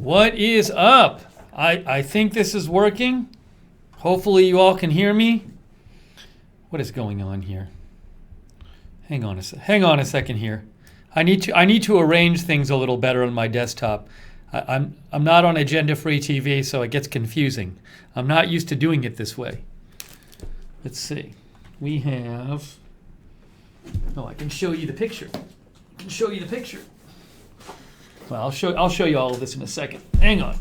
What is up? I think this is working. Hopefully you all can hear me. What is going on here? Hang on a second here. I need to arrange things a little better on my desktop. I'm not on agenda-free TV, so it gets confusing. I'm not used to doing it this way. Let's see. We have. Oh, I can show you the picture. Well, I'll show you all of this in a second. Hang on.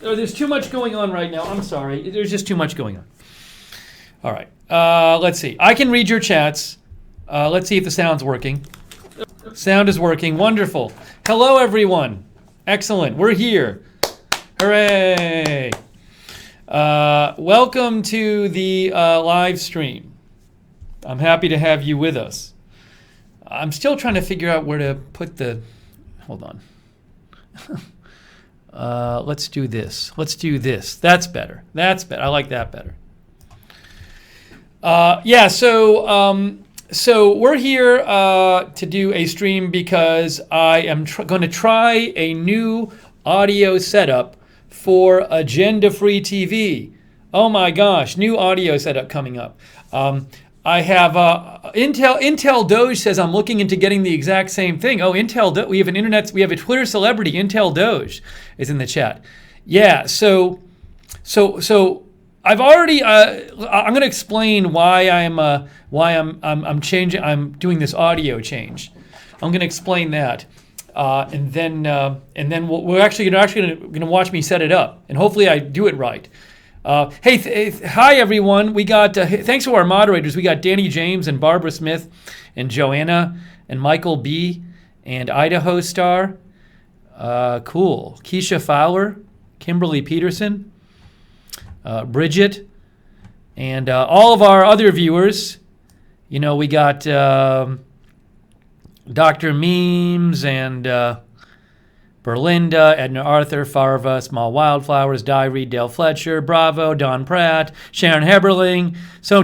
There's too much going on right now. I'm sorry. There's just too much going on. All right. Let's see. I can read your chats. Let's see if the sound's working. Sound is working. Wonderful. Hello, everyone. Excellent. We're here. Hooray. Welcome to the live stream. I'm happy to have you with us. I'm still trying to figure out where to put the... Hold on. Let's do this. That's better. I like that better. So we're here to do a stream because I am going to try a new audio setup for agenda-free TV. Oh my gosh, new audio setup coming up. I have Intel Doge says I'm looking into getting the exact same thing. Oh, we have a Twitter celebrity, Intel Doge, is in the chat. Yeah, so I've already. I'm going to explain why I'm changing. I'm doing this audio change. I'm going to explain that, and then we're actually going to watch me set it up, and hopefully I do it right. Hi everyone. We got thanks to our moderators. We got Danny James and Barbara Smith and Joanna and Michael B and Idaho Star. Cool. Keisha Fowler, Kimberly Peterson, Bridget, and all of our other viewers. You know, we got Dr. Memes and Berlinda, Edna Arthur, Farva, Small Wildflowers, Diary, Dale Fletcher, Bravo, Don Pratt, Sharon Heberling,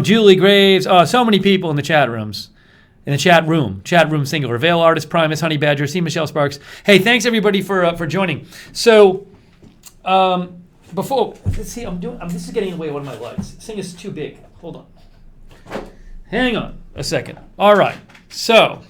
Julie Graves, so many people in the chat rooms. In the chat room singular. Veil Artist, Primus, Honey Badger, C. Michelle Sparks. Hey, thanks everybody for joining. So, before, let's see, this is getting in the way of one of my lights. This thing is too big. Hold on. Hang on a second. All right. So,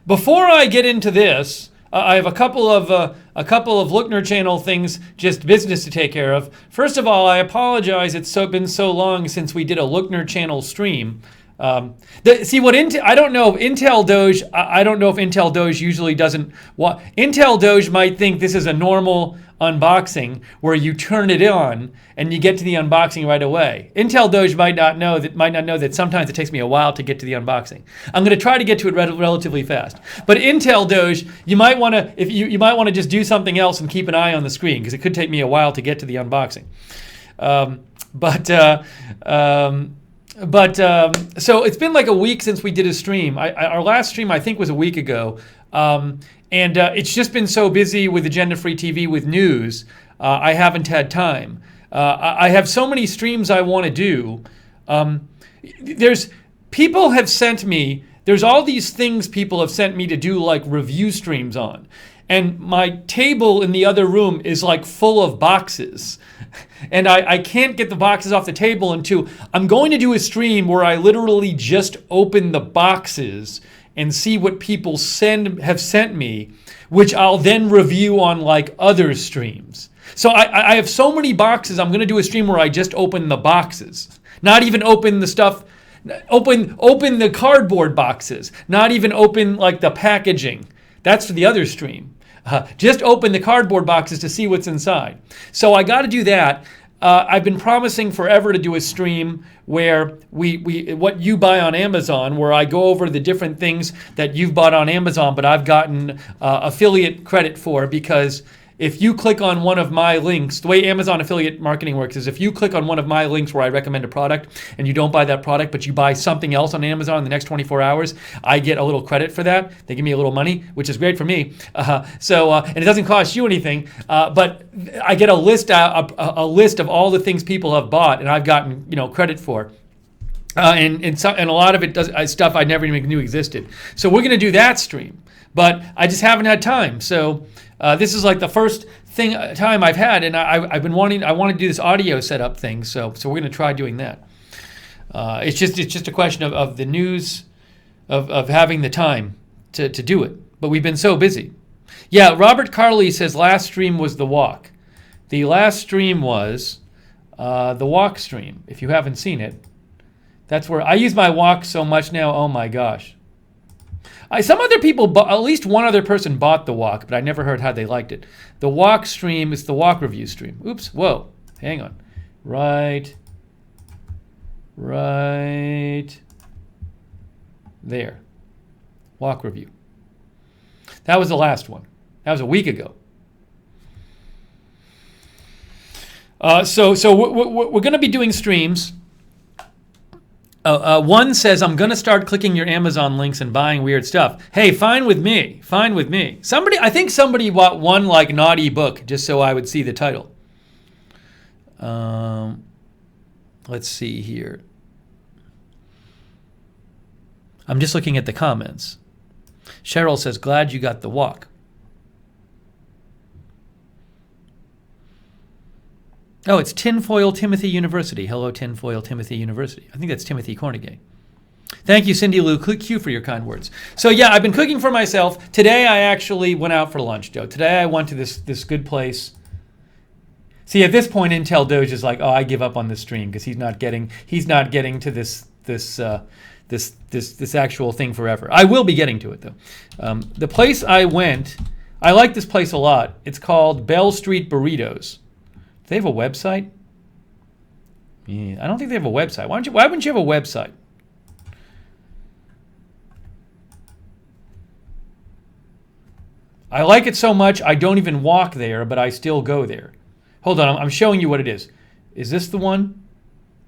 before I get into this, I have a couple of Lookner channel things, just business to take care of. First of all, I apologize. It's been so long since we did a Lookner channel stream. I don't know if Intel Doge. I don't know if Intel Doge usually doesn't. Intel Doge might think this is a normal unboxing where you turn it on and you get to the unboxing right away. Intel Doge might not know that sometimes it takes me a while to get to the unboxing. I'm going to try to get to it relatively fast. But Intel Doge, you might want to just do something else and keep an eye on the screen because it could take me a while to get to the unboxing. So it's been like a week since we did a stream. Our last stream I think was a week ago. And it's just been so busy with agenda-free TV with news, I haven't had time. I have so many streams I want to do. There's all these things people have sent me to do like review streams on. And my table in the other room is like full of boxes. And I can't get the boxes off the table until I'm going to do a stream where I literally just open the boxes and see what people have sent me, which I'll then review on like other streams. So I have so many boxes. I'm going to do a stream where I just open the boxes, not even open the stuff. Open the cardboard boxes, not even open like the packaging. That's for the other stream. Just open the cardboard boxes to see what's inside. So I got to do that. I've been promising forever to do a stream where we what you buy on Amazon, where I go over the different things that you've bought on Amazon, but I've gotten affiliate credit for, because if you click on one of my links, the way Amazon affiliate marketing works is if you click on one of my links where I recommend a product and you don't buy that product, but you buy something else on Amazon in the next 24 hours, I get a little credit for that. They give me a little money, which is great for me. And it doesn't cost you anything, but I get a list of all the things people have bought and I've gotten credit for. And a lot of it does stuff I never even knew existed. So we're going to do that stream, but I just haven't had time. So this is like the first time I've had, and I want to do this audio setup thing. So we're going to try doing that. It's just a question of the news, of having the time to do it. But we've been so busy. Yeah, Robert Carley says last stream was the walk. The last stream was the walk stream. If you haven't seen it. That's where I use my walk so much now. Oh my gosh. Some other people, at least one other person bought the walk, but I never heard how they liked it. The walk stream is the walk review stream. Oops, whoa, hang on. Right there. Walk review. That was the last one. That was a week ago. So we're going to be doing streams. One says, I'm going to start clicking your Amazon links and buying weird stuff. Hey, fine with me. Fine with me. I think somebody bought one like naughty book just so I would see the title. Let's see here. I'm just looking at the comments. Cheryl says, glad you got the walk. Oh, it's Tinfoil Timothy University. Hello, Tinfoil Timothy University. I think that's Timothy Cornegay. Thank you, Cindy Lou Q, for your kind words. So yeah, I've been cooking for myself. Today I actually went out for lunch, Joe. Today I went to this good place. See, at this point, Intel Doge is like, oh, I give up on this stream because he's not getting to this actual thing forever. I will be getting to it though. The place I went, I like this place a lot. It's called Bell Street Burritos. They have a website? Yeah, I don't think they have a website. Why wouldn't you have a website? I like it so much I don't even walk there, but I still go there. Hold on, I'm showing you what it is. Is this the one?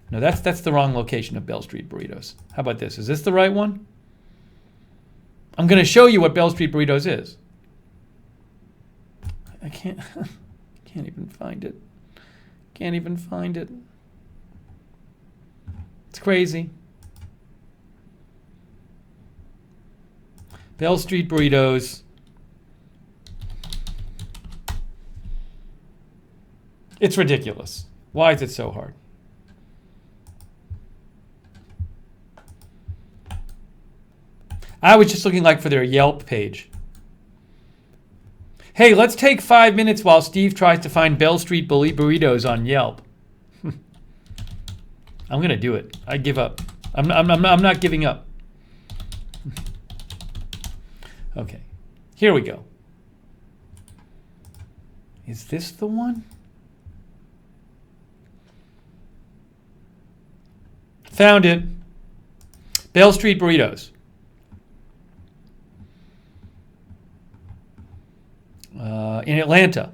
No, that's the wrong location of Bell Street Burritos. How about this? Is this the right one? I'm going to show you what Bell Street Burritos is. I can't even find it. Can't even find it. It's crazy. Bell Street Burritos. It's ridiculous. Why is it so hard? I was just looking for their Yelp page. Hey, let's take 5 minutes while Steve tries to find Bell Street Burritos on Yelp. I'm going to do it. I give up. I'm not giving up. Okay. Here we go. Is this the one? Found it. Bell Street Burritos. In Atlanta,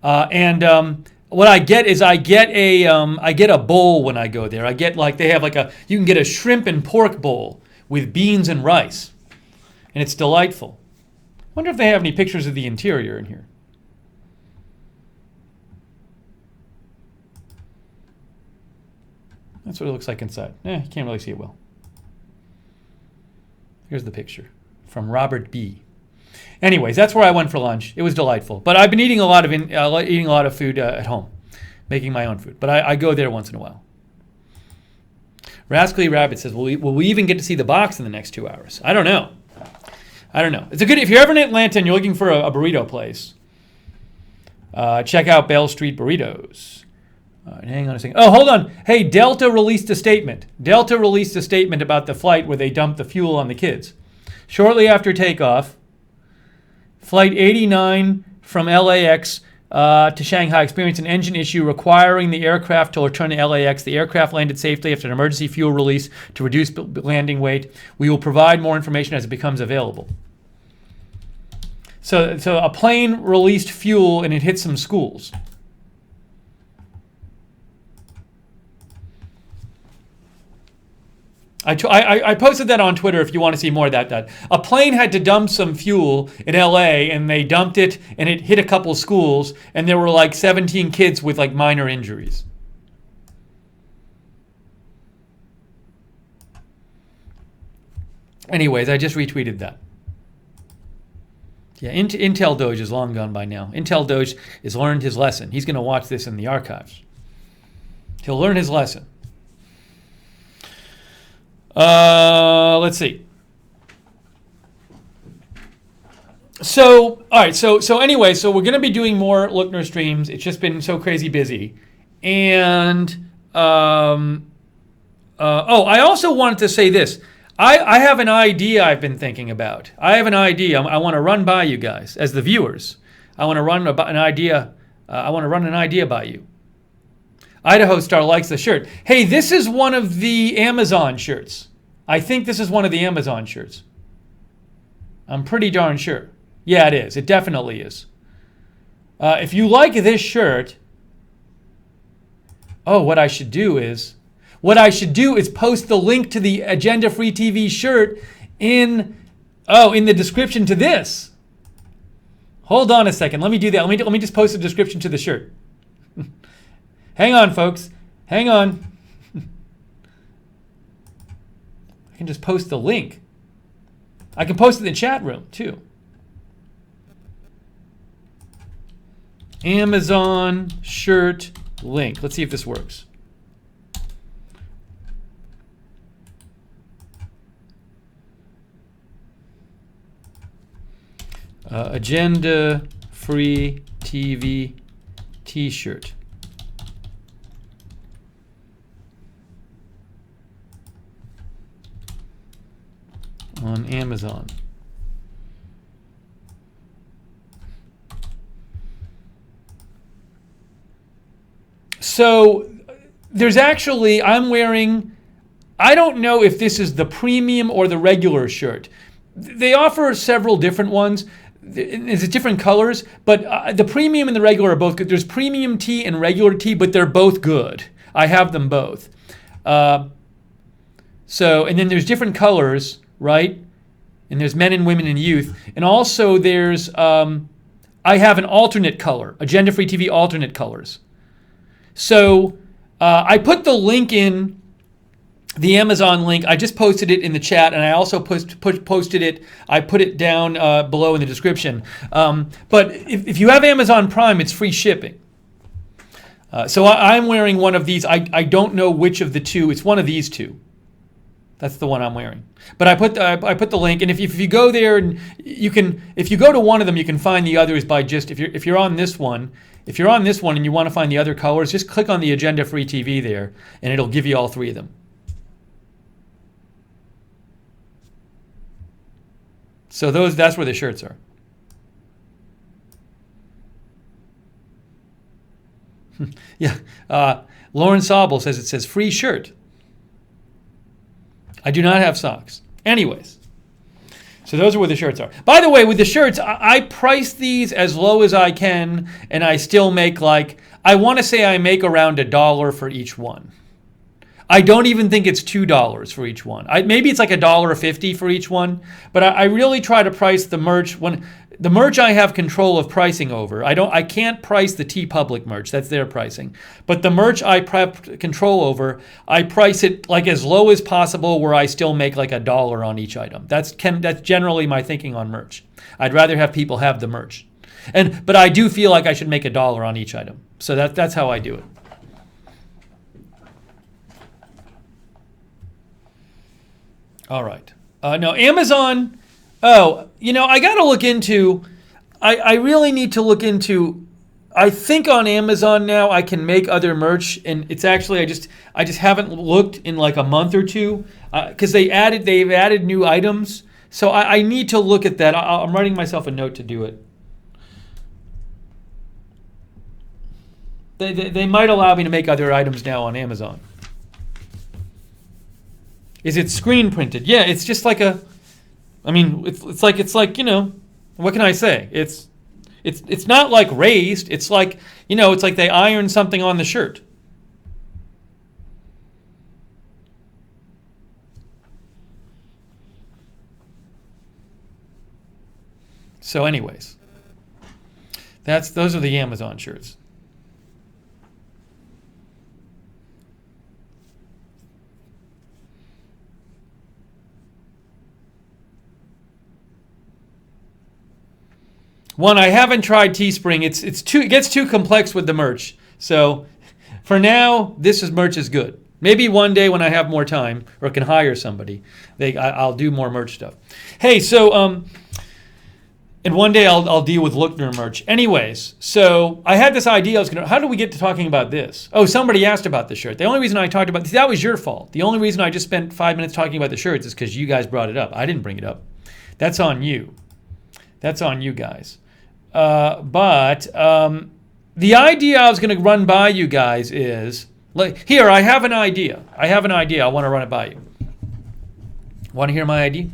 and what I get is I get a bowl when I go there. I get they have you can get a shrimp and pork bowl with beans and rice, and it's delightful. Wonder if they have any pictures of the interior in here. That's what it looks like inside. You can't really see it well. Here's the picture from Robert B. Anyways, that's where I went for lunch. It was delightful. But I've been eating a lot of food at home, making my own food. But I go there once in a while. Rascally Rabbit says, will we even get to see the box in the next 2 hours? I don't know. It's a good, if you're ever in Atlanta and you're looking for a burrito place, check out Bell Street Burritos. Hang on a second. Oh, hold on. Hey, Delta released a statement. Delta released a statement about the flight where they dumped the fuel on the kids. Shortly after takeoff, Flight 89 from LAX to Shanghai experienced an engine issue requiring the aircraft to return to LAX. The aircraft landed safely after an emergency fuel release to reduce landing weight. We will provide more information as it becomes available. So a plane released fuel and it hit some schools. I posted that on Twitter if you want to see more of that. A plane had to dump some fuel in LA and they dumped it and it hit a couple schools and there were 17 kids with minor injuries. Anyways, I just retweeted that. Yeah, Intel Doge is long gone by now. Intel Doge has learned his lesson. He's going to watch this in the archives. He'll learn his lesson. Let's see. So, all right. So anyway, so we're going to be doing more Lookner streams. It's just been so crazy busy. And, I also wanted to say this. I have an idea I've been thinking about. I have an idea I want to run by you guys as the viewers. I want to run an idea. I want to run an idea by you. Idaho Star likes the shirt. Hey, this is one of the Amazon shirts. I think this is one of the Amazon shirts. I'm pretty darn sure. Yeah, it is. It definitely is. If you like this shirt, what I should do is post the link to the Agenda Free TV shirt in the description to this. Hold on a second. Let me do that. Let me just post a description to the shirt. Hang on, folks. Hang on. I can just post the link. I can post it in the chat room too. Amazon shirt link. Let's see if this works. Agenda Free TV t-shirt. On Amazon. So there's actually, I'm wearing, I don't know if this is the premium or the regular shirt. They offer several different ones. It's different colors, but the premium and the regular are both good. There's premium tee and regular tee, but they're both good. I have them both. And then there's different colors, right? And there's men and women and youth. And also there's, I have an alternate color, Agenda Free TV alternate colors. So I put the link in, the Amazon link. I just posted it in the chat, and I also posted it. I put it down below in the description. But if you have Amazon Prime, it's free shipping. So I'm wearing one of these. I don't know which of the two. It's one of these two. That's the one I'm wearing. But I put the link, and if you go there, and you can, if you go to one of them, you can find the others by just if you're on this one. If you're on this one and you want to find the other colors, just click on the Agenda Free TV there, and it'll give you all three of them. So that's where the shirts are. Yeah, Lauren Sobel says it says free shirt. I do not have socks. Anyways, so those are where the shirts are. By the way, with the shirts, I price these as low as I can, and I still make I want to say I make around $1 for each one. I don't even think it's $2 for each one. Maybe it's like $1.50 for each one, but I really try to price the merch. When the merch I have control of pricing over. I can't price the TeePublic merch. That's their pricing. But the merch I control over, I price it as low as possible, where I still make $1 on each item. That's generally my thinking on merch. I'd rather have people have the merch, but I do feel like I should make $1 on each item. So that's how I do it. All right. No, Amazon. I got to look into. I really need to look into. I think on Amazon now I can make other merch, and it's actually I just haven't looked in a month or two because they've added new items. So I need to look at that. I'm writing myself a note to do it. They might allow me to make other items now on Amazon. Is it screen printed? Yeah, it's just it's like what can I say? It's not raised. It's it's like they iron something on the shirt. So anyways, those are the Amazon shirts. One, I haven't tried Teespring. It gets too complex with the merch. So for now, merch is good. Maybe one day when I have more time or can hire somebody, I'll do more merch stuff. Hey, so and one day I'll deal with Lookner merch. Anyways, so I had this idea. How did we get to talking about this? Oh, somebody asked about the shirt. The only reason I talked about that was your fault. The only reason I just spent 5 minutes talking about the shirts is because you guys brought it up. I didn't bring it up. That's on you. That's on you guys. But the idea I was going to run by you guys is, here, I have an idea. I want to run it by you. Want to hear my idea?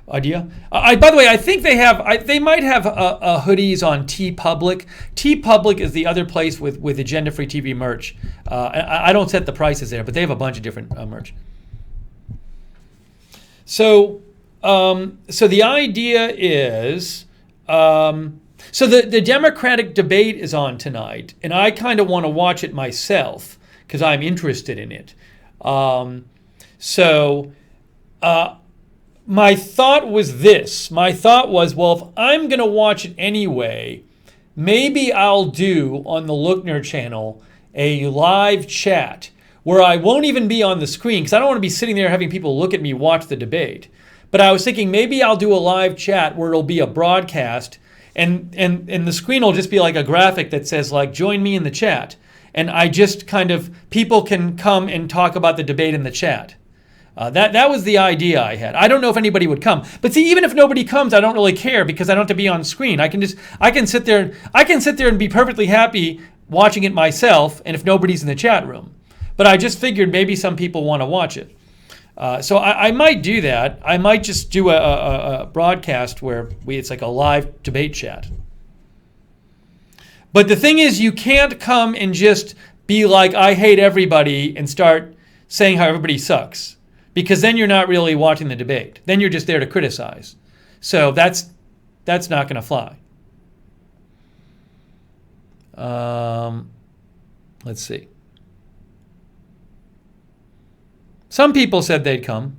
By the way, I think they might have hoodies on TeePublic. TeePublic is the other place with Agenda Free TV merch. I don't set the prices there, but they have a bunch of different merch. So the idea is, so the Democratic debate is on tonight, and I kind of want to watch it myself because I'm interested in it. My thought was this. My thought was, well, if I'm going to watch it anyway, maybe I'll do on the Lookner channel a live chat where I won't even be on the screen because I don't want to be sitting there having people look at me watch the debate. But I was thinking maybe I'll do a live chat where it'll be a broadcast and the screen will just be like a graphic that says like, join me in the chat. And I just people can come and talk about the debate in the chat. That was the idea I had. I don't know if anybody would come, but see, even if nobody comes, I don't really care because I don't have to be on screen. I can sit there and be perfectly happy watching it myself, and if nobody's in the chat room. But I just figured maybe some people want to watch it, so I might do that. I might just do a broadcast where it's like a live debate chat. But the thing is, you can't come and just be like, I hate everybody, and start saying how everybody sucks. Because then you're not really watching the debate. Then you're just there to criticize. So that's not going to fly. Let's see. Some people said they'd come.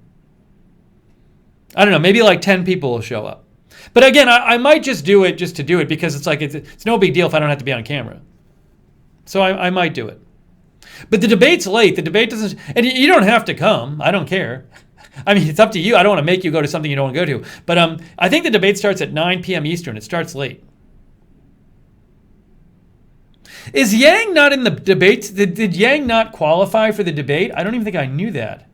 I don't know. Maybe like 10 people will show up. But again, I might just do it just to do it because it's like it's no big deal if I don't have to be on camera. So I might do it. But the debate's late. The debate doesn't, and you don't have to come. I don't care. I mean, it's up to you. I don't want to make you go to something you don't want to go to. But I think the debate starts at 9 p.m. Eastern. It starts late. Is Yang not in the debate? Did Yang not qualify for the debate? I don't even think I knew that.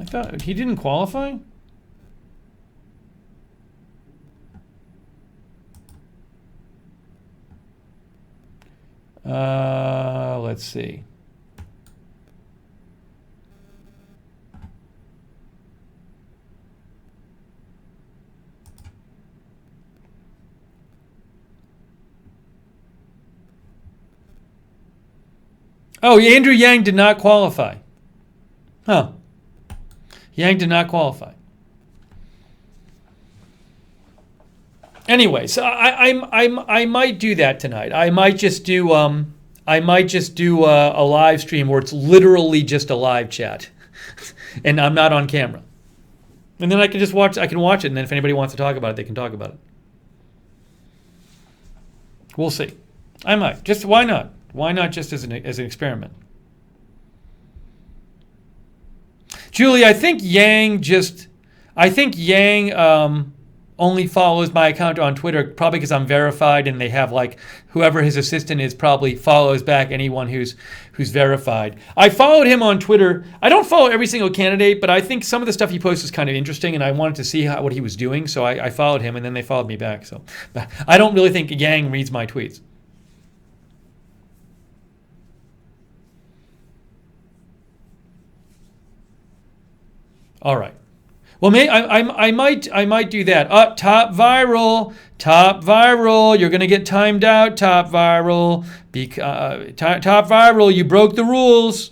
I thought he didn't qualify. Let's see. Oh, Andrew Yang did not qualify. Huh. Yang did not qualify. Anyway, so I might do that tonight. I might just do a live stream where it's literally just a live chat, and I'm not on camera. And then I can just watch. I can watch it, and then if anybody wants to talk about it, they can talk about it. We'll see. I might. Just why not? Why not just as an experiment? Julie, I think Yang only follows my account on Twitter, probably because I'm verified, and they have like whoever his assistant is probably follows back anyone who's verified. I followed him on Twitter. I don't follow every single candidate, but I think some of the stuff he posts is kind of interesting, and I wanted to see what he was doing, so I followed him, and then they followed me back. So but I don't really think Yang reads my tweets. All right. Well, I might do that. Top viral. You're gonna get timed out. Top viral. Top viral. You broke the rules.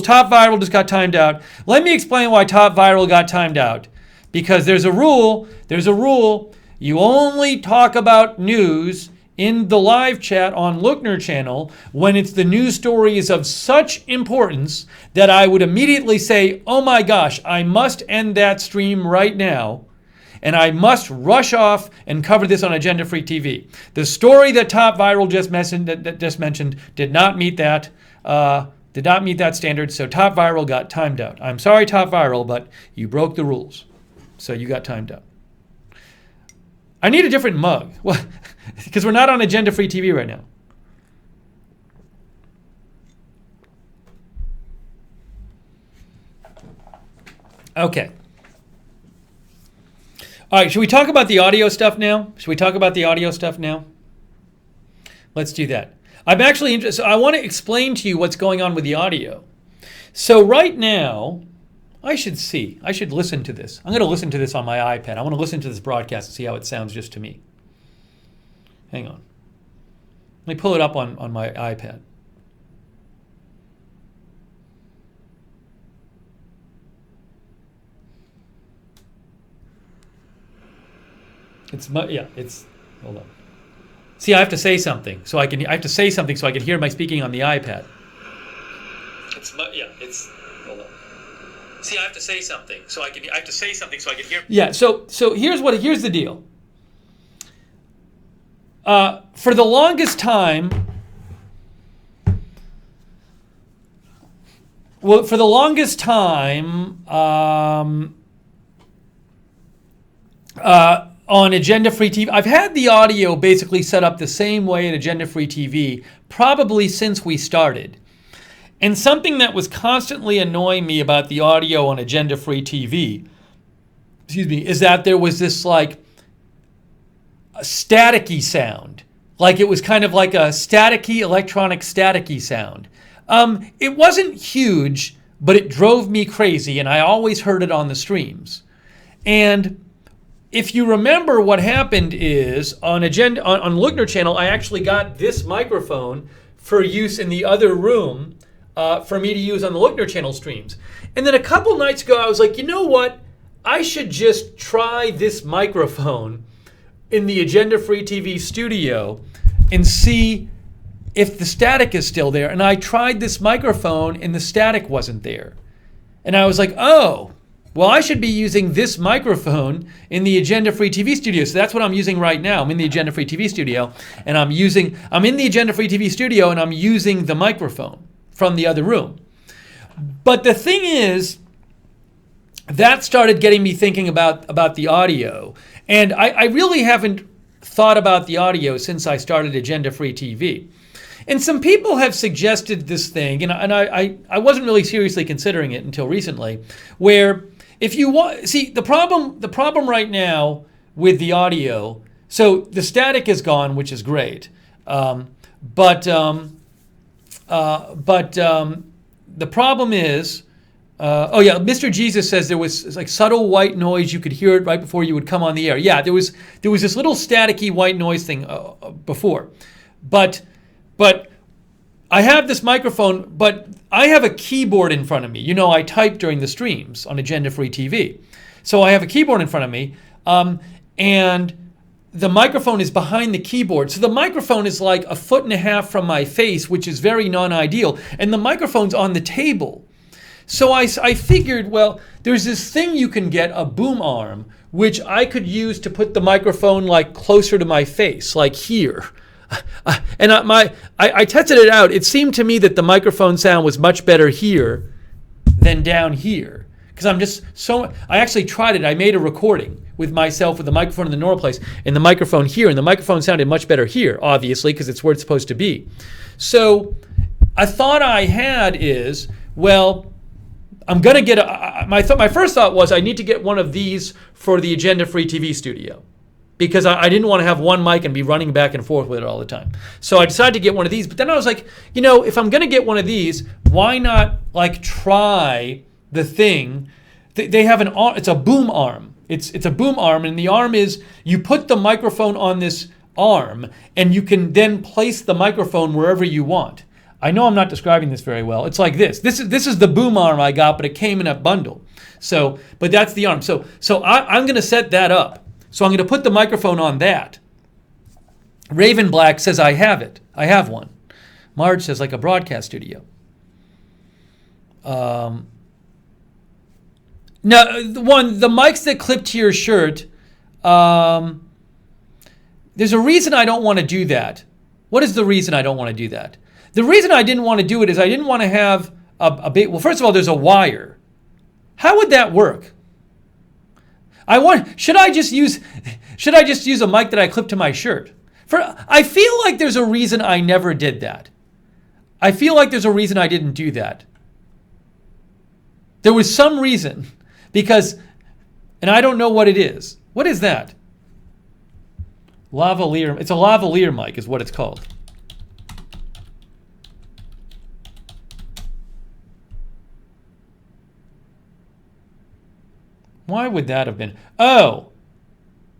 Top viral just got timed out. Let me explain why top viral got timed out. Because there's a rule. You only talk about news in the live chat on Lookner channel when it's the news story is of such importance that I would immediately say, oh my gosh, I must end that stream right now. And I must rush off and cover this on Agenda Free TV. The story that Top Viral just mentioned did not meet that. Did not meet that standard, so Top Viral got timed out. I'm sorry, Top Viral, but you broke the rules, so you got timed out. I need a different mug. Well, because we're not on Agenda Free TV right now. Okay. All right, should we talk about the audio stuff now? Let's do that. I'm actually interested. I want to explain to you what's going on with the audio. So right now, I should listen to this. I'm going to listen to this on my iPad. I want to listen to this broadcast and see how it sounds just to me. Hang on. Let me pull it up on my iPad. Hold on. See, I have to say something so I can hear my speaking on the iPad. Hold on. See, I have to say something so I can hear. Yeah, so here's the deal. For the longest time, on Agenda Free TV, I've had the audio basically set up the same way at Agenda Free TV probably since we started. And something that was constantly annoying me about the audio on Agenda Free TV, is that there was this like a staticky sound. Like it was kind of like a electronic staticky sound. It wasn't huge, but it drove me crazy, and I always heard it on the streams. And if you remember, what happened is on Lookner channel, I actually got this microphone for use in the other room for me to use on the Lookner channel streams. And then a couple nights ago, I was like, you know what? I should just try this microphone in the Agenda Free TV studio and see if the static is still there. And I tried this microphone and the static wasn't there. And I was like, oh, well, I should be using this microphone in the Agenda Free TV studio. So that's what I'm using right now. I'm in the Agenda Free TV studio, and I'm in the Agenda Free TV studio, and I'm using the microphone from the other room. But the thing is, that started getting me thinking about the audio. And I really haven't thought about the audio since I started Agenda Free TV. And some people have suggested this thing, and I wasn't really seriously considering it until recently, where if you want, see, the problem right now with the audio, so the static is gone, which is great, but the problem is, Mr. Jesus says there was like subtle white noise. You could hear it right before you would come on the air. Yeah, there was this little staticky white noise thing before, but I have this microphone, but I have a keyboard in front of me. You know, I type during the streams on Agenda Free TV. So I have a keyboard in front of me, and the microphone is behind the keyboard. So the microphone is like 1.5 feet from my face, which is very non-ideal, and the microphone's on the table. So I figured, well, there's this thing you can get, a boom arm, which I could use to put the microphone like closer to my face, like here. And I tested it out. It seemed to me that the microphone sound was much better here than down here. Because I actually tried it. I made a recording with myself with the microphone in the normal place and the microphone here. And the microphone sounded much better here, obviously, because it's where it's supposed to be. So a thought I had is, well, I'm going to get my first thought was I need to get one of these for the Agenda Free TV studio, because I didn't want to have one mic and be running back and forth with it all the time. So I decided to get one of these. But then I was like, you know, if I'm going to get one of these, why not like try the thing? They have an arm. It's a boom arm. It's a boom arm, and the arm is, you put the microphone on this arm, and you can then place the microphone wherever you want. I know I'm not describing this very well. It's like this. This is the boom arm I got, but it came in a bundle. So, but that's the arm. So I'm going to set that up. So I'm going to put the microphone on that. Raven Black says I have it. I have one. Marge says like a broadcast studio. No, the mics that clip to your shirt. There's a reason I don't want to do that. What is the reason I don't want to do that? The reason I didn't want to do it is I didn't want to have a big. Well, first of all, there's a wire. How would that work? Should I just use a mic that I clip to my shirt? I feel like there's a reason I never did that. I feel like there's a reason I didn't do that. There was some reason and I don't know what it is. What is that? Lavalier. It's a lavalier mic is what it's called. Why would that have been? Oh,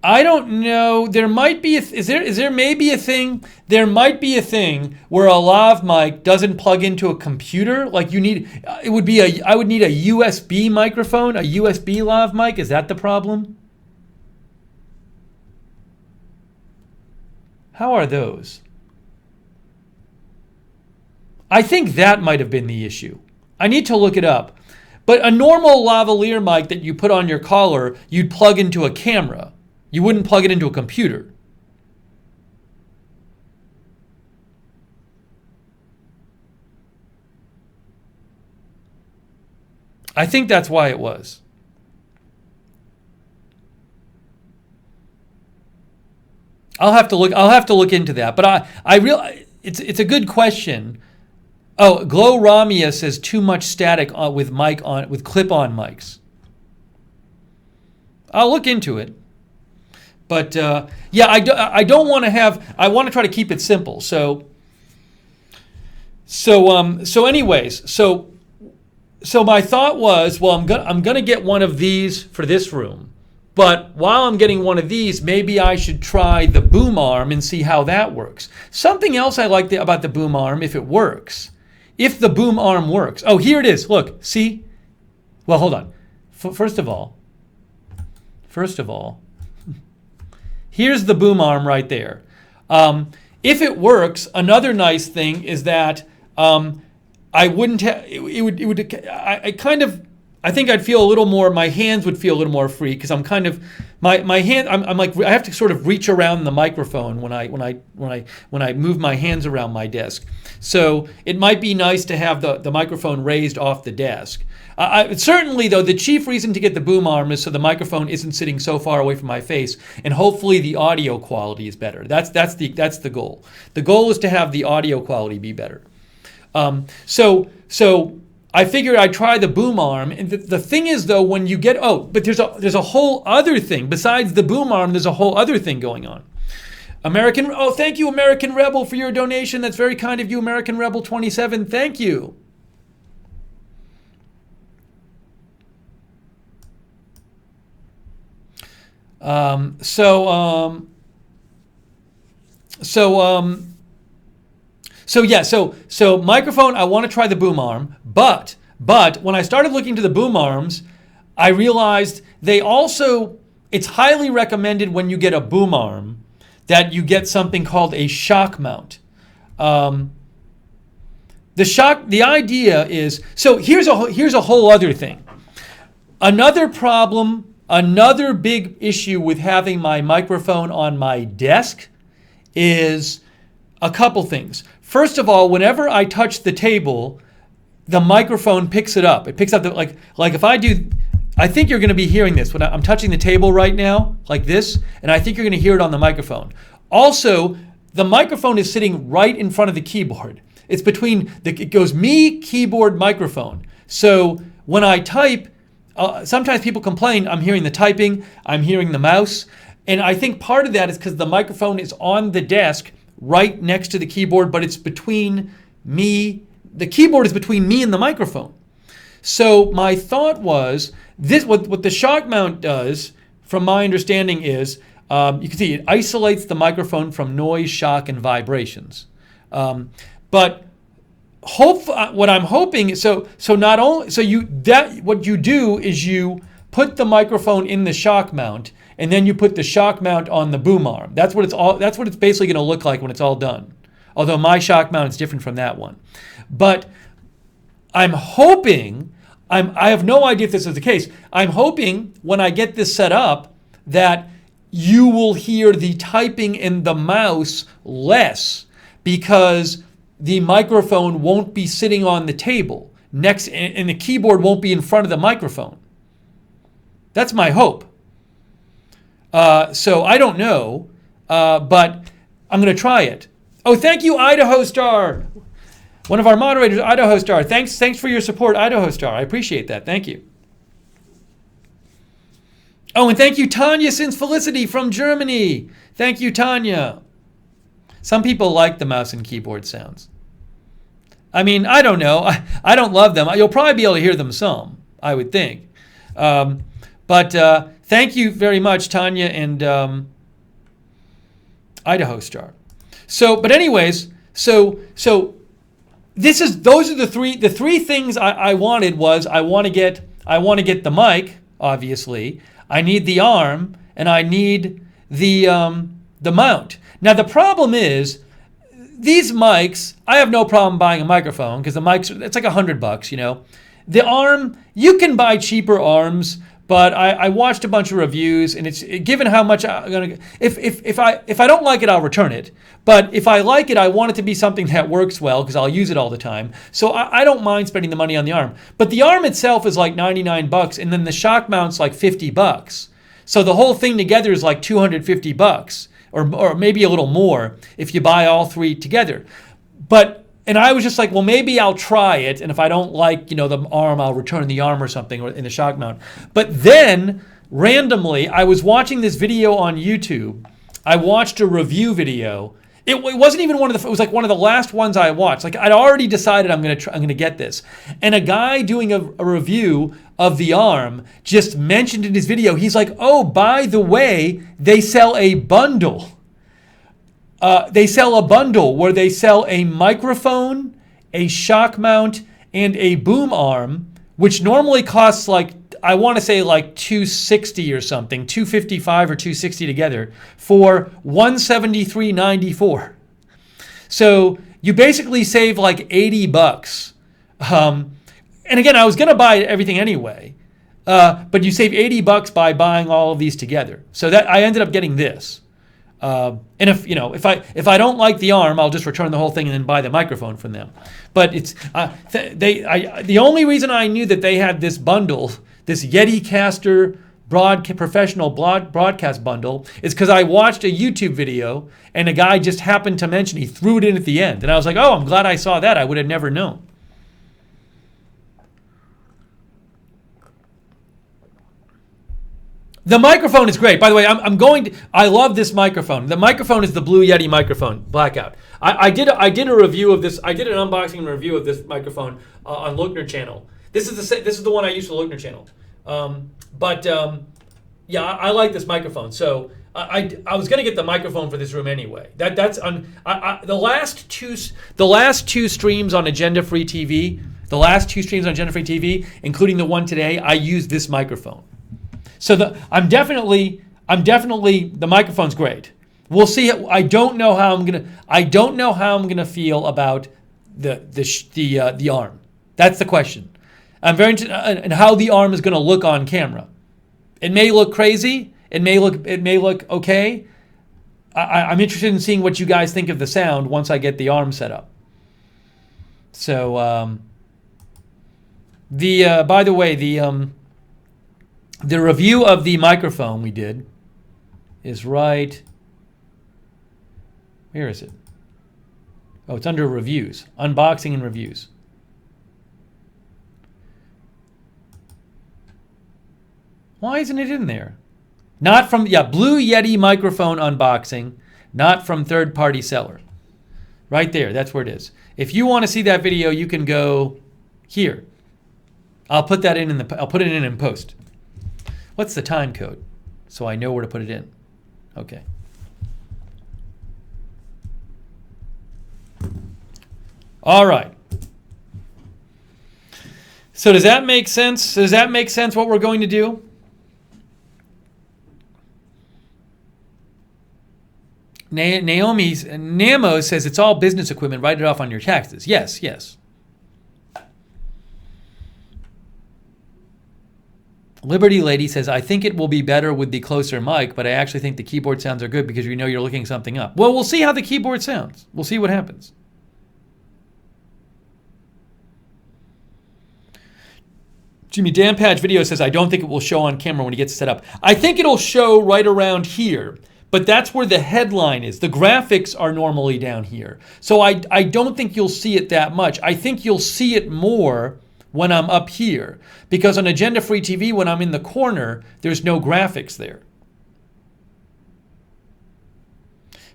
I don't know. There might be. Is there maybe a thing? There might be a thing where a lav mic doesn't plug into a computer. Like you need. I would need a USB microphone, a USB lav mic. Is that the problem? How are those? I think that might have been the issue. I need to look it up. But a normal lavalier mic that you put on your collar, you'd plug into a camera. You wouldn't plug it into a computer. I think that's why it was. I'll have to look into that. But it's a good question. Oh, Glow Ramia says too much static with clip-on mics. I'll look into it. But yeah, I don't want to have. I want to try to keep it simple. So anyways, so my thought was, well, I'm gonna get one of these for this room. But while I'm getting one of these, maybe I should try the boom arm and see how that works. Something else I like about the boom arm, if it works. If the boom arm works. Oh, here it is. Look, see? Well, hold on. First of all, here's the boom arm right there. If it works, another nice thing is that I wouldn't have, I think I'd feel a little more, my hands would feel a little more free because I'm kind of, my hand, I'm like, I have to sort of reach around the microphone when I move my hands around my desk. So it might be nice to have the microphone raised off the desk. Certainly, though, the chief reason to get the boom arm is so the microphone isn't sitting so far away from my face, and hopefully the audio quality is better. That's the goal. The goal is to have the audio quality be better. So I figured I'd try the boom arm, and the thing is, though, when you get but there's a whole other thing besides the boom arm. There's a whole other thing going on. Thank you, American Rebel, for your donation. That's very kind of you, American Rebel 27. Thank you. So microphone, I want to try the boom arm, but when I started looking to the boom arms, I realized it's highly recommended when you get a boom arm that you get something called a shock mount. The idea is, so here's a whole other thing. Another problem, another big issue with having my microphone on my desk is a couple things. First of all, whenever I touch the table, the microphone picks it up. It picks up like if I do, I think you're going to be hearing this when I'm touching the table right now, like this, and I think you're going to hear it on the microphone. Also, the microphone is sitting right in front of the keyboard. It's it goes me, keyboard, microphone. So when I type, sometimes people complain, I'm hearing the typing, I'm hearing the mouse, and I think part of that is because the microphone is on the desk right next to the keyboard, but it's between me, the keyboard is between me and the microphone. So my thought was, what the shock mount does, from my understanding, is you can see it isolates the microphone from noise, shock, and vibrations. But what I'm hoping is what you do is you put the microphone in the shock mount, and then you put the shock mount on the boom arm. That's what it's basically going to look like when it's all done. Although my shock mount is different from that one. But I'm hoping, I have no idea if this is the case. I'm hoping when I get this set up that you will hear the typing in the mouse less because the microphone won't be sitting on the table next, and the keyboard won't be in front of the microphone. That's my hope. So I don't know, but I'm going to try it. Oh, thank you, Idaho Star. One of our moderators, Idaho Star. Thanks for your support, Idaho Star. I appreciate that. Thank you. Oh, and thank you, Tanya Since Felicity from Germany. Thank you, Tanya. Some people like the mouse and keyboard sounds. I mean, I don't know. I don't love them. You'll probably be able to hear them some, I would think. But thank you very much, Tanya and Idaho Star. But anyways, those are the three things I wanted. Was I want to get the mic, obviously. I need the arm, and I need the mount. Now the problem is, these mics, I have no problem buying a microphone because the mics, it's like $100, you know. The arm, you can buy cheaper arms, but I watched a bunch of reviews, and it's given how much I'm gonna. If I don't like it, I'll return it. But if I like it, I want it to be something that works well because I'll use it all the time. So I don't mind spending the money on the arm. But the arm itself is like $99, and then the shock mount's like $50. So the whole thing together is like $250, or maybe a little more if you buy all three together. And I was just like, well, maybe I'll try it, and if I don't like, the arm, I'll return the arm or something, or in the shock mount. But then, randomly, I was watching this video on YouTube. I watched a review video. It wasn't even it was like one of the last ones I watched. Like, I'd already decided I'm gonna get this. And a guy doing a review of the arm just mentioned in his video, he's like, oh, by the way, they sell a bundle. They sell a bundle where they sell a microphone, a shock mount, and a boom arm, which normally costs like, I want to say like $260 or something, $255 or $260 together, for $173.94. So you basically save like $80. And again, I was going to buy everything anyway, but you save $80 by buying all of these together. So that I ended up getting this. And if I don't like the arm, I'll just return the whole thing and then buy the microphone from them. But it's the only reason I knew that they had this bundle, this Yeticaster professional broadcast bundle, is because I watched a YouTube video and a guy just happened to mention, he threw it in at the end, and I was like, oh, I'm glad I saw that. I would have never known. The microphone is great. By the way, I love this microphone. The microphone is the Blue Yeti microphone, Blackout. I did a review of this. I did an unboxing and review of this microphone on Lookner channel. This is the one I use for the Lookner channel. Yeah, I like this microphone. So I was gonna get the microphone for this room anyway. That's on the last two streams on Agenda Free TV. The last two streams on Agenda Free TV, including the one today, I used this microphone. So I'm definitely the microphone's great. We'll see. I don't know how I'm gonna feel about the arm. That's the question. I'm very interested in how the arm is gonna look on camera. It may look crazy. It may look okay. I'm interested in seeing what you guys think of the sound once I get the arm set up. So by the way, the review of the microphone we did is right. Where is it? Oh, it's under reviews, unboxing and reviews. Why isn't it in there? Not from, Blue Yeti microphone unboxing, not from third-party seller. Right there, that's where it is. If you want to see that video, you can go here. I'll put that I'll put it in post. What's the time code? So I know where to put it in. Okay. All right. So does that make sense? Does that make sense what we're going to do? Naomi's Namo says it's all business equipment. Write it off on your taxes. Yes, yes. Liberty Lady says, I think it will be better with the closer mic, but I actually think the keyboard sounds are good because you know you're looking something up. Well, we'll see how the keyboard sounds. We'll see what happens. Jimmy Dampatch Video says, I don't think it will show on camera when it gets set up. I think it'll show right around here, but that's where the headline is. The graphics are normally down here. So I don't think you'll see it that much. I think you'll see it more when I'm up here, because on Agenda Free TV, when I'm in the corner, there's no graphics there.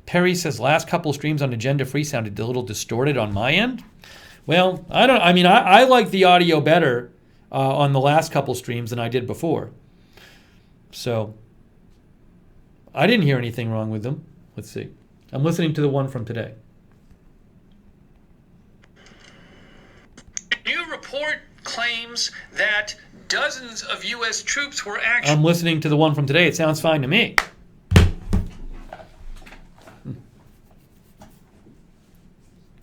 Perry says, last couple streams on Agenda Free sounded a little distorted on my end. Well, I like the audio better on the last couple streams than I did before. So I didn't hear anything wrong with them. Let's see. I'm listening to the one from today. New report claims that dozens of U.S. troops were actually... I'm listening to the one from today. It sounds fine to me.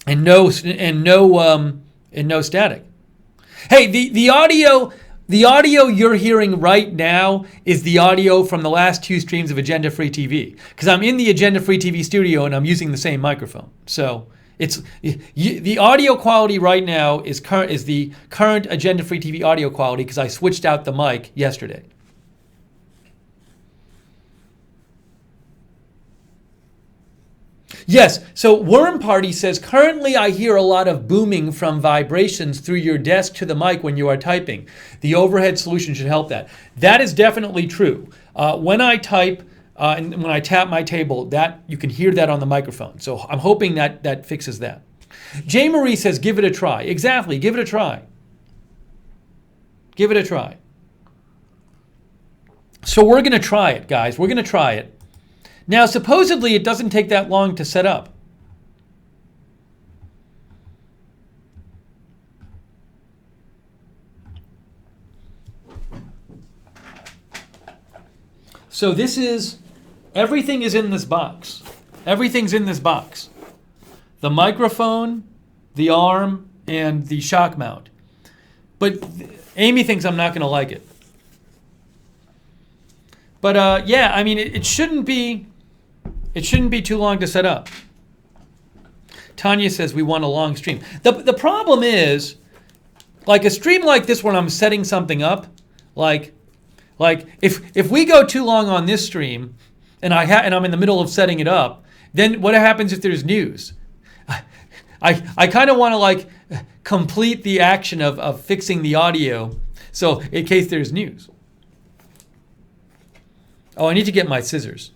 And no static. Hey, the audio you're hearing right now is the audio from the last two streams of Agenda Free TV, because I'm in the Agenda Free TV studio and I'm using the same microphone. So it's the audio quality right now is the current Agenda Free TV audio quality, because I switched out the mic yesterday. Yes, so Worm Party says, currently I hear a lot of booming from vibrations through your desk to the mic when you are typing. The overhead solution should help that. That is definitely true. When I type and when I tap my table, that you can hear that on the microphone. So I'm hoping that fixes that. J. Marie says, give it a try. Exactly, give it a try. Give it a try. So we're going to try it, guys. We're going to try it. Now, supposedly, it doesn't take that long to set up. So this is, everything is in this box. Everything's in this box. The microphone, the arm, and the shock mount. But Amy thinks I'm not going to like it. But yeah, I mean, it shouldn't be too long to set up. Tanya says we want a long stream. The problem is, like a stream like this when I'm setting something up, like if we go too long on this stream, and I'm in the middle of setting it up, then what happens if there's news? I kind of want to like complete the action of fixing the audio, so in case there's news. Oh, I need to get my scissors.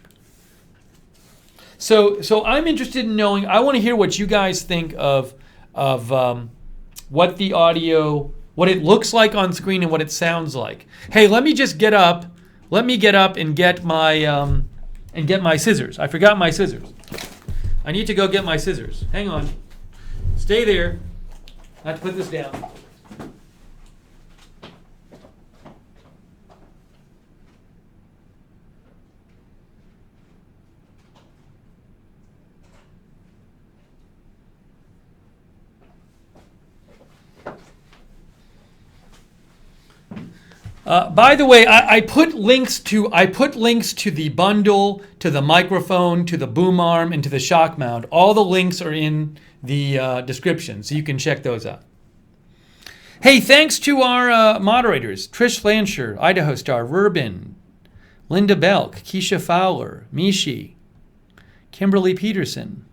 So I'm interested in knowing, I want to hear what you guys think of what the audio, what it looks like on screen and what it sounds like. Hey, let me just get up. Let me get up and get my scissors. I forgot my scissors. I need to go get my scissors. Hang on. Stay there. I have to put this down. By the way, I put links to the bundle, to the microphone, to the boom arm, and to the shock mount. All the links are in the description, so you can check those out. Hey, thanks to our moderators: Trish Lancher, Idaho Star, Rurbin, Linda Belk, Keisha Fowler, Mishi, Kimberly Peterson,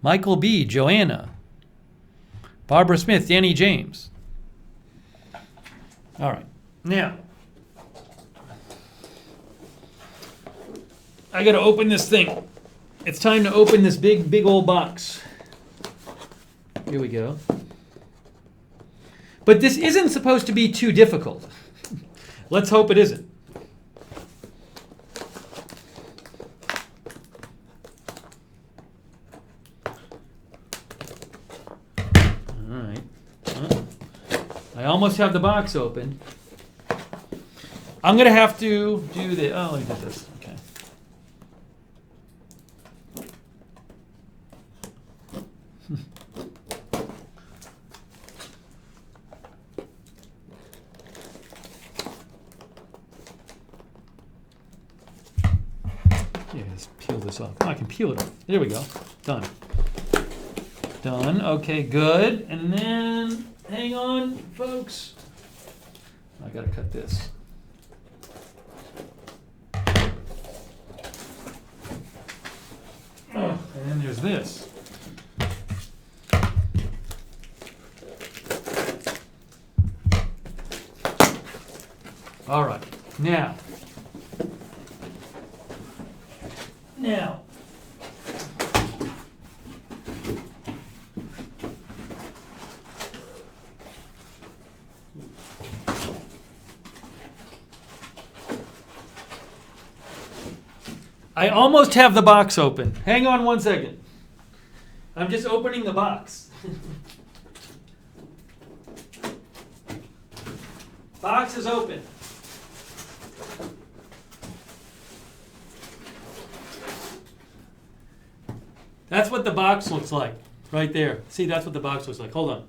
Michael B., Joanna, Barbara Smith, Danny James. All right. Now, I got to open this thing. It's time to open this big old box. Here we go. But this isn't supposed to be too difficult. Let's hope it isn't. All right. I almost have the box open. I'm going to have to do this. Oh, let me do this. Okay. Just peel this off. Oh, I can peel it off. There we go. Done. Done. Okay, good. And then, hang on, folks. I gotta cut this. Oh, and then there's this. All right. Now. I almost have the box open. Hang on one second. I'm just opening the box. Box is open. That's what the box looks like, right there. See, that's what the box looks like. Hold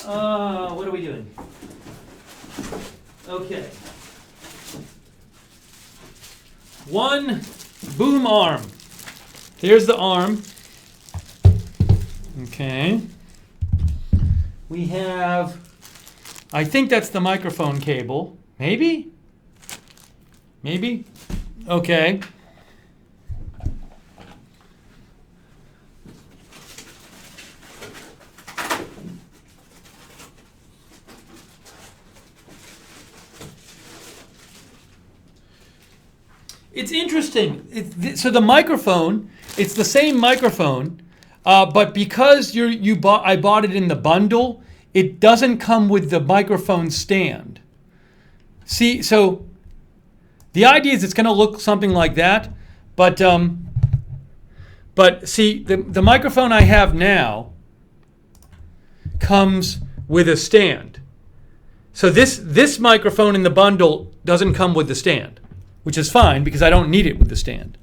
on. What are we doing? Okay. One boom arm. There's the arm. Okay. We have, I think that's the microphone cable. Maybe? Maybe? Okay. It's interesting. So the microphone, it's the same microphone, but because I bought it in the bundle, it doesn't come with the microphone stand. See, so the idea is it's going to look something like that, but see, the microphone I have now comes with a stand. So this microphone in the bundle doesn't come with the stand, which is fine because I don't need it with the stand.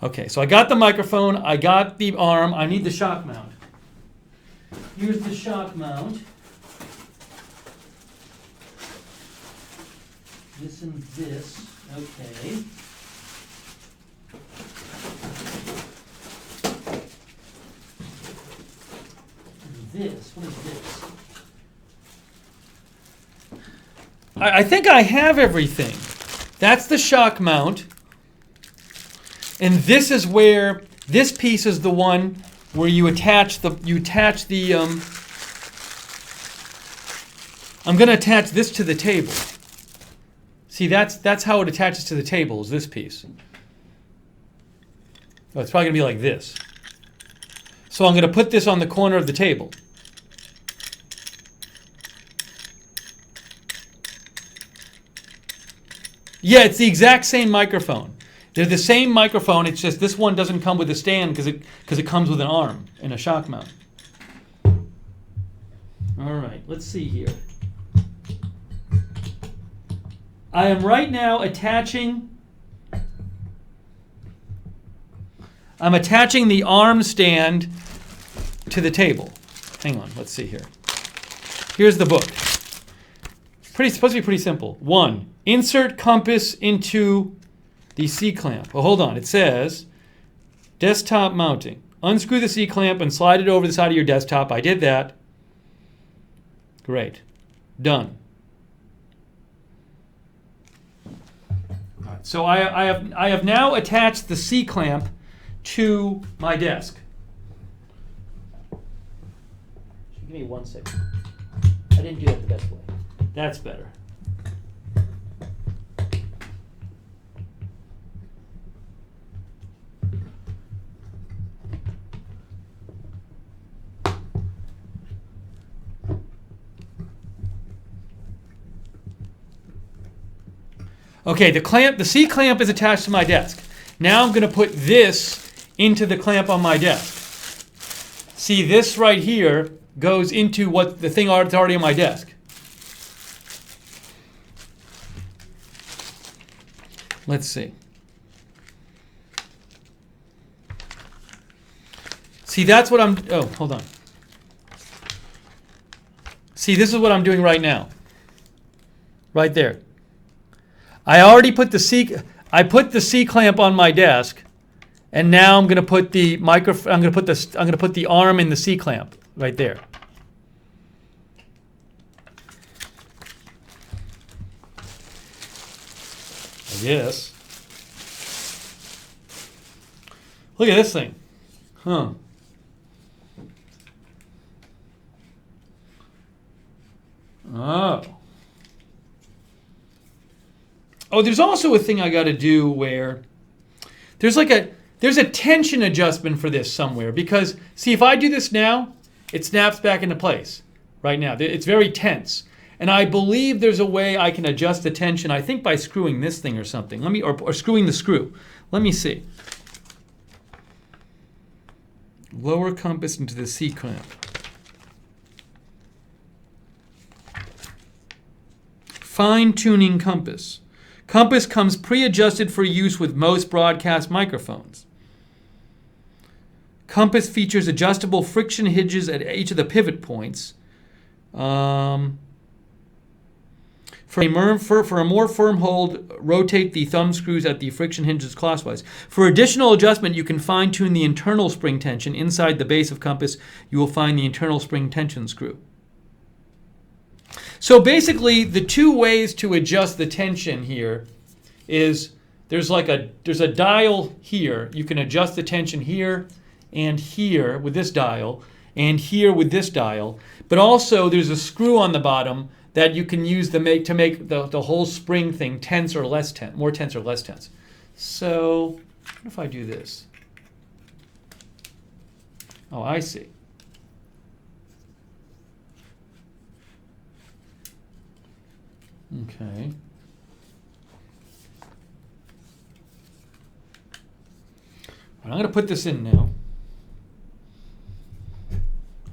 Okay, so I got the microphone, I got the arm, I need the shock mount. Here's the shock mount. This and this, okay. This, what is this? I think I have everything. That's the shock mount. And this is where, this piece is the one where you attach the, I'm going to attach this to the table. See, that's how it attaches to the table, is this piece. Oh, it's probably going to be like this. So I'm going to put this on the corner of the table. Yeah, it's the exact same microphone. They're the same microphone, it's just this one doesn't come with a stand because it comes with an arm and a shock mount. All right, let's see here. I am right now attaching the arm stand to the table. Hang on, let's see here. Here's the book. Supposed to be pretty simple. 1, insert compass into the C-clamp. Well, hold on. It says desktop mounting. Unscrew the C-clamp and slide it over the side of your desktop. I did that. Great. Done. All right. So I have now attached the C-clamp to my desk. Give me 1 second. I didn't do that the best way. That's better. Okay, the C clamp is attached to my desk. Now I'm going to put this into the clamp on my desk. See, this right here goes into what the thing that's already on my desk. Let's see. See, that's what hold on. See, this is what I'm doing right now. Right there. I already put the C clamp on my desk, and now I'm going to put the I'm going to put the arm in the C clamp right there. I guess. Look at this thing. Huh. Oh. Oh, there's also a thing I got to do where there's a tension adjustment for this somewhere, because see, if I do this now, it snaps back into place right now. It's very tense. And I believe there's a way I can adjust the tension, I think by screwing this thing or something. Or screwing the screw. Let me see. Lower compass into the C clamp. Fine-tuning compass. Compass comes pre-adjusted for use with most broadcast microphones. Compass features adjustable friction hinges at each of the pivot points. For a more firm hold, rotate the thumb screws at the friction hinges crosswise. For additional adjustment, you can fine-tune the internal spring tension. Inside the base of compass, you will find the internal spring tension screw. So basically, the two ways to adjust the tension here is there's a dial here. You can adjust the tension here and here with this dial, and here with this dial. But also, there's a screw on the bottom that you can use to make the whole spring thing tense or less tense, more tense or less tense. So, what if I do this? Oh, I see. Okay. I'm going to put this in now.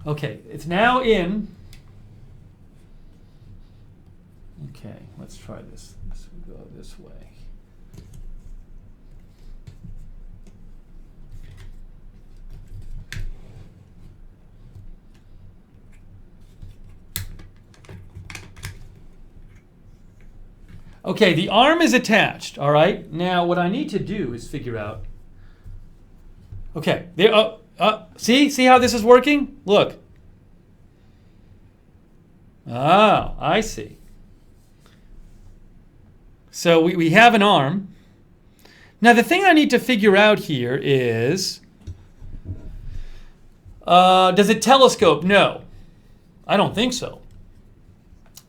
Okay, it's now in. Okay, let's try this. Let's go this way. Okay, the arm is attached, all right? Now, what I need to do is figure out. Okay, there. See how this is working? Look. Oh, I see. So we have an arm. Now, the thing I need to figure out here is, does it telescope? No, I don't think so.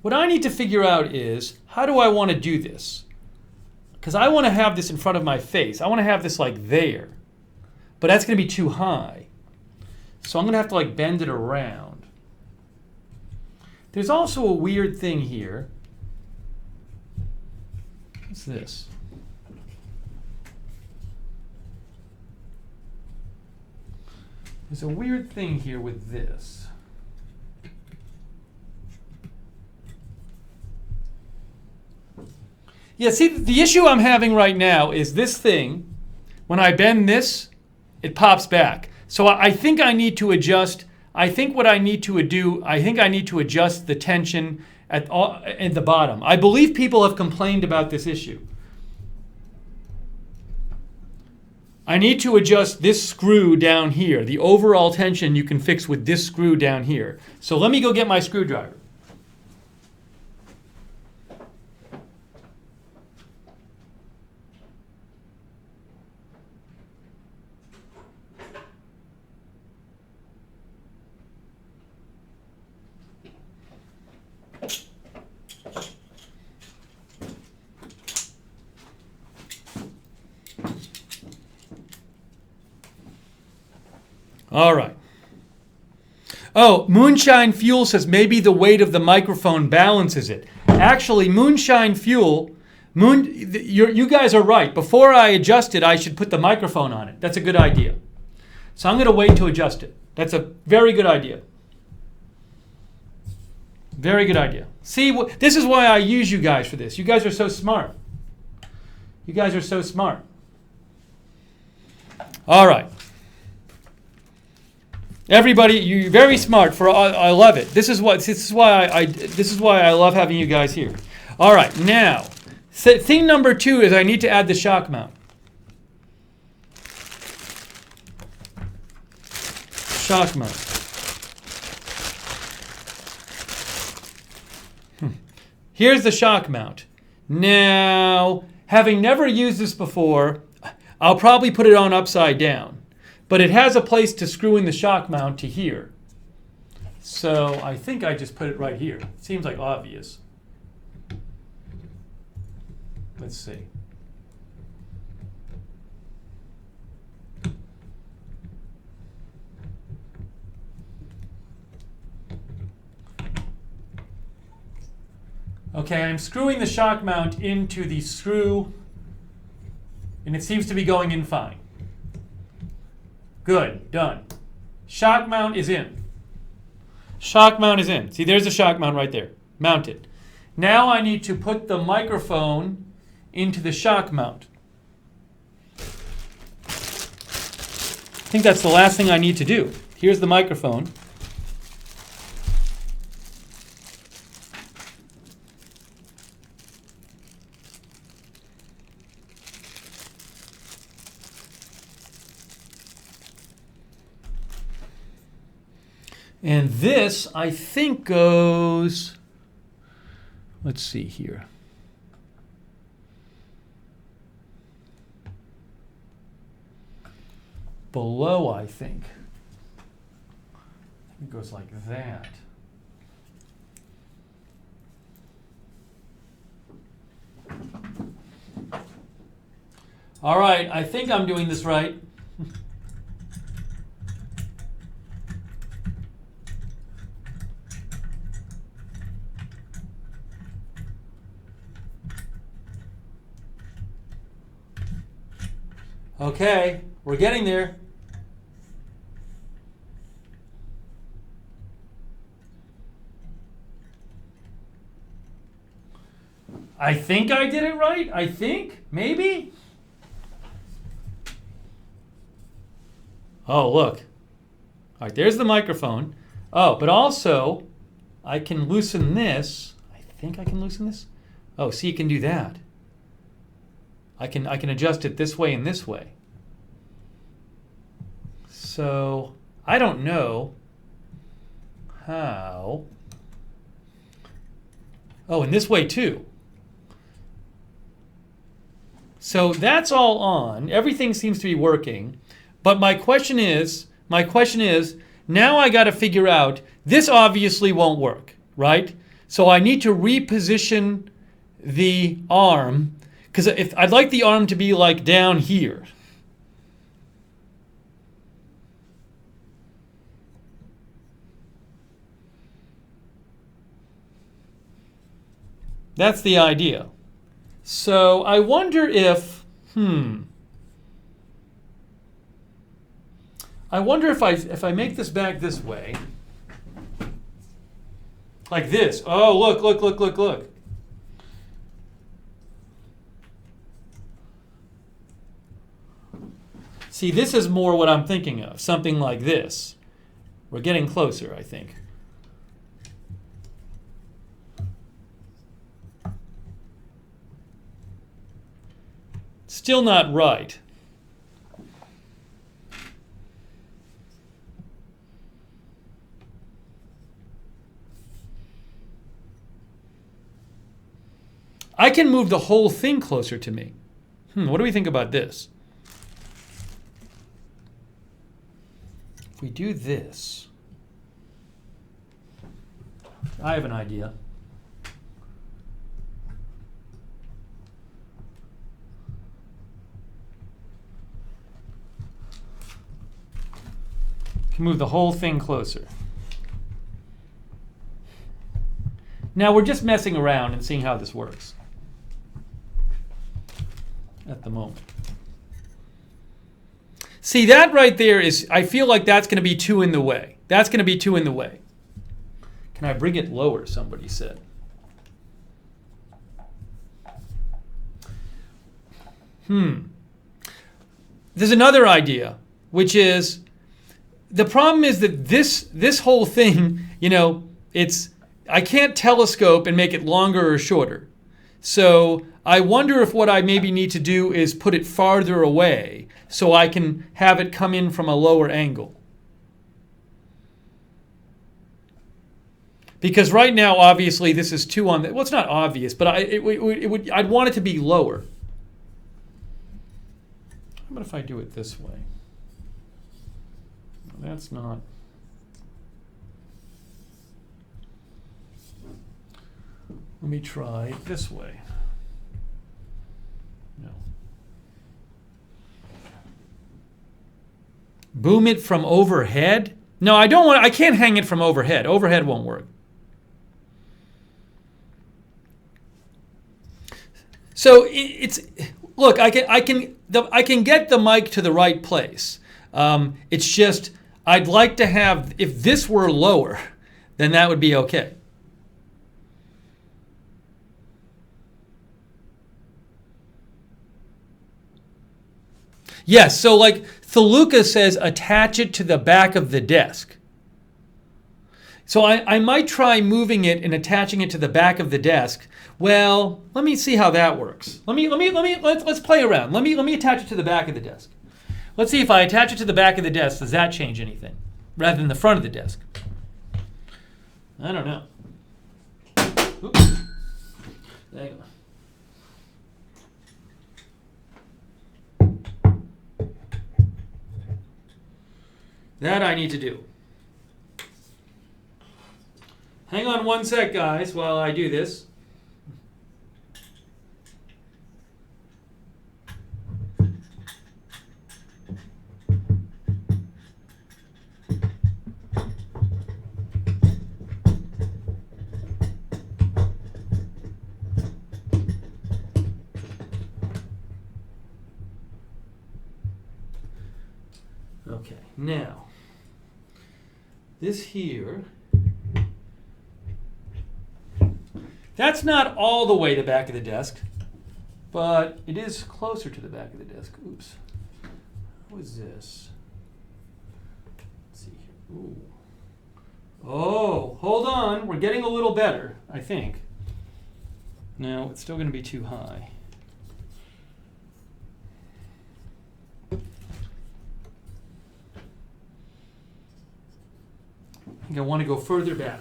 What I need to figure out is, how do I want to do this? Because I want to have this in front of my face. I want to have this like there. But that's going to be too high. So I'm going to have to like bend it around. There's also a weird thing here. What's this? There's a weird thing here with this. Yeah, see, the issue I'm having right now is this thing, when I bend this, it pops back. So I think I need to adjust. I think what I need to do, I think I need to adjust the tension at the bottom. I believe people have complained about this issue. I need to adjust this screw down here. The overall tension you can fix with this screw down here. So let me go get my screwdriver. All right. Oh, Moonshine Fuel says maybe the weight of the microphone balances it. Actually, Moonshine Fuel, you guys are right. Before I adjust it, I should put the microphone on it. That's a good idea. So I'm going to wait to adjust it. That's a very good idea. Very good idea. See, this is why I use you guys for this. You guys are so smart. You guys are so smart. All right. Everybody, you're very smart. I love it. This is why I love having you guys here. All right, now Thing number 2 is I need to add the shock mount. Shock mount. Here's the shock mount. Now, having never used this before, I'll probably put it on upside down. But it has a place to screw in the shock mount to here. So I think I just put it right here. Seems like obvious. Let's see. Okay, I'm screwing the shock mount into the screw, and it seems to be going in fine. Good, done. Shock mount is in. Shock mount is in. See, there's the shock mount right there, mounted. Now I need to put the microphone into the shock mount. I think that's the last thing I need to do. Here's the microphone. And this, I think, goes, let's see here. Below, I think. It goes like that. All right, I think I'm doing this right. Okay, we're getting there. I think I did it right. I think, maybe. Oh, look. All right, there's the microphone. Oh, but also, I can loosen this. I think I can loosen this. Oh, see, you can do that. I can adjust it this way and this way. So I don't know how. Oh, and this way too. So that's all on. Everything seems to be working. But my question is, now I got to figure out, this obviously won't work, right? So I need to reposition the arm, because if I'd like the arm to be like down here. That's the idea. So I wonder if, I wonder if I make this back this way, like this. Oh, look. See, this is more what I'm thinking of, something like this. We're getting closer, I think. Still not right. I can move the whole thing closer to me. What do we think about this? If we do this, I have an idea. Can move the whole thing closer. Now we're just messing around and seeing how this works at the moment. See, that right there is, I feel like that's going to be too in the way. That's going to be too in the way. Can I bring it lower, somebody said. There's another idea, which is, the problem is that this whole thing, I can't telescope and make it longer or shorter. So I wonder if what I maybe need to do is put it farther away so I can have it come in from a lower angle. Because right now, obviously, this is 2 on the... Well, it's not obvious, but I'd want it to be lower. How about if I do it this way? No, that's not... Let me try it this way. No. Boom it from overhead? No, I don't want. I can't hang it from overhead. Overhead won't work. So it's look. I can get the mic to the right place. It's just I'd like to have, if this were lower, then that would be okay. Yes, so like Thaluka says, attach it to the back of the desk. So I might try moving it and attaching it to the back of the desk. Well, let me see how that works. Let's play around. Let me attach it to the back of the desk. Let's see if I attach it to the back of the desk, does that change anything? Rather than the front of the desk. I don't know. Oops. Hang on. That I need to do. Hang on one sec, guys, while I do this. Okay, now, this here, that's not all the way the back of the desk, but it is closer to the back of the desk. Oops. What is this? Let's see here. Ooh. Oh, hold on. We're getting a little better, I think. No, it's still going to be too high. I think I want to go further back.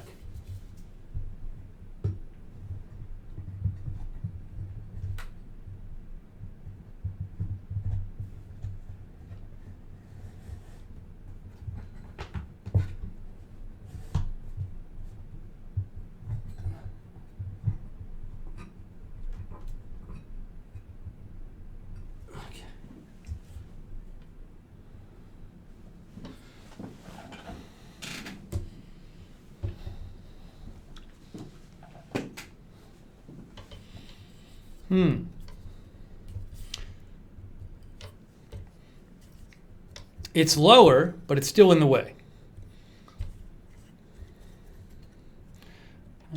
It's lower, but it's still in the way.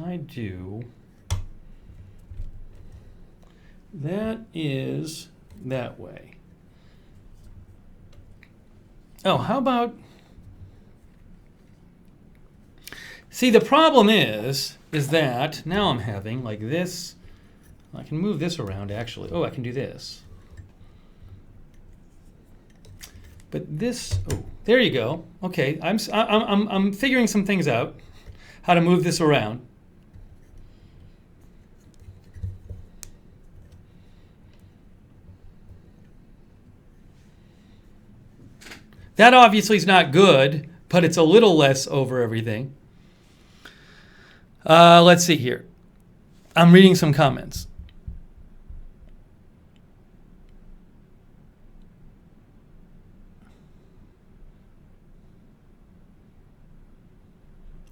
I do. That is that way. Oh, how about... See, the problem is that now I'm having like this. I can move this around actually. Oh, I can do this. But this, oh, there you go. Okay, I'm figuring some things out, how to move this around. That obviously is not good, but it's a little less over everything. Let's see here. I'm reading some comments.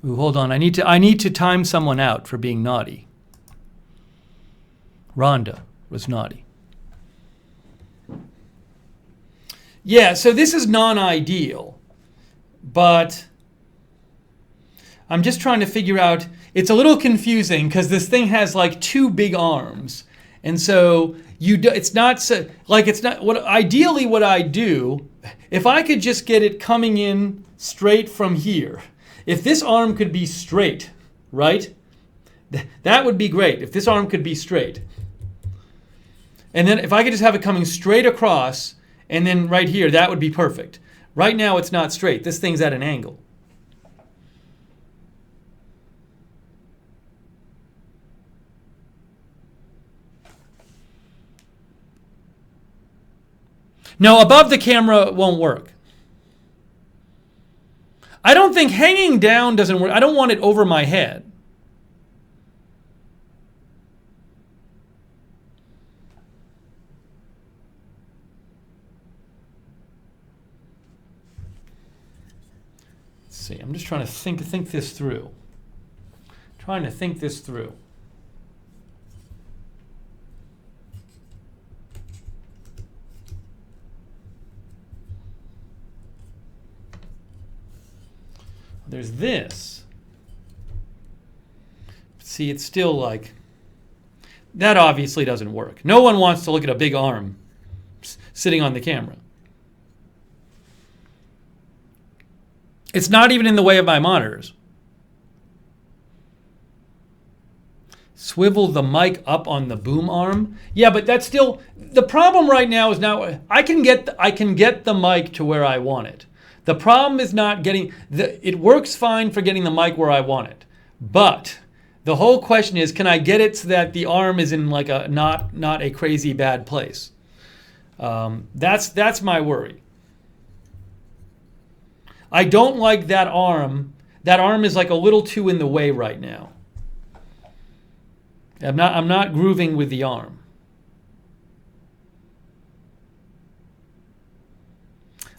Ooh, hold on. I need to time someone out for being naughty. Rhonda was naughty. Yeah, so this is non-ideal, but I'm just trying to figure out. It's a little confusing because this thing has like 2 big arms, and so it's not so, like it's not what ideally what I do if I could just get it coming in straight from here. If this arm could be straight, right? That would be great if this arm could be straight. And then if I could just have it coming straight across, and then right here, that would be perfect. Right now it's not straight. This thing's at an angle. No, above the camera won't work. I don't think hanging down doesn't work. I don't want it over my head. Let's see. I'm just trying to think this through. Trying to think this through. There's this. See, it's still like, that obviously doesn't work. No one wants to look at a big arm sitting on the camera. It's not even in the way of my monitors. Swivel the mic up on the boom arm. Yeah, but that's still, the problem right now is now, I can get the mic to where I want it. The problem is not getting, it works fine for getting the mic where I want it. But the whole question is, can I get it so that the arm is in like a, not a crazy bad place? That's my worry. I don't like that arm. That arm is like a little too in the way right now. I'm not grooving with the arm.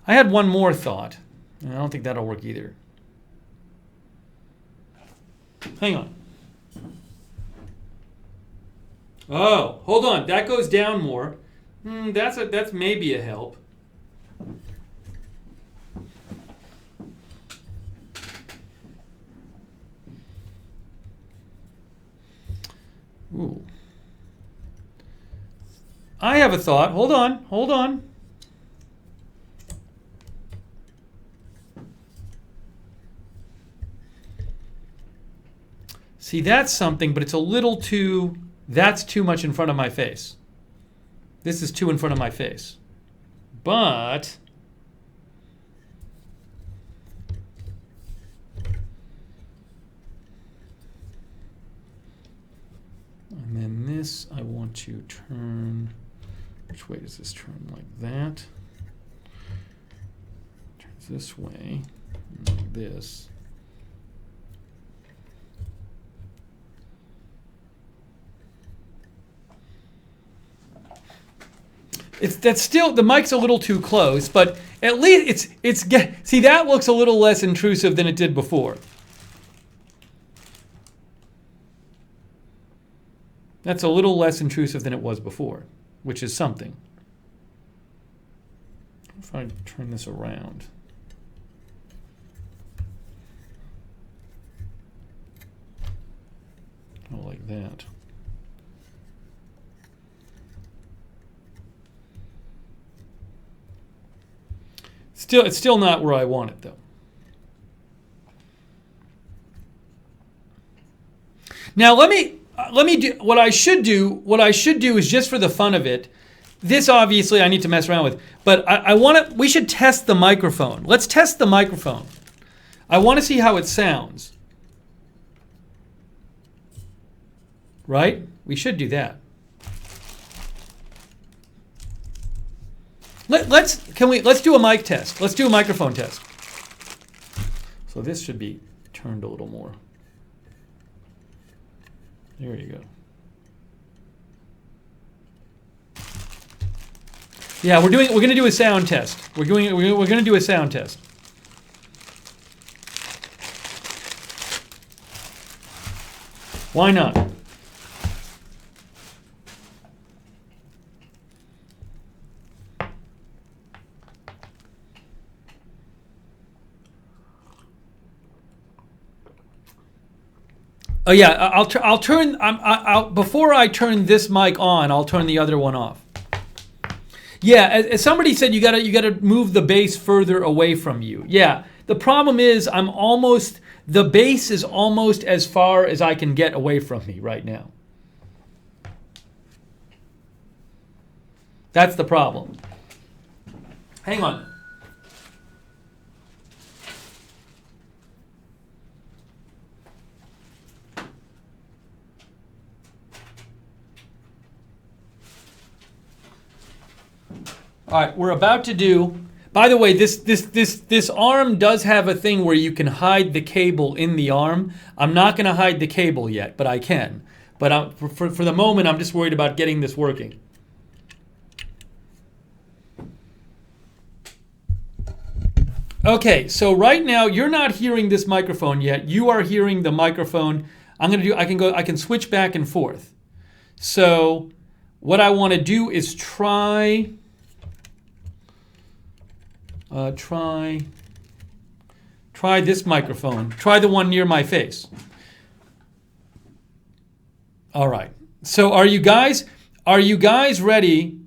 I had one more thought, and I don't think that'll work either. Hang on. Oh, hold on. That goes down more. That's maybe a help. Ooh. I have a thought. Hold on. See, that's something, but it's a little too, that's too much in front of my face. This is too in front of my face. But and then this, I want to turn, which way does this turn? Like that. Turns this way, like this. That's still, the mic's a little too close, but at least see, that looks a little less intrusive than it did before. That's a little less intrusive than it was before, which is something. If I turn this around. Oh, like that. It's still not where I want it, though. Now let me do what I should do. What I should do is, just for the fun of it, this obviously I need to mess around with, but we should test the microphone. Let's test the microphone. I want to see how it sounds. Right? We should do that. Let's do a mic test. Let's do a microphone test. So this should be turned a little more. There you go. Yeah, we're going to do a sound test. We're going to do a sound test. Why not? Oh yeah, I'll turn. Before I turn this mic on, I'll turn the other one off. Yeah, as somebody said, you gotta move the bass further away from you. Yeah, the problem is the bass is almost as far as I can get away from me right now. That's the problem. Hang on. All right, we're about to do. By the way, this arm does have a thing where you can hide the cable in the arm. I'm not going to hide the cable yet, but I can. But for the moment, I'm just worried about getting this working. Okay, so right now you're not hearing this microphone yet. You are hearing the microphone. I can switch back and forth. So what I want to do is try this microphone. Try the one near my face. All right. So are you guys ready?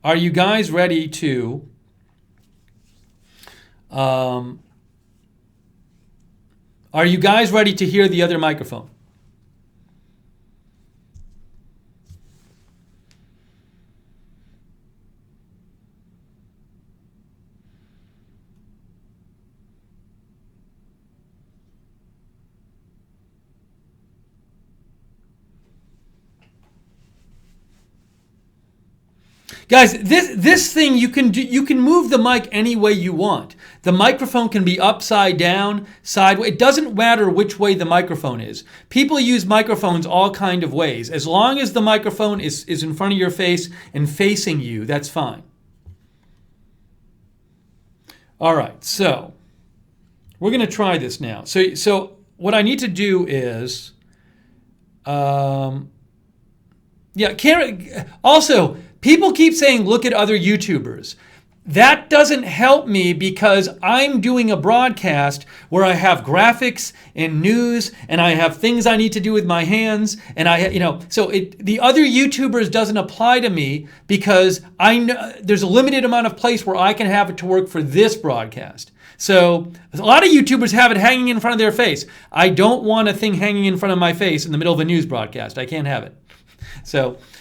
Are you guys ready to hear the other microphone? Guys, this thing you can move the mic any way you want. The microphone can be upside down, sideways. It doesn't matter which way the microphone is. People use microphones all kind of ways. As long as the microphone is in front of your face and facing you, that's fine. All right, so we're going to try this now. So what I need to do is, Karen, also, people keep saying, look at other YouTubers. That doesn't help me because I'm doing a broadcast where I have graphics and news and I have things I need to do with my hands and the other YouTubers doesn't apply to me because I know there's a limited amount of place where I can have it to work for this broadcast. So a lot of YouTubers have it hanging in front of their face. I don't want a thing hanging in front of my face in the middle of a news broadcast. I can't have it.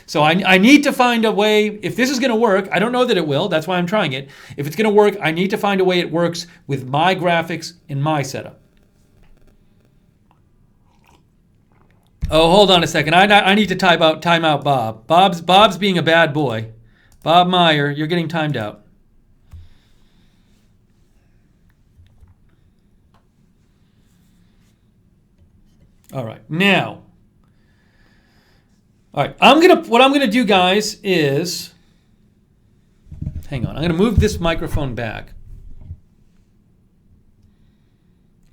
So I need to find a way, if this is going to work, I don't know that it will, that's why I'm trying it. If it's going to work, I need to find a way it works with my graphics in my setup. Oh, hold on a second. I need to time out Bob. Bob's being a bad boy. Bob Meyer, you're getting timed out. All right, now. All right, what I'm gonna do, guys, is, hang on, I'm gonna move this microphone back.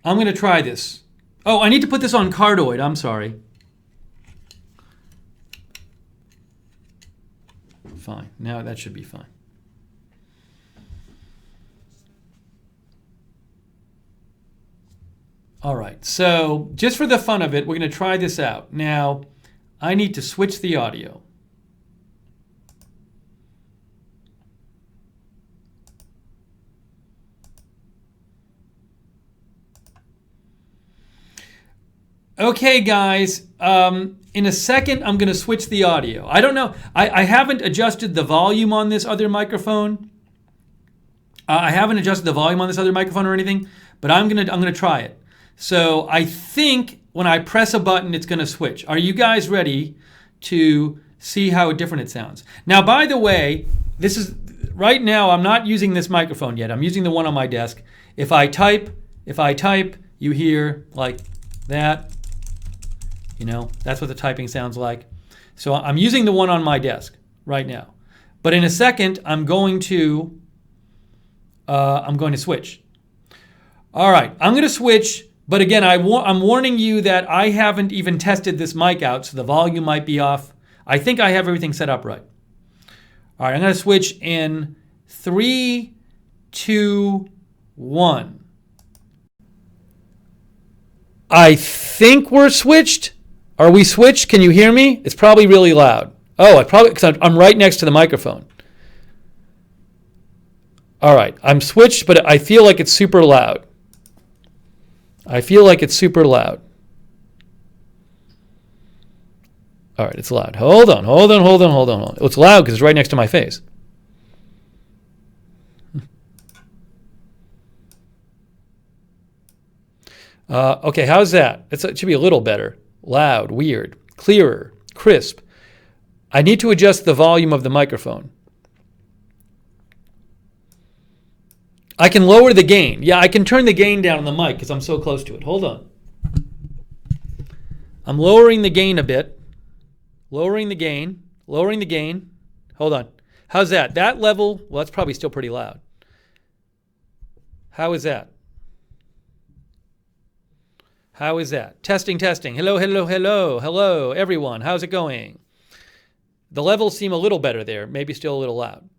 I'm gonna try this. Oh, I need to put this on cardioid, I'm sorry. Fine, now that should be fine. All right, so just for the fun of it, we're gonna try this out. Now, I need to switch the audio. Okay, guys, in a second, I'm going to switch the audio. I don't know. I haven't adjusted the volume on this other microphone. I haven't adjusted the volume on this other microphone or anything, but I'm gonna try it. So I think when I press a button, it's going to switch. Are you guys ready to see how different it sounds? Now, by the way, this is right now. I'm not using this microphone yet. I'm using the one on my desk. If I type, you hear like that. You know, that's what the typing sounds like. So I'm using the one on my desk right now. But in a second, I'm going to switch. All right, I'm going to switch. But again, I'm warning you that I haven't even tested this mic out, so the volume might be off. I think I have everything set up right. All right, I'm going to switch in 3, 2, 1. I think we're switched. Are we switched? Can you hear me? It's probably really loud. Oh, because I'm right next to the microphone. All right, I'm switched, but I feel like it's super loud. All right, it's loud. Hold on. It's loud because it's right next to my face. Okay, how's that? It should be a little better. Loud, weird, clearer, crisp. I need to adjust the volume of the microphone. I can lower the gain. Yeah, I can turn the gain down on the mic because I'm so close to it. Hold on. I'm lowering the gain a bit. Lowering the gain. Lowering the gain. Hold on. How's that? That level, well, that's probably still pretty loud. How is that? How is that? Testing, testing. Hello, hello, hello. Hello, everyone. How's it going? The levels seem a little better there. Maybe still a little loud.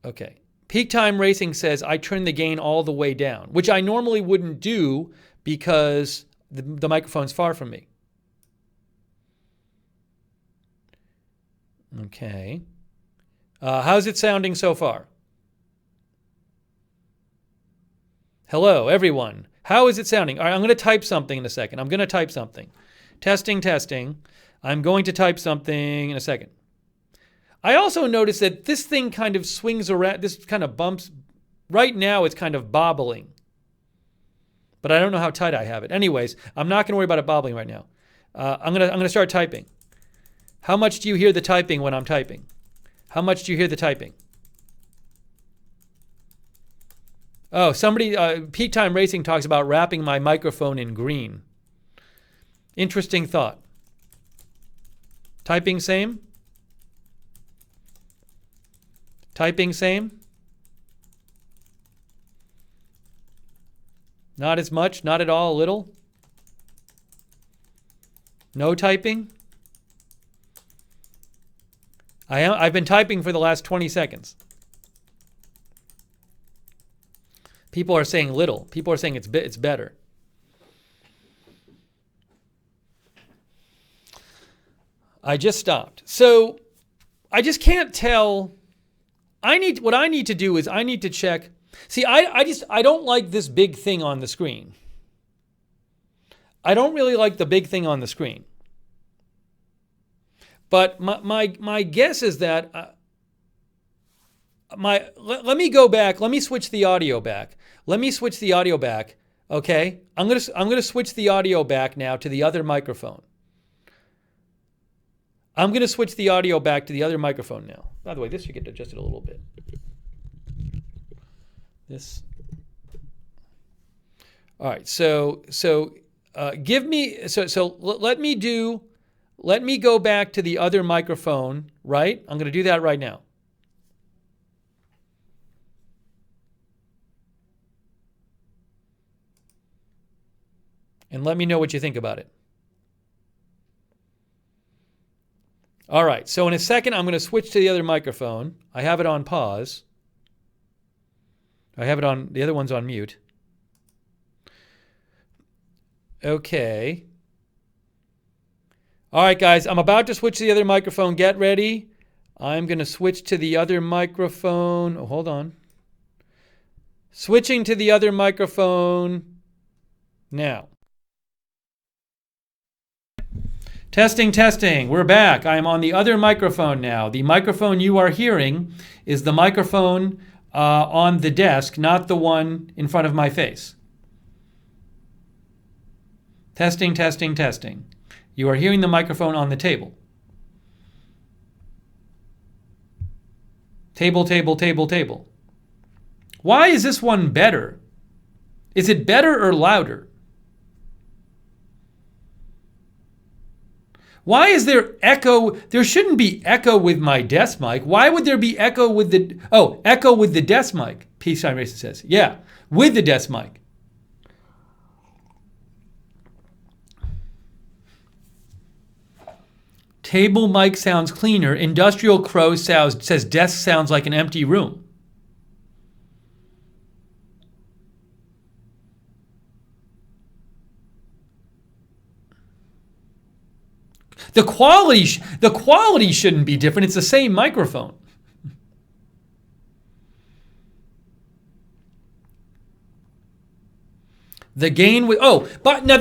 Okay. Peak Time Racing says I turn the gain all the way down, which I normally wouldn't do because the microphone's far from me. Okay. How's it sounding so far? Hello, everyone. How is it sounding? All right, I'm going to type something in a second. I'm going to type something. Testing, testing. I'm going to type something in a second. I also noticed that this thing kind of swings around. This kind of bumps. Right now, it's kind of bobbling. But I don't know how tight I have it. Anyways, I'm not going to worry about it bobbling right now. I'm going to start typing. How much do you hear the typing when I'm typing? How much do you hear the typing? Oh, somebody, Peak Time Racing talks about wrapping my microphone in green. Interesting thought. Typing same? Typing same? Not as much, not at all, a little? No typing? I've been typing for the last 20 seconds. People are saying little. People are saying it's better. I just stopped. So I just can't tell. What I need to do is I need to check. See, I don't like this big thing on the screen. I don't really like the big thing on the screen. But my guess is that let me go back. Let me switch the audio back. Let me switch the audio back. Okay, I'm gonna switch the audio back now to the other microphone. I'm gonna switch the audio back to the other microphone now. By the way, this should get adjusted a little bit. This. All right. So give me. Let me go back to the other microphone. Right. I'm gonna do that right now. And let me know what you think about it. All right, so in a second, I'm going to switch to the other microphone. I have it on pause. The other one's on mute. Okay. All right, guys, I'm about to switch to the other microphone. Get ready. I'm going to switch to the other microphone. Oh, hold on. Switching to the other microphone now. Testing, testing. We're back. I am on the other microphone now. The microphone you are hearing is the microphone on the desk, not the one in front of my face. Testing, testing, testing. You are hearing the microphone on the table. Table, table, table, table. Why is this one better? Is it better or louder? Why is there echo? There shouldn't be echo with my desk mic. Why would there be echo with echo with the desk mic? Peace Time Racing says. Yeah, with the desk mic. Table mic sounds cleaner. Industrial Crow says desk sounds like an empty room. The quality shouldn't be different. It's the same microphone. The gain but no,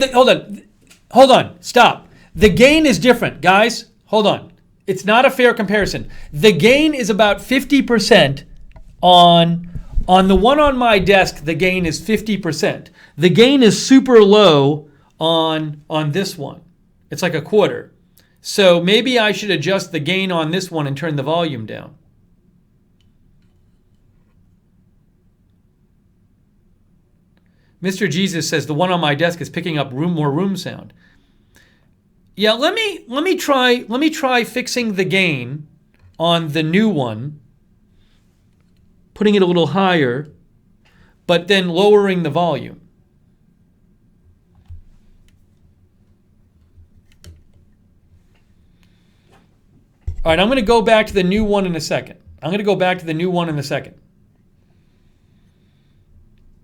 hold on, stop. The gain is different, guys. Hold on. It's not a fair comparison. The gain is about 50% on On the one on my desk, the gain is 50%. The gain is super low on this one. It's like a quarter. So maybe I should adjust the gain on this one and turn the volume down. Mr. Jesus says the one on my desk is picking up more room sound. Yeah, let me try fixing the gain on the new one, putting it a little higher, but then lowering the volume. All right, I'm going to go back to the new one in a second.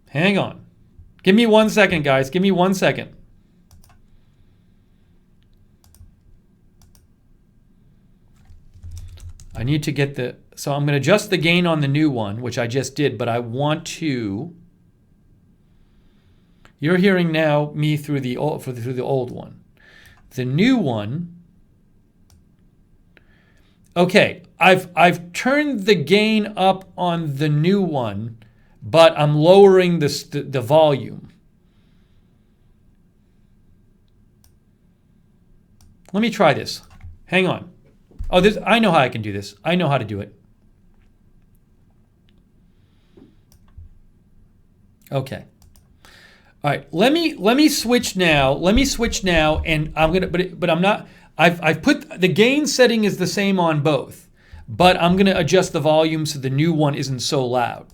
Hang on. Give me 1 second, guys. Give me 1 second. I need to get the... So I'm going to adjust the gain on the new one, which I just did, but I want to... You're hearing now me through the old one. The new one... Okay, I've turned the gain up on the new one, but I'm lowering the volume. Let me try this. Hang on. Oh, I know how I can do this. I know how to do it. Okay. All right. Let me switch now. And I'm gonna. But I'm not. I've put the gain setting is the same on both, but I'm gonna adjust the volume so the new one isn't so loud.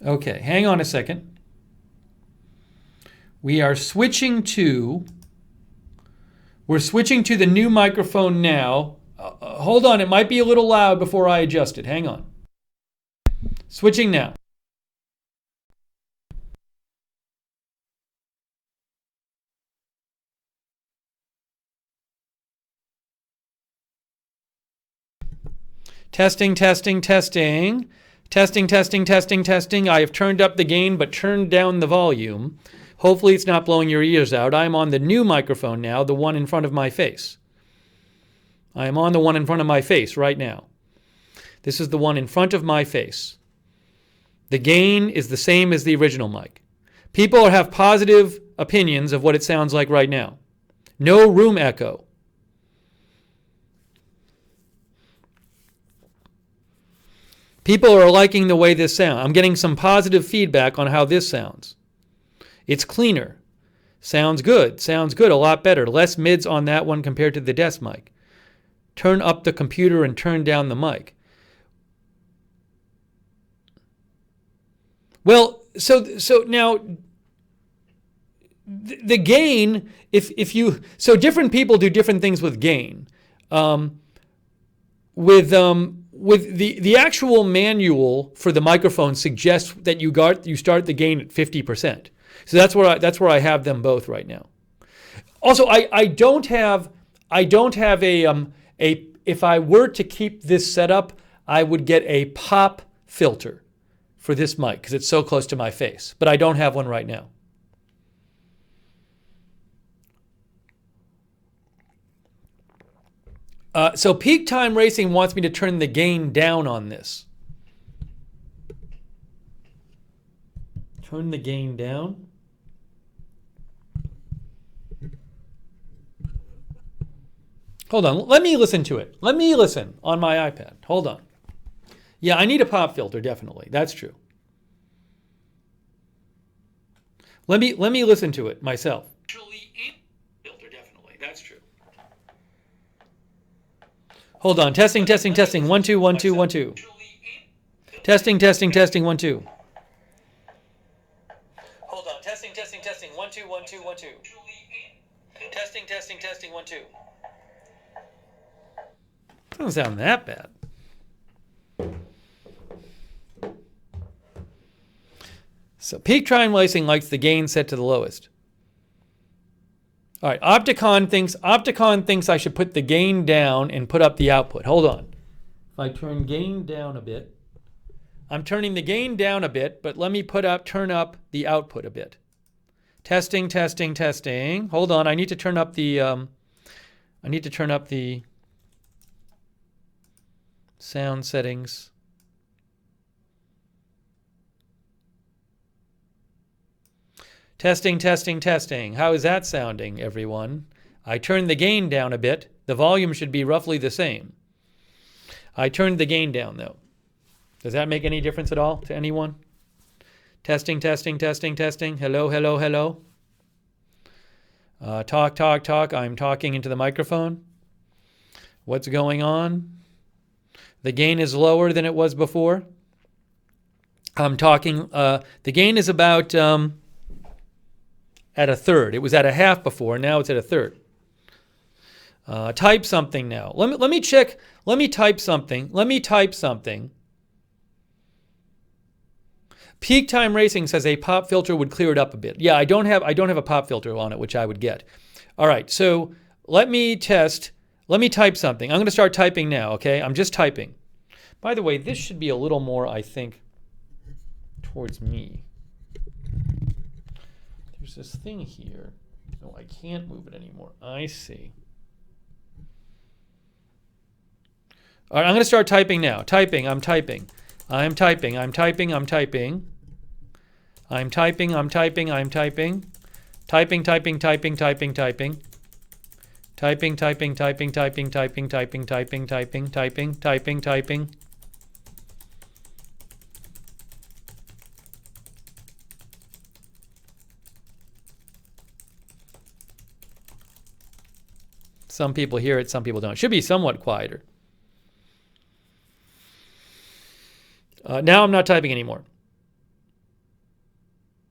Okay. Hang on a second. We're switching to the new microphone now. Hold on, it might be a little loud before I adjust it. Hang on. Switching now. Testing. I have turned up the gain but turned down the volume. Hopefully it's not blowing your ears out. I'm on the new microphone now, the one in front of my face. I am on the one in front of my face right now. This is the one in front of my face. The gain is the same as the original mic. People have positive opinions of what it sounds like right now. No room echo. People are liking the way this sounds. I'm getting some positive feedback on how this sounds. It's cleaner. Sounds good. A lot better. Less mids on that one compared to the desk mic. Turn up the computer and turn down the mic. Well, so now the gain, so different people do different things with gain. With the actual manual for the microphone suggests that you start the gain at 50%. So that's where I have them both right now. Also, I don't have a if I were to keep this setup, I would get a pop filter for this mic because it's so close to my face. But I don't have one right now. So Peak Time Racing wants me to turn the gain down on this. Turn the gain down. Hold on. Let me listen to it. Let me listen on my iPad. Hold on. Yeah, I need a pop filter, definitely. That's true. Let me listen to it myself. Filter, definitely. That's true. Hold on. Testing. 1 2 1 2 1 2. Testing 1 2. Hold on. Testing 1 2 1 2 1 2. Testing 1 2. Doesn't sound that bad. So Peak Time Racing likes the gain set to the lowest. All right, Opticon thinks I should put the gain down and put up the output. Hold on. If I turn gain down a bit, I'm turning the gain down a bit, but let me turn up the output a bit. Testing. Hold on, I need to turn up the sound settings. Testing, testing, testing. How is that sounding, everyone? I turned the gain down a bit. The volume should be roughly the same. I turned the gain down, though. Does that make any difference at all to anyone? Testing, testing, testing, testing. Hello, hello, hello. Talk, talk, talk. I'm talking into the microphone. What's going on? The gain is lower than it was before. I'm talking, the gain is about at a third. It was at a half before, now it's at a third. Type something now. Let me check, let me type something. Peak Time Racing says a pop filter would clear it up a bit. Yeah, I don't have a pop filter on it, which I would get. All right, so let me type something. I'm going to start typing now, okay? I'm just typing. By the way, this should be a little more, I think, towards me. There's this thing here. No, I can't move it anymore. I see. All right, I'm going to start typing now. Typing, I'm typing. I'm typing, I'm typing, I'm typing. I'm typing, I'm typing, I'm typing. Typing, typing, typing, typing, typing. Typing, typing, typing, typing, typing, typing, typing, typing, typing, typing, typing. Some people hear it, some people don't. It should be somewhat quieter. Now I'm not typing anymore.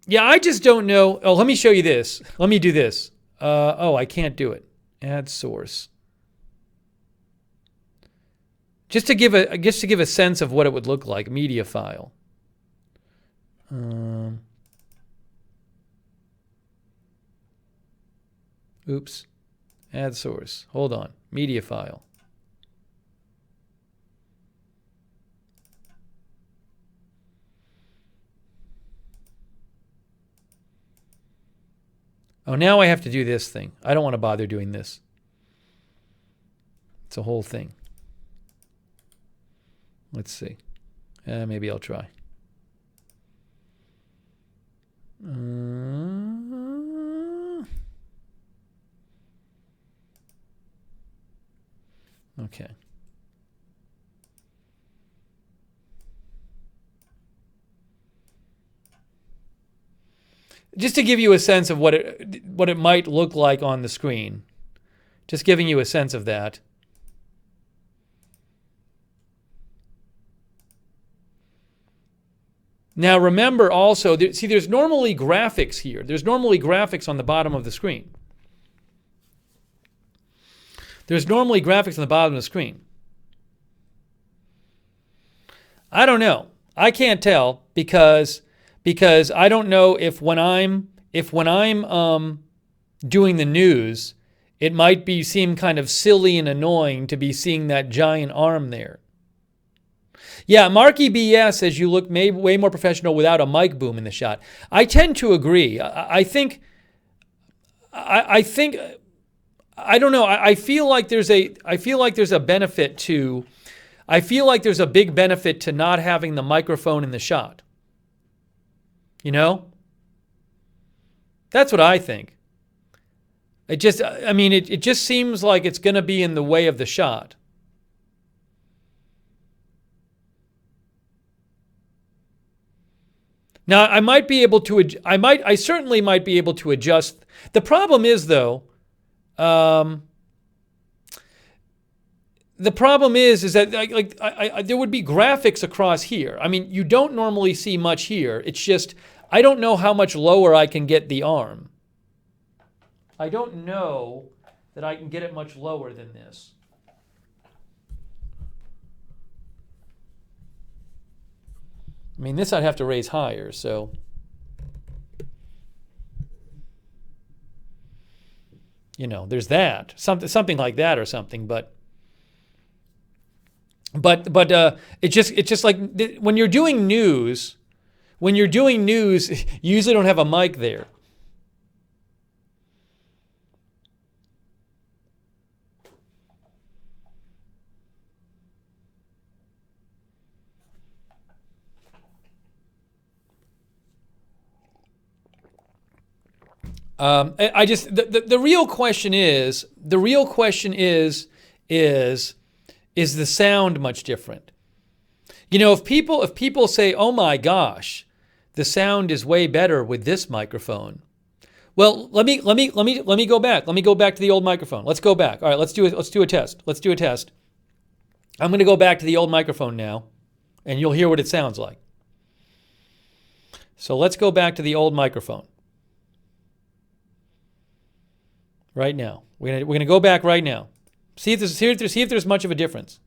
Yeah, I just don't know. Oh, let me show you this. Let me do this. Oh, I can't do it. Add source. Just to give a sense of what it would look like. Media file. Oops. Add source. Hold on. Media file. Oh, now I have to do this thing. I don't want to bother doing this. It's a whole thing. Let's see. Maybe I'll try. Okay. Just to give you a sense of what it might look like on the screen. Just giving you a sense of that. Now remember also, there's normally graphics here. There's normally graphics on the bottom of the screen. There's normally graphics on the bottom of the screen. I don't know. I can't tell because I don't know if when I'm doing the news, it might seem kind of silly and annoying to be seeing that giant arm there. Yeah, Marky BS says you look way more professional without a mic boom in the shot. I tend to agree. I think I don't know. I feel like there's a benefit to. I feel like there's a big benefit to not having the microphone in the shot. You know? That's what I think. It just seems like it's going to be in the way of the shot. Now, I certainly might be able to adjust. The problem is, though, the problem is that there would be graphics across here. I mean, you don't normally see much here. It's just, I don't know how much lower I can get the arm. I don't know that I can get it much lower than this. I mean, this I'd have to raise higher, so. You know, there's that. Something like that or something, but it's just like when you're doing news, you usually don't have a mic there. I just the real question is is the sound much different? You know, if people say, "Oh my gosh, the sound is way better with this microphone." Well, let me go back. Let me go back to the old microphone. Let's go back. All right, let's do a test. Let's do a test. I'm going to go back to the old microphone now, and you'll hear what it sounds like. So let's go back to the old microphone. Right now. We're going to go back right now. See if there's much of a difference.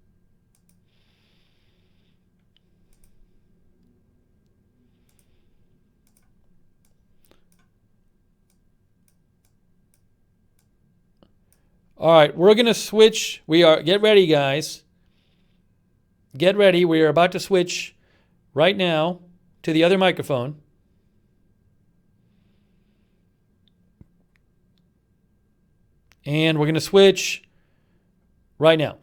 All right, we're going to switch. Get ready, guys. Get ready. We are about to switch right now to the other microphone. And we're going to switch right now.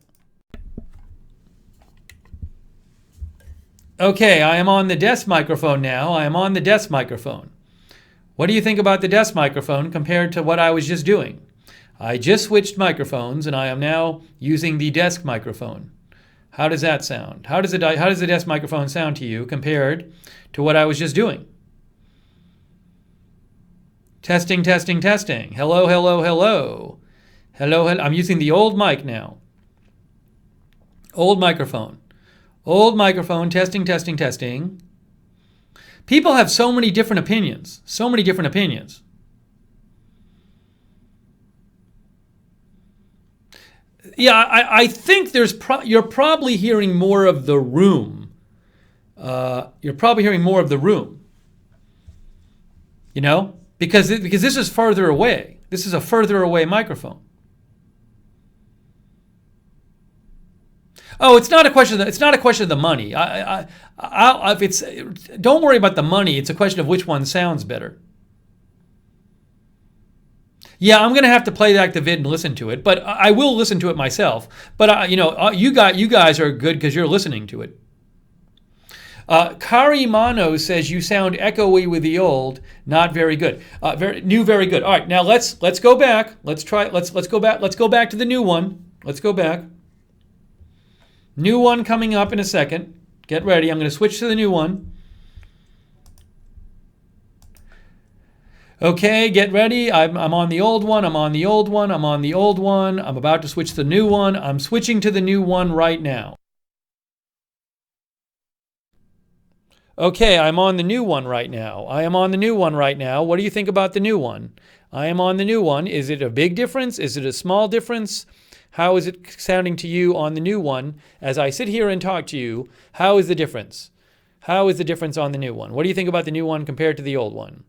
Okay, I am on the desk microphone now. I am on the desk microphone. What do you think about the desk microphone compared to what I was just doing? I just switched microphones and I am now using the desk microphone. How does that sound? How does the desk microphone sound to you compared to what I was just doing? Testing, testing, testing. Hello, hello, hello. Hello, hello. I'm using the old mic now. Old microphone. Old microphone, testing, testing, testing. People have so many different opinions. So many different opinions. Yeah, I think you're probably hearing more of the room. You're probably hearing more of the room. You know? Because this is further away. This is a further away microphone. Oh, it's not a question of the money. Don't worry about the money. It's a question of which one sounds better. Yeah, I'm going to have to play back the vid and listen to it, but I will listen to it myself. But you guys are good because you're listening to it. Kari Mano says you sound echoey with the old, not very good. Very good. All right, now let's go back. Let's go back. Let's go back to the new one. Let's go back. New one coming up in a second. Get ready. I'm going to switch to the new one. Okay, get ready. I'm on the old one. I'm on the old one. I'm on the old one. I'm about to switch to the new one. I'm switching to the new one right now. Okay, I'm on the new one right now. I am on the new one right now. What do you think about the new one? I am on the new one. Is it a big difference? Is it a small difference? How is it sounding to you on the new one? As I sit here and talk to you, how is the difference? How is the difference on the new one? What do you think about the new one compared to the old one?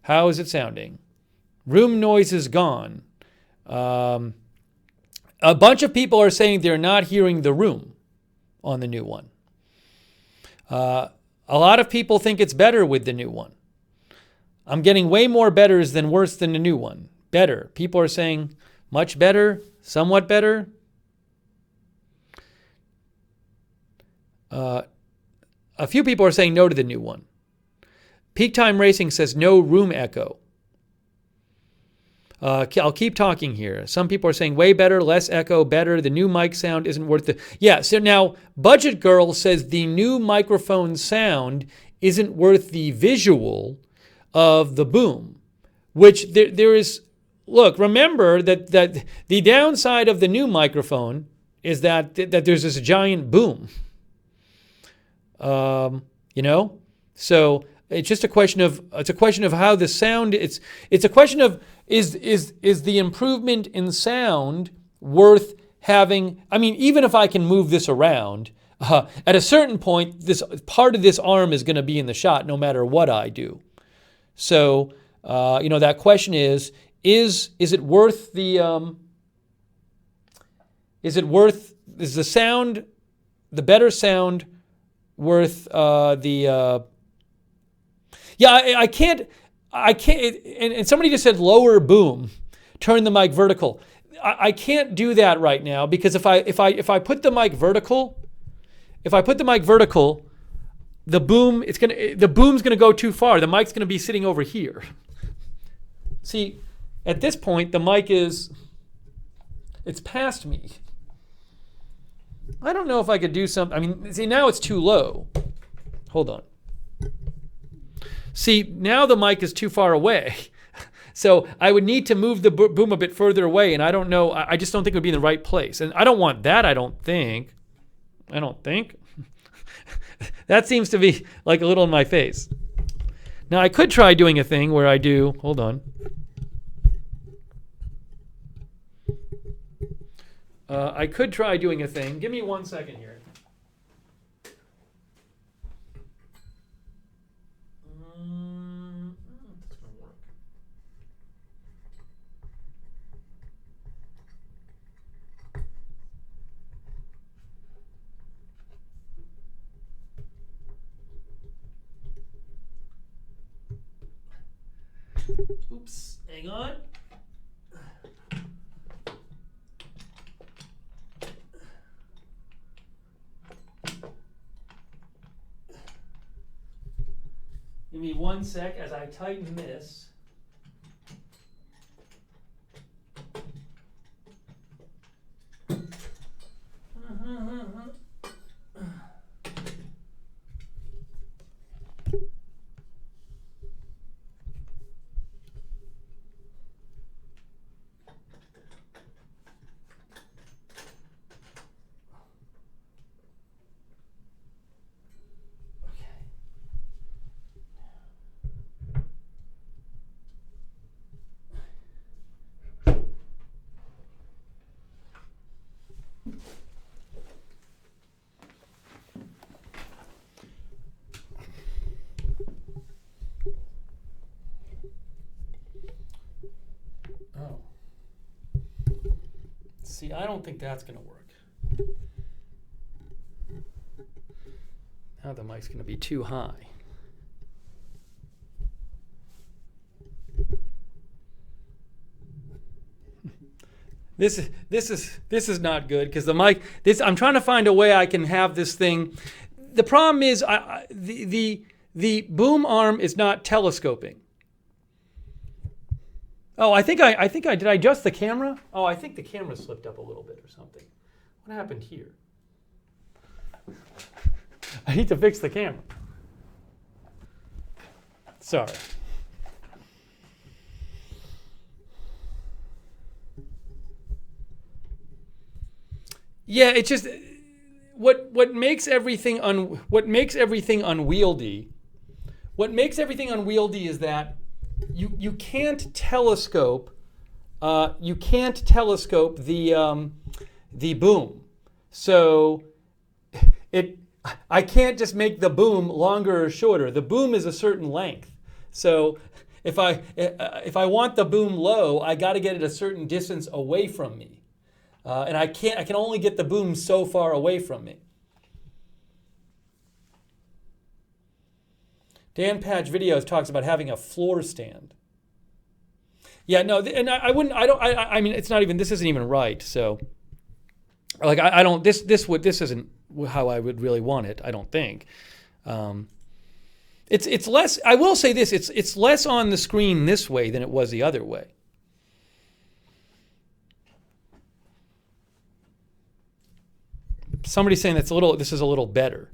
How is it sounding? Room noise is gone. A bunch of people are saying they're not hearing the room on the new one. A lot of people think it's better with the new one. I'm getting way more betters than worse than the new one. Better. People are saying much better, somewhat better. A few people are saying no to the new one. Peak Time Racing says no room echo. I'll keep talking here. Some people are saying way better, less echo, better. The new mic sound isn't worth the... Yeah, so now Budget Girl says the new microphone sound isn't worth the visual of the boom, which there is... Look, remember that the downside of the new microphone is that there's this giant boom. So it's just a question of how the sound. It's a question of is the improvement in sound worth having? I mean, even if I can move this around, at a certain point, this part of this arm is going to be in the shot no matter what I do. So that question is it worth the is the sound, the better sound, worth the I can't and somebody just said lower boom, turn the mic vertical. I can't do that right now because if I put the mic vertical, the boom's gonna go too far. The mic's gonna be sitting over here. See, at this point, the mic it's past me. I don't know if I could do something. I mean, see, now it's too low. Hold on. See, now the mic is too far away. So I would need to move the boom a bit further away, and I don't know. I just don't think it would be in the right place. And I don't want that, I don't think. That seems to be like a little in my face. Now, I could try doing a thing where I do, hold on. I could try doing a thing. Give me 1 second here. That's gonna work. Oops, hang on. Give me 1 sec as I tighten this. See, I don't think that's going to work. Now the mic's going to be too high. This is not good because the mic. I'm trying to find a way I can have this thing. The problem is the boom arm is not telescoping. Oh, I think I did I adjust the camera? Oh, I think the camera slipped up a little bit or something. What happened here? I need to fix the camera. Sorry. Yeah, it's just what makes everything unwieldy. What makes everything unwieldy is that you can't telescope. You can't telescope the boom. So I can't just make the boom longer or shorter. The boom is a certain length. So if I want the boom low, I got to get it a certain distance away from me. And I can only get the boom so far away from me. Dan Patch Videos talks about having a floor stand. Yeah, no, and I mean, it's not even, this isn't even right. So, like, I don't, this isn't how I would really want it, I don't think. It's less, I will say this, it's less on the screen this way than it was the other way. Somebody's saying this is a little better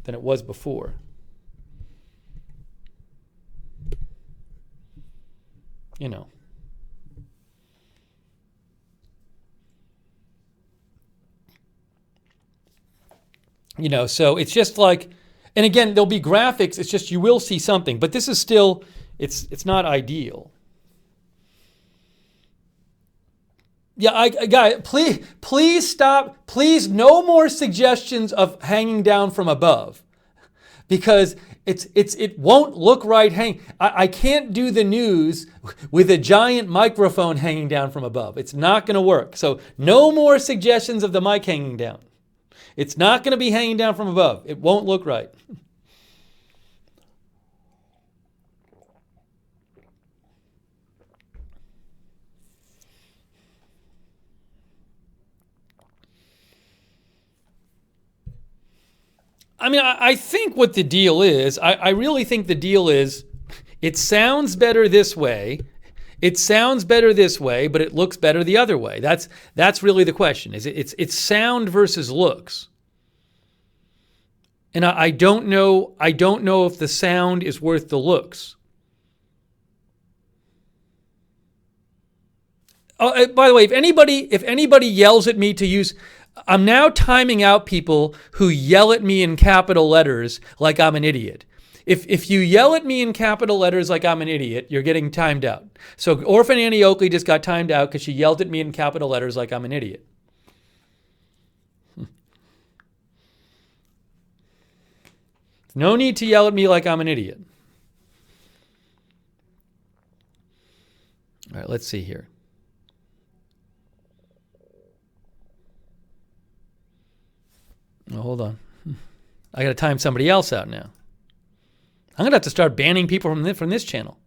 than it was before. You know. So it's just like, and again, there'll be graphics, it's just you will see something, but this is still, it's not ideal. Yeah, guys, please stop. Please, no more suggestions of hanging down from above, because it won't look right. I can't do the news with a giant microphone hanging down from above. It's not going to work. So no more suggestions of the mic hanging down. It's not going to be hanging down from above. It won't look right. I mean, I think what the deal is, I really think the deal is, it sounds better this way. It sounds better this way, but it looks better the other way. That's really the question. It's sound versus looks. And I don't know if the sound is worth the looks. Oh, by the way, if anybody yells at me to use, I'm now timing out people who yell at me in capital letters like I'm an idiot. If you yell at me in capital letters like I'm an idiot, you're getting timed out. So Orphan Annie Oakley just got timed out because she yelled at me in capital letters like I'm an idiot. No need to yell at me like I'm an idiot. All right, let's see here. Oh, hold on. I got to time somebody else out now. I'm going to have to start banning people from this channel.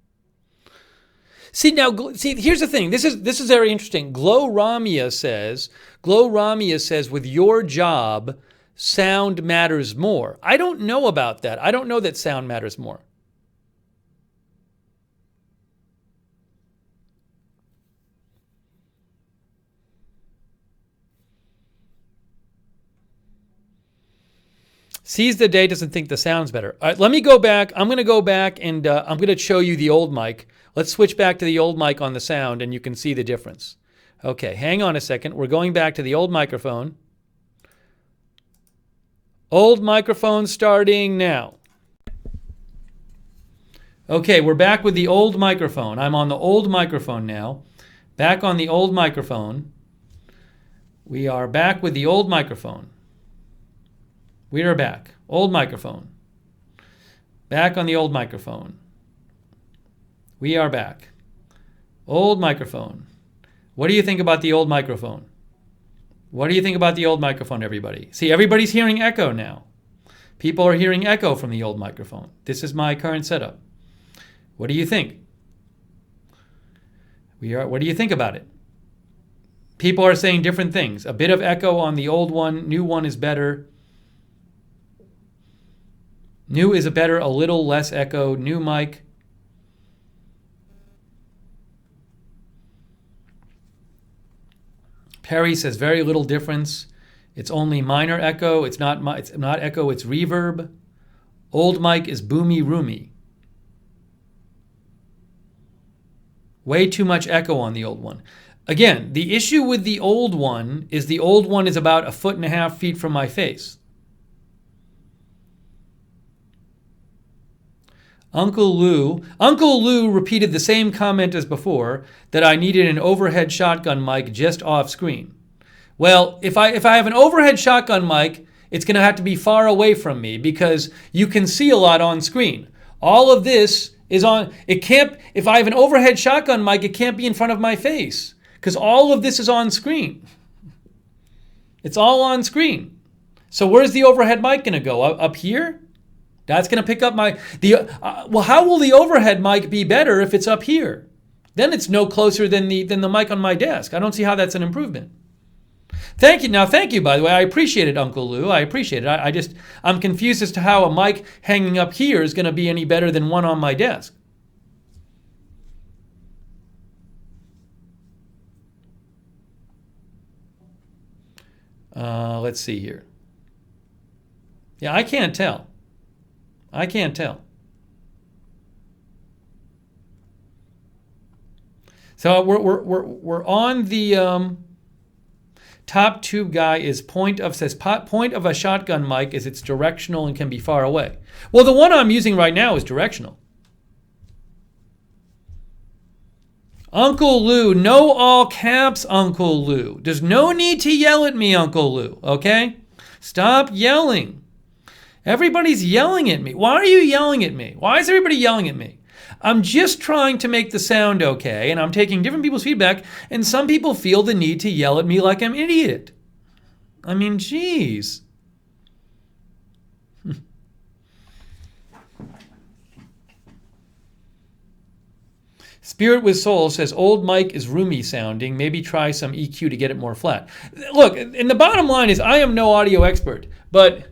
See, here's the thing. This is very interesting. Glow Ramia says, with your job, sound matters more. I don't know about that. I don't know that sound matters more. Seize the day doesn't think the sound's better. All right, let me go back. I'm going to go back and I'm going to show you the old mic. Let's switch back to the old mic on the sound and you can see the difference. Okay, hang on a second. We're going back to the old microphone. Old microphone starting now. Okay, we're back with the old microphone. I'm on the old microphone now. Back on the old microphone. We are back with the old microphone. We are back. Old microphone. Back on the old microphone. We are back. Old microphone. What do you think about the old microphone? What do you think about the old microphone, everybody? See, everybody's hearing echo now. People are hearing echo from the old microphone. This is my current setup. What do you think? What do you think about it? People are saying different things. A bit of echo on the old one. New one is better. New is a little less echo. New mic. Perry says very little difference. It's only minor echo. It's not echo, it's reverb. Old mic is boomy roomy. Way too much echo on the old one. Again, the issue with the old one is about 1.5 feet from my face. Uncle Lou repeated the same comment as before, that I needed an overhead shotgun mic just off screen. Well, if I have an overhead shotgun mic, it's going to have to be far away from me because you can see a lot on screen. All of this is on, if I have an overhead shotgun mic, it can't be in front of my face because all of this is on screen. It's all on screen. So where's the overhead mic going to go? Up here? That's going to pick up well, how will the overhead mic be better if it's up here? Then it's no closer than the mic on my desk. I don't see how that's an improvement. Thank you. Now, thank you, by the way. I appreciate it, Uncle Lou. I appreciate it. I'm confused as to how a mic hanging up here is going to be any better than one on my desk. Let's see here. Yeah, I can't tell. So we're on the top tube guy is point of a shotgun mic is it's directional and can be far away. Well, the one I'm using right now is directional. Uncle Lou, no all caps, Uncle Lou. There's no need to yell at me, Uncle Lou, okay? Stop yelling. Everybody's yelling at me. Why are you yelling at me? Why is everybody yelling at me? I'm just trying to make the sound okay, and I'm taking different people's feedback, and some people feel the need to yell at me like I'm an idiot. I mean, geez. Spirit with Soul says, old mic is roomy sounding. Maybe try some EQ to get it more flat. Look, and the bottom line is I am no audio expert, but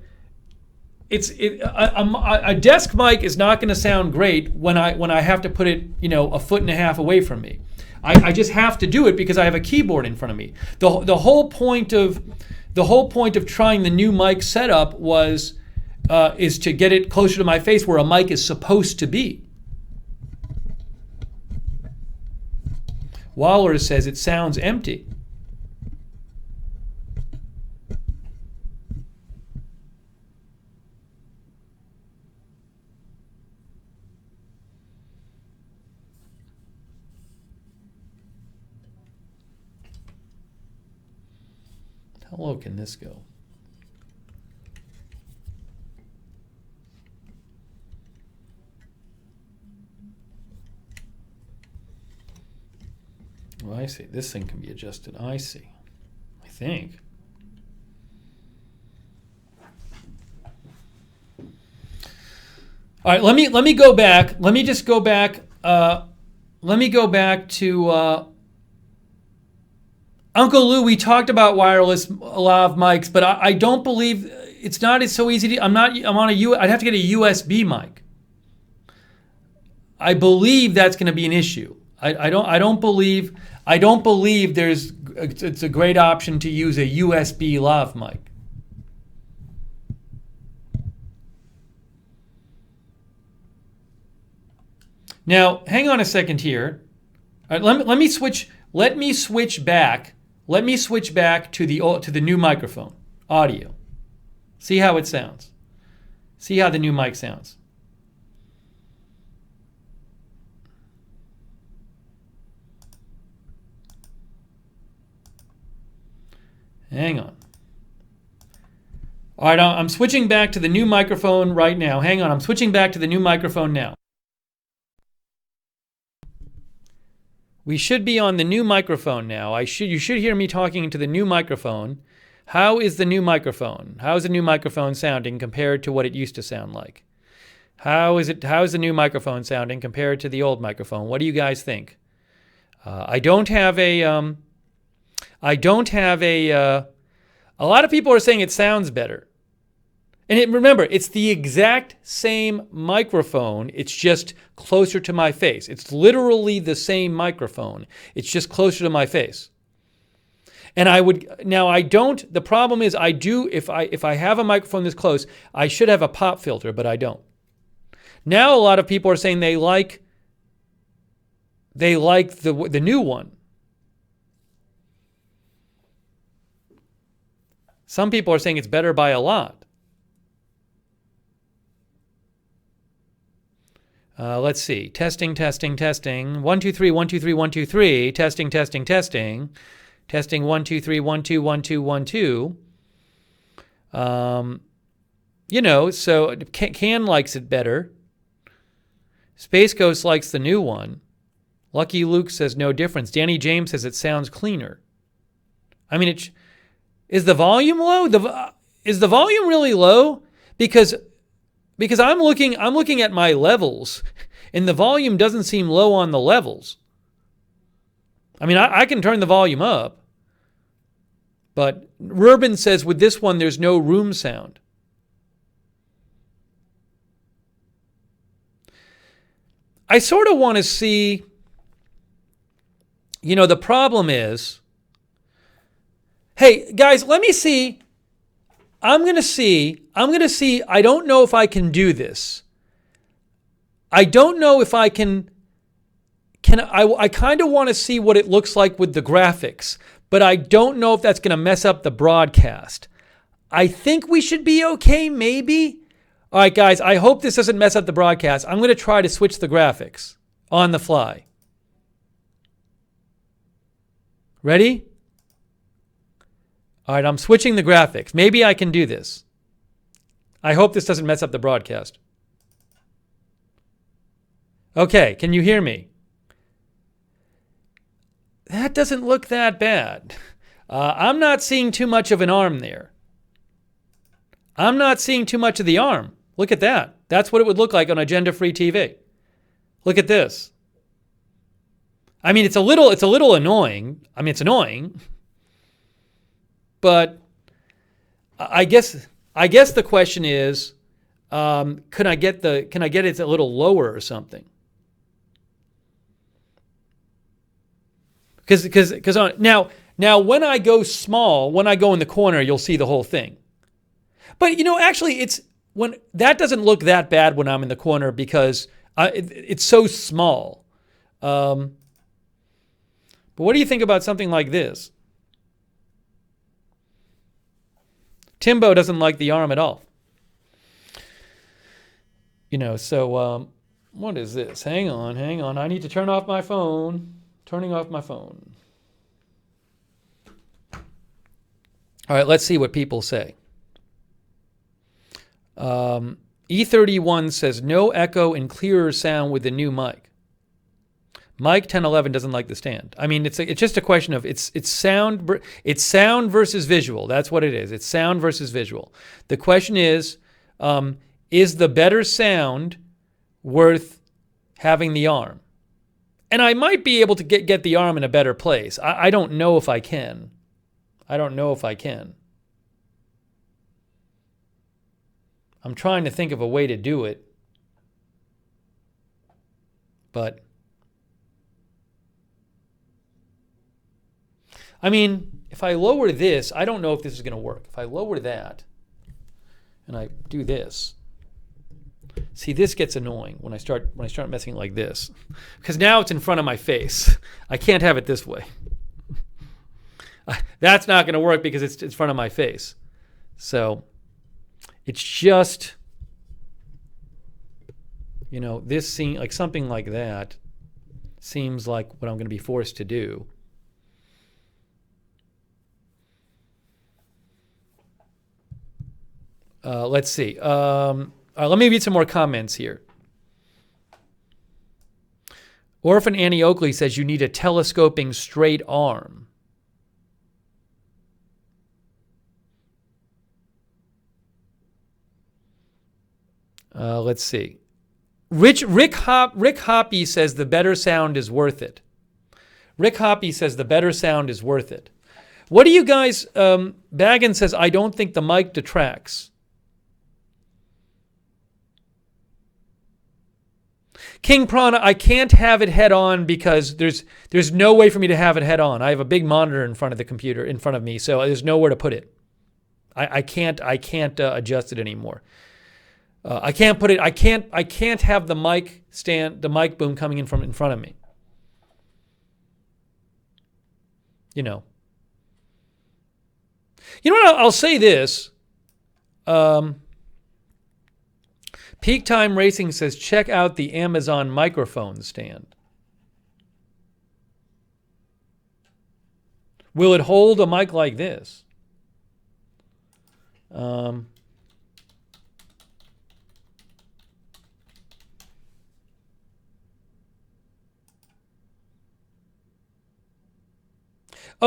a desk mic is not going to sound great when I have to put it, 1.5 feet away from me. I just have to do it because I have a keyboard in front of me. The whole point of trying the new mic setup is to get it closer to my face where a mic is supposed to be. Waller says it sounds empty. How low can this go? Well, I see. This thing can be adjusted. I see. I think. All right. Let me go back. Let me just go back. Let me go back to Uncle Lou. We talked about wireless lav mics, but I don't believe it's not so easy to. I'm on I'd have to get a USB mic. I believe that's going to be an issue. I don't believe it's a great option to use a USB lav mic. Now, hang on a second here. All right, let me switch back. Let me switch back to the new microphone audio. See how it sounds. See how the new mic sounds. Hang on. All right, I'm switching back to the new microphone right now. Hang on, I'm switching back to the new microphone now. We should be on the new microphone now. You should hear me talking into the new microphone. How is the new microphone? How is the new microphone sounding compared to what it used to sound like? How is the new microphone sounding compared to the old microphone? What do you guys think? A lot of people are saying it sounds better. And remember, it's the exact same microphone. It's just closer to my face. It's literally the same microphone. It's just closer to my face. And the problem is if I have a microphone this close, I should have a pop filter, but I don't. Now a lot of people are saying they like the new one. Some people are saying it's better by a lot. Let's see. Testing. 1, 2, 3, 1, 2, 3, 1, 2, 3. Testing. Testing 1, 2, 3, 1, 2, 1, 2, 1, 2. So Can likes it better. Space Ghost likes the new one. Lucky Luke says no difference. Danny James says it sounds cleaner. I mean, is the volume low? Is the volume really low? Because I'm looking at my levels, and the volume doesn't seem low on the levels. I mean, I can turn the volume up, but Rubin says with this one, there's no room sound. I sort of want to see, the problem is, hey, guys, let me see. I'm going to see, I don't know if I can do this. I don't know if I can I kind of want to see what it looks like with the graphics, but I don't know if that's going to mess up the broadcast. I think we should be okay, maybe. All right, guys, I hope this doesn't mess up the broadcast. I'm going to try to switch the graphics on the fly. Ready? All right, I'm switching the graphics. Maybe I can do this. I hope this doesn't mess up the broadcast. Okay, can you hear me? That doesn't look that bad. I'm not seeing too much of an arm there. I'm not seeing too much of the arm. Look at that. That's what it would look like on agenda-free TV. Look at this. I mean, it's a little annoying. I mean, it's annoying. But I guess the question is, can I get it a little lower or something? Because now when I go small, when I go in the corner, you'll see the whole thing. But actually, when that doesn't look that bad when I'm in the corner because it's so small. But what do you think about something like this? Timbo doesn't like the arm at all. So what is this? Hang on. I need to turn off my phone. Turning off my phone. All right, let's see what people say. E31 says no echo and clearer sound with the new mic. Mike 1011 doesn't like the stand. I mean, it's just a question of it's sound versus visual. That's what it is. It's sound versus visual. The question is the better sound worth having the arm? And I might be able to get the arm in a better place. I don't know if I can. I'm trying to think of a way to do it. But I mean, if I lower this, I don't know if this is going to work. If I lower that and I do this, see, this gets annoying when I start messing like this, because now it's in front of my face. I can't have it this way. That's not going to work because it's in front of my face. So it's just, this seems like something like that seems like what I'm going to be forced to do. Let's see. Let me read some more comments here. Orphan Annie Oakley says you need a telescoping straight arm. Let's see. Rick Hoppy says the better sound is worth it. Rick Hoppy says the better sound is worth it. What do you guys... Baggin says, I don't think the mic detracts. King Prana, I can't have it head on because there's no way for me to have it head on. I have a big monitor in front of the computer in front of me, so there's nowhere to put it. I can't adjust it anymore. I can't put it. I can't have the mic stand, the mic boom coming in front of me. What? I'll say this. Peak Time Racing says, check out the Amazon microphone stand. Will it hold a mic like this? Oh,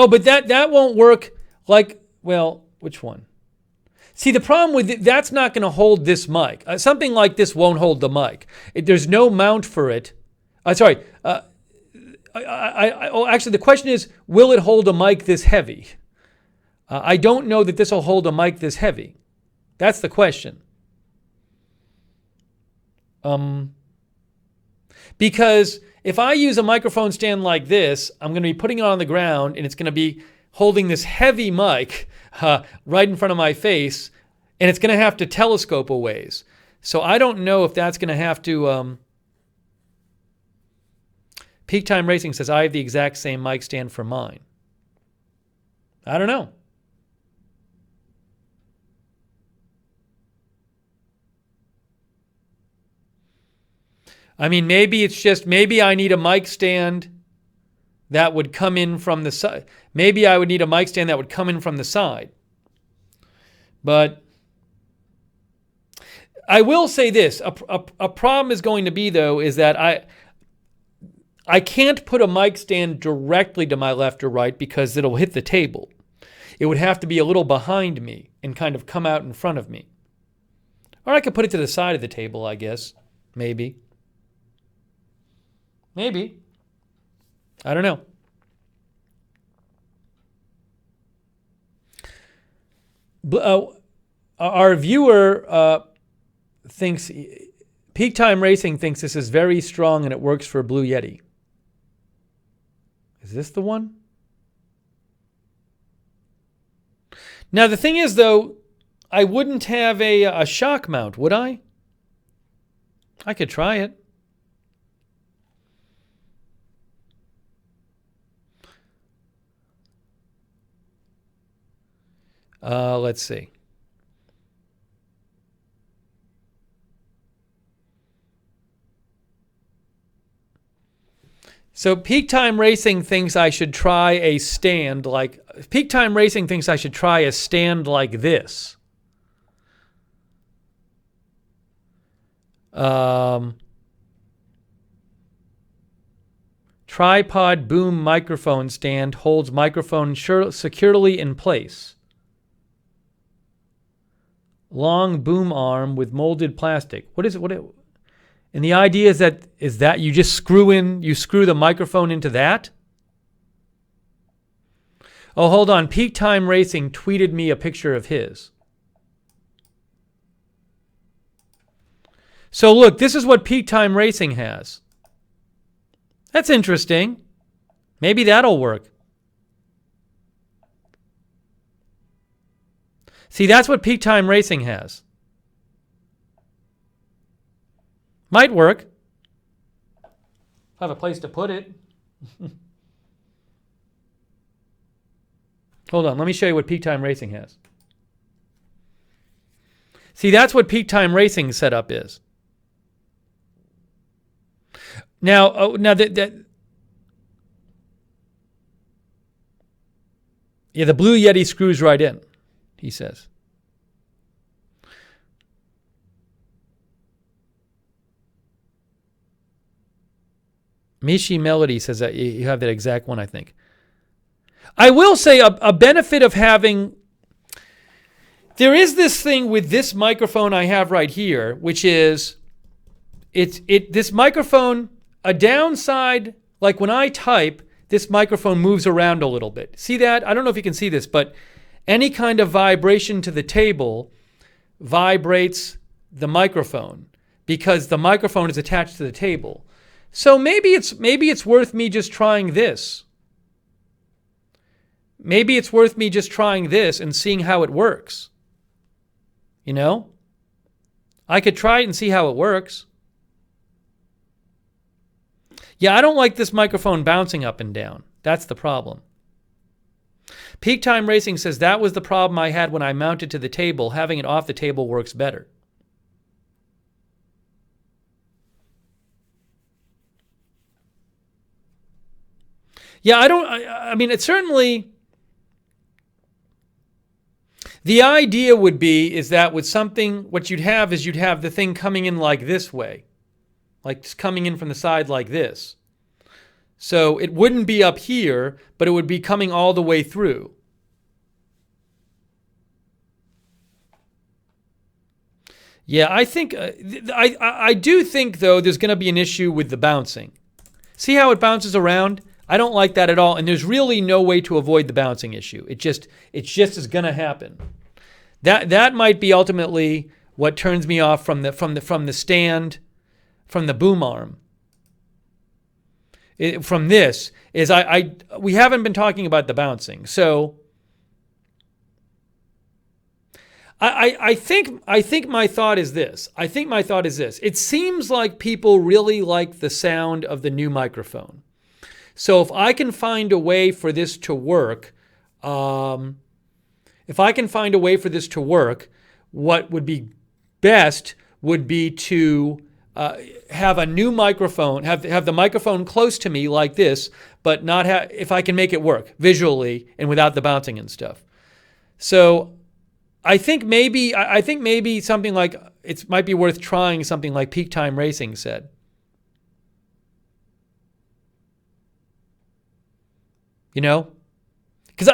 but that won't work which one? See, the problem with it, that's not going to hold this mic. Something like this won't hold the mic. There's no mount for it. Actually, the question is, will it hold a mic this heavy? I don't know that this will hold a mic this heavy. That's the question. Because if I use a microphone stand like this, I'm going to be putting it on the ground, and it's going to be holding this heavy mic right in front of my face, and it's going to have to telescope a ways. So I don't know if that's going to have to... Peak Time Racing says, I have the exact same mic stand for mine. I don't know. I mean, maybe I need a mic stand that would come in from the side. Maybe I would need a mic stand that would come in from the side. But I will say this. A problem is going to be, though, is that I can't put a mic stand directly to my left or right because it'll hit the table. It would have to be a little behind me and kind of come out in front of me. Or I could put it to the side of the table, I guess. Maybe. I don't know. Our viewer thinks, Peak Time Racing thinks this is very strong and it works for Blue Yeti. Is this the one? Now, the thing is, though, I wouldn't have a shock mount, would I? I could try it. Let's see. So Peak Time Racing thinks I should try a stand like... Peak Time Racing thinks I should try a stand like this. Tripod boom microphone stand holds microphone securely in place. Long boom arm with molded plastic. What is it? And the idea is that you just screw the microphone into that? Oh, hold on. Peak Time Racing tweeted me a picture of his. So look, this is what Peak Time Racing has. That's interesting. Maybe that'll work. See, that's what Peak Time Racing has. Might work. Have a place to put it. Hold on, let me show you what Peak Time Racing has. See, that's what Peak Time Racing setup is. Now, the Blue Yeti screws right in, he says. Mishi Melody says that you have that exact one, I think. I will say a benefit of having... There is this thing with this microphone I have right here, which is this microphone, a downside, like when I type, this microphone moves around a little bit. See that? I don't know if you can see this, but any kind of vibration to the table vibrates the microphone because the microphone is attached to the table. So maybe it's worth me just trying this. Maybe it's worth me just trying this and seeing how it works. You know? I could try it and see how it works. Yeah, I don't like this microphone bouncing up and down. That's the problem. Peak Time Racing says that was the problem I had when I mounted to the table. Having it off the table works better. Yeah, I mean, it's certainly... The idea would be is that with something, what you'd have the thing coming in like this way. Like just coming in from the side like this. So it wouldn't be up here, but it would be coming all the way through. Yeah, I think, I do think, though, there's going to be an issue with the bouncing. See how it bounces around? I don't like that at all, and there's really no way to avoid the bouncing issue. It just is going to happen. That might be ultimately what turns me off from the stand, from the boom arm. From this is we haven't been talking about the bouncing, so I think my thought is this. It seems like people really like the sound of the new microphone. So if I can find a way for this to work, what would be best would be to have a new microphone, have the microphone close to me like this, but not if I can make it work visually and without the bouncing and stuff. So I think maybe something like it might be worth trying something like Peak Time Racing said. You know, because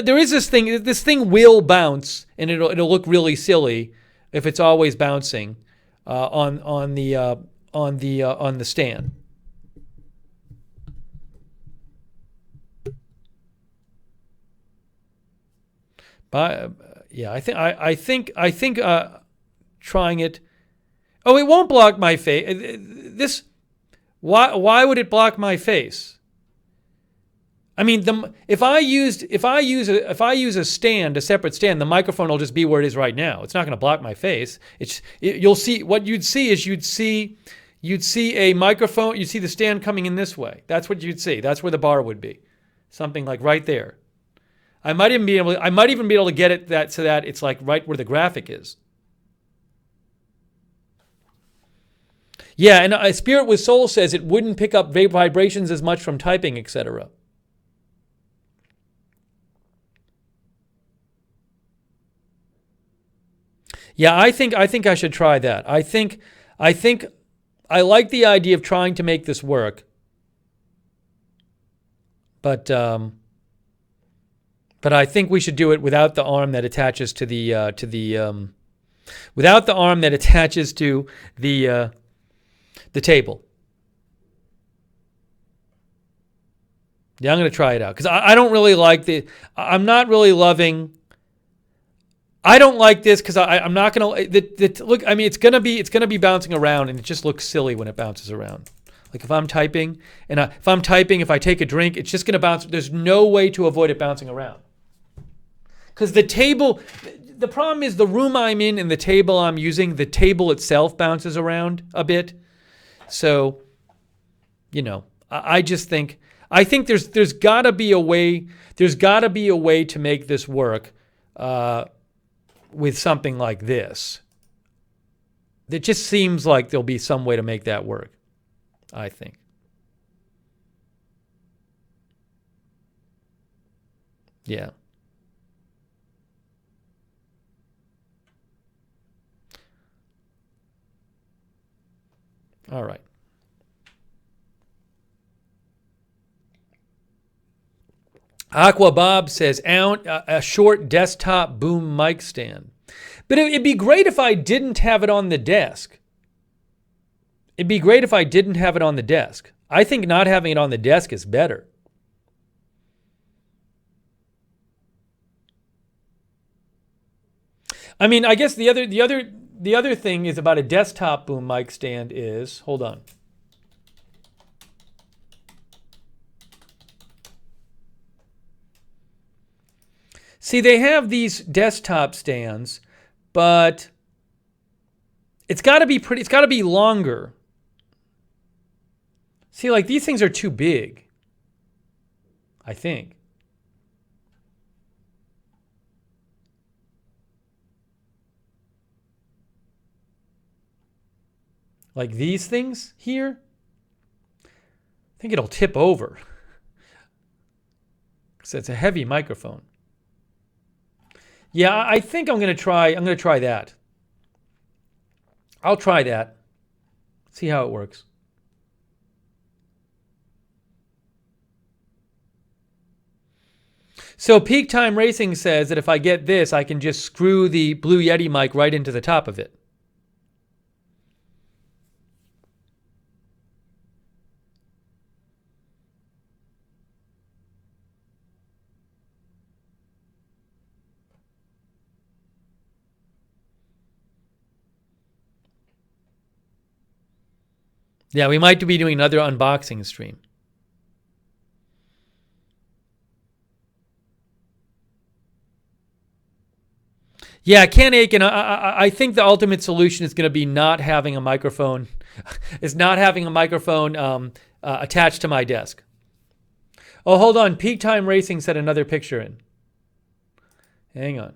there is this thing. This thing will bounce, and it'll look really silly if it's always bouncing on the stand. But yeah, I think trying it. Oh, it won't block my face. Why would it block my face? I mean, if I use a stand, a separate stand, the microphone will just be where it is right now. It's not going to block my face. You'll see what you'd see is you'd see a microphone. You'd see the stand coming in this way. That's what you'd see. That's where the bar would be, something like right there. I might even be able to get it so that it's like right where the graphic is. Yeah, and Spirit with Soul says it wouldn't pick up vibrations as much from typing, etc. Yeah, I think I should try that. I think I like the idea of trying to make this work, but I think we should do it without the arm that attaches to the without the arm that attaches to the table. Yeah, I'm going to try it out because I don't really like I'm not really loving. I don't like this because I'm not going to look. I mean, it's going to be bouncing around, and it just looks silly when it bounces around. Like if I'm typing, if I take a drink, it's just going to bounce. There's no way to avoid it bouncing around. Because the problem is the room I'm in and the table I'm using, the table itself bounces around a bit. So, I think there's got to be a way. There's got to be a way to make this work. With something like this. It just seems like there'll be some way to make that work, I think. Yeah. All right. Aqua Bob says, a short desktop boom mic stand. But it'd be great if I didn't have it on the desk. I think not having it on the desk is better. I mean, I guess the other thing is about a desktop boom mic stand is, hold on. See, they have these desktop stands, but it's got to be longer. See, like these things are too big, I think. Like these things here, I think it'll tip over. So it's a heavy microphone. Yeah, I think I'm going to try that. I'll try that. See how it works. So Peak Time Racing says that if I get this, I can just screw the Blue Yeti mic right into the top of it. Yeah, we might be doing another unboxing stream. Yeah, Ken Aiken, I think the ultimate solution is going to be not having a microphone, attached to my desk. Oh, hold on. Peak Time Racing set another picture in. Hang on.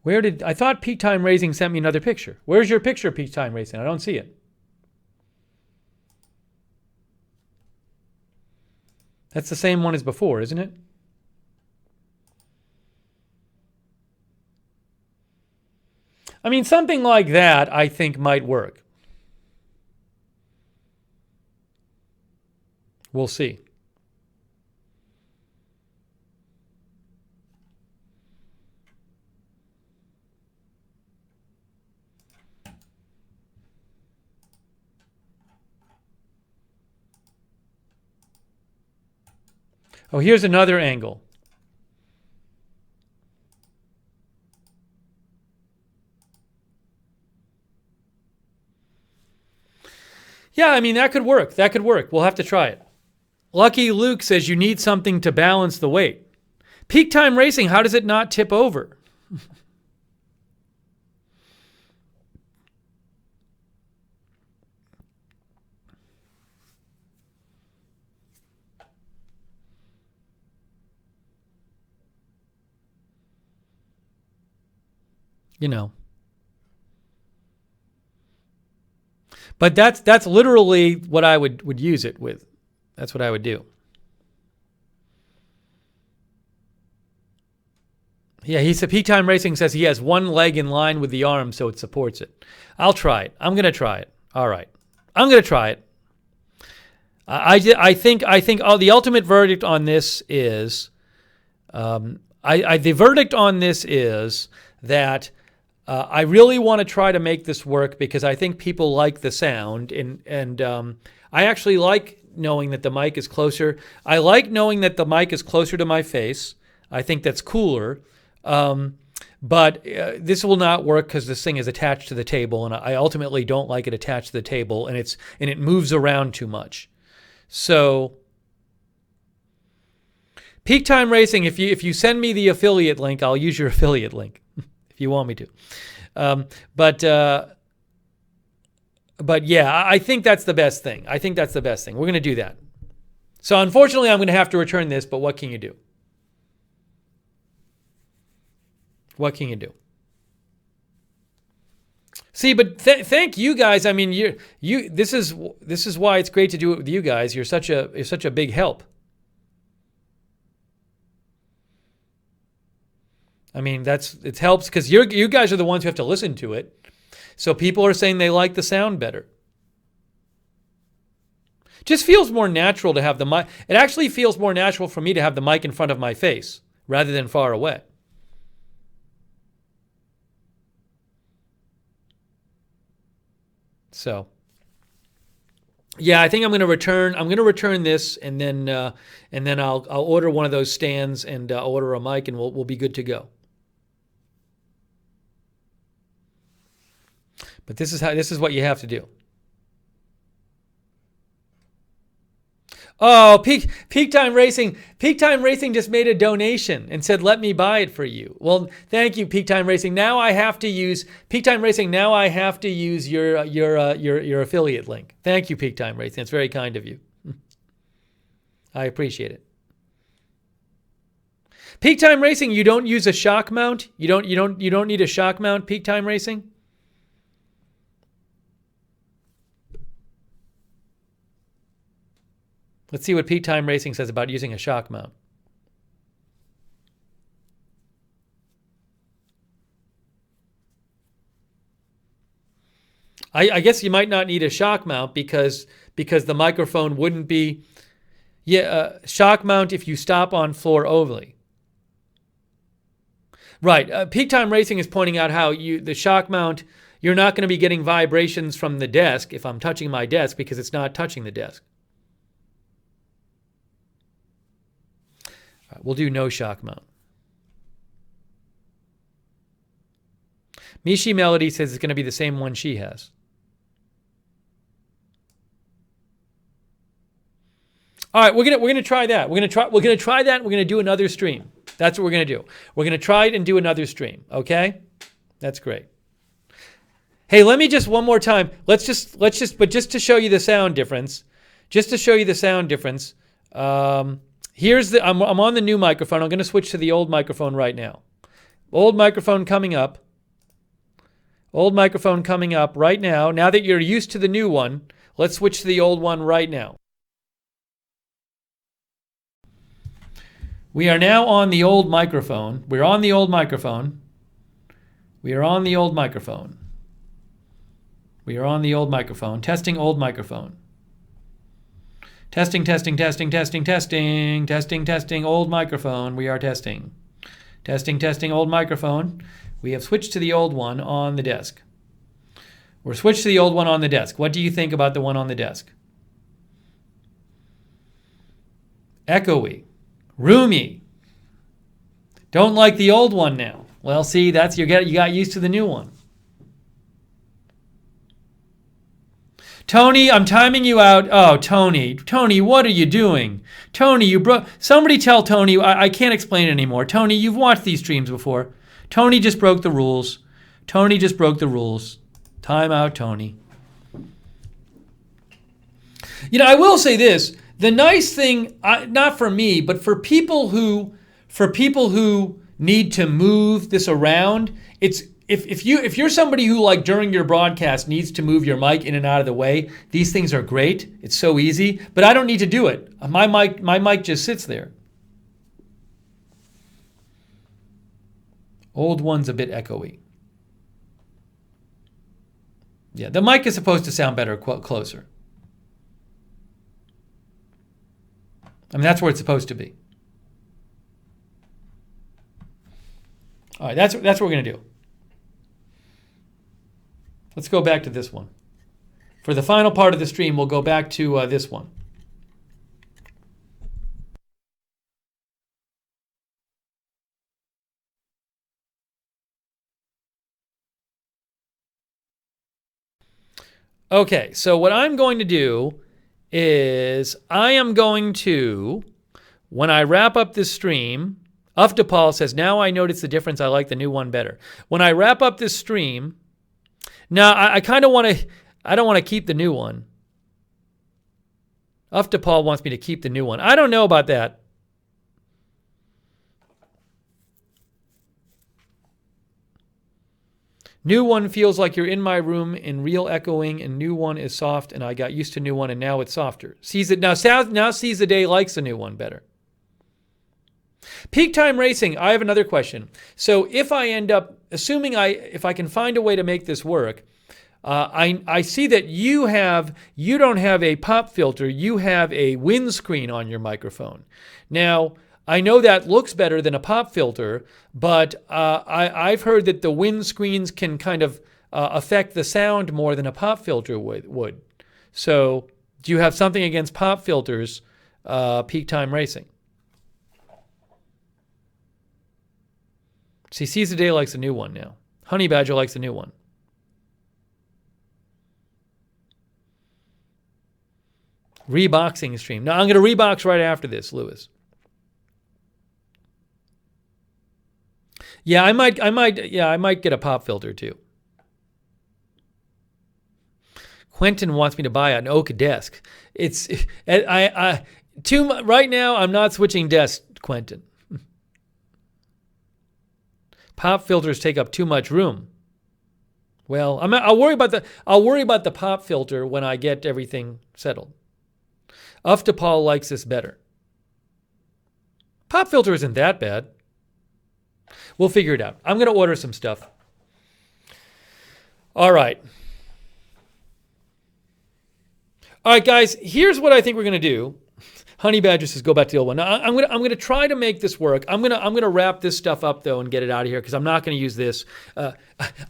I thought Peak Time Racing sent me another picture. Where's your picture, Peak Time Racing? I don't see it. That's the same one as before, isn't it? I mean, something like that I think might work. We'll see. Oh, here's another angle. Yeah, I mean, that could work. That could work. We'll have to try it. Lucky Luke says you need something to balance the weight. Peak time racing, how does it not tip over? You know. But that's literally what I would use it with. That's what I would do. Yeah, he said Peak Time Racing says he has one leg in line with the arm, so it supports it. I'll try it. I'm gonna try it. All right, I'm gonna try it. I think the ultimate verdict on this is, the verdict on this is that I really want to try to make this work because I think people like the sound, and I actually like knowing that the mic is closer. I like knowing that the mic is closer to my face. I think that's cooler. But this will not work because this thing is attached to the table, and I ultimately don't like it attached to the table, and it moves around too much. So, Peak Time Racing, if you send me the affiliate link, I'll use your affiliate link if you want me to. But yeah, I think that's the best thing. I think that's the best thing. We're going to do that. So unfortunately, I'm going to have to return this, but what can you do? What can you do? See, but thank you guys. I mean, this is why it's great to do it with you guys. You're such a big help. I mean, it helps because you guys are the ones who have to listen to it. So people are saying they like the sound better. Just feels more natural to have the mic. It actually feels more natural for me to have the mic in front of my face rather than far away. So, yeah, I think I'm going to return this, and then I'll order one of those stands and order a mic, and we'll be good to go. But this is what you have to do. Oh, Peak Time Racing just made a donation and said, "Let me buy it for you." Well, thank you, Peak Time Racing. Now I have to use Peak Time Racing. Now I have to use your affiliate link. Thank you, Peak Time Racing. It's very kind of you. I appreciate it. Peak Time Racing, you don't use a shock mount. You don't need a shock mount. Peak Time Racing. Let's see what Peak Time Racing says about using a shock mount. I guess you might not need a shock mount because the microphone wouldn't be shock mount if you stop on floor ovally. Right. Peak Time Racing is pointing out how the shock mount, you're not going to be getting vibrations from the desk if I'm touching my desk because it's not touching the desk. We'll do no shock mount. Mishi Melody says it's going to be the same one she has. All right, we're gonna try that. We're gonna try that. And we're gonna do another stream. That's what we're gonna do. We're gonna try it and do another stream. Okay, that's great. Hey, let me just one more time. But just to show you the sound difference. I'm on the new microphone. I'm going to switch to the old microphone right now. Old microphone coming up. Old microphone coming up right now. Now that you're used to the new one, let's switch to the old one right now. We are now on the old microphone. We're on the old microphone. We are on the old microphone. We are on the old microphone. Testing old microphone. Testing, old microphone. We are testing. Testing, old microphone. We have switched to the old one on the desk. We're switched to the old one on the desk. What do you think about the one on the desk? Echoey. Roomy. Don't like the old one now. Well, see, that's you got used to the new one. Tony, I'm timing you out. Oh, Tony, what are you doing? Tony, you broke. Somebody tell Tony. I can't explain it anymore. Tony, you've watched these streams before. Tony just broke the rules. Tony just broke the rules. Time out, Tony. You know, I will say this. The nice thing, not for me, but for people who need to move this around, it's if you're somebody who, like, during your broadcast needs to move your mic in and out of the way, these things are great. It's so easy, but I don't need to do it. My mic just sits there. Old one's a bit echoey. Yeah, the mic is supposed to sound better closer. I mean, that's where it's supposed to be. All right, that's what we're going to do. Let's go back to this one. For the final part of the stream, we'll go back to this one. Okay, so what I'm going to do is I am going to, when I wrap up this stream, Uftapal says, now I notice the difference. I like the new one better. When I wrap up this stream, now I kind of want to, I don't want to keep the new one. Uftapal wants me to keep the new one. I don't know about that. New one feels like you're in my room in real echoing, and new one is soft, and I got used to new one, and now it's softer. Sees the day likes the new one better. Peak time racing, I have another question. So if I end up, assuming if I can find a way to make this work, I see that you don't have a pop filter, you have a windscreen on your microphone. Now, I know that looks better than a pop filter, but I've heard that the windscreens can kind of affect the sound more than a pop filter would. So do you have something against pop filters, peak time racing? See, Seize the Day likes the new one now. Honey Badger likes the new one. Reboxing stream. Now I'm going to rebox right after this, Lewis. Yeah, I might get a pop filter too. Quentin wants me to buy an oak desk. Right now I'm not switching desks, Quentin. Pop filters take up too much room. Well, I'll worry about the pop filter when I get everything settled. Uftapal likes this better. Pop filter isn't that bad. We'll figure it out. I'm going to order some stuff. All right. All right, guys, here's what I think we're going to do. Honey Badger says, go back to the old one. Now, I'm going to try to make this work. I'm going to wrap this stuff up, though, and get it out of here because I'm not going to use this. Let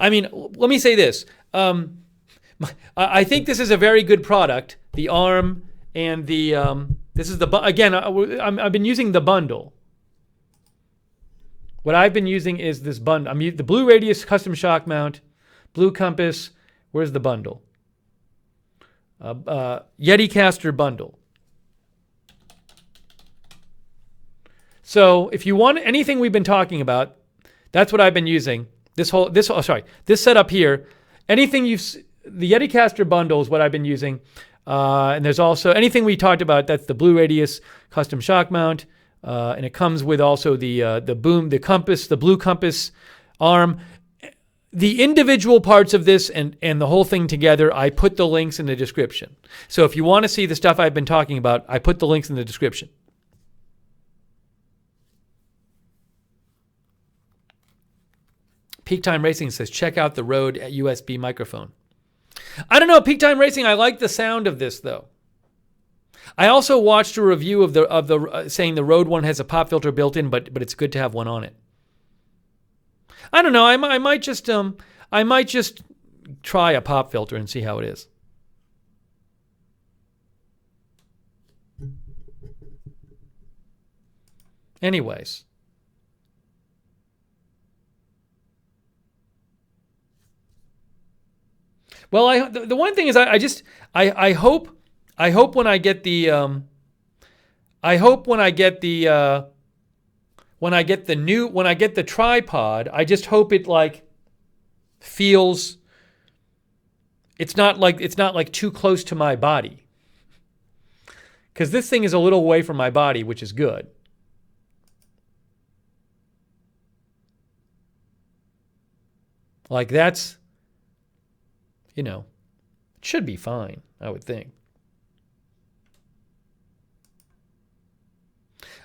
me say this. I think this is a very good product, the ARM and the, this is the, again, I've been using the bundle. What I've been using is this bundle. I'm using the Blue Radius custom shock mount, Blue Compass. Where's the bundle? Yeticaster bundle. So if you want anything we've been talking about, that's what I've been using. This setup here. Anything the Yeticaster bundle is what I've been using. And there's also anything we talked about. That's the Blue Radius custom shock mount. And it comes with also the boom, the compass, the Blue Compass arm. The individual parts of this and the whole thing together, I put the links in the description. So if you want to see the stuff I've been talking about, I put the links in the description. Peak Time Racing says, check out the Rode USB microphone. I don't know, Peak Time Racing, I like the sound of this, though. I also watched a review of the saying the Rode one has a pop filter built in, but it's good to have one on it. I don't know. I might just try a pop filter and see how it is. Anyways. Well, the one thing is I hope when I get the tripod, I just hope it like feels it's not like too close to my body. Cuz this thing is a little away from my body, which is good. Like that's, it should be fine, I would think.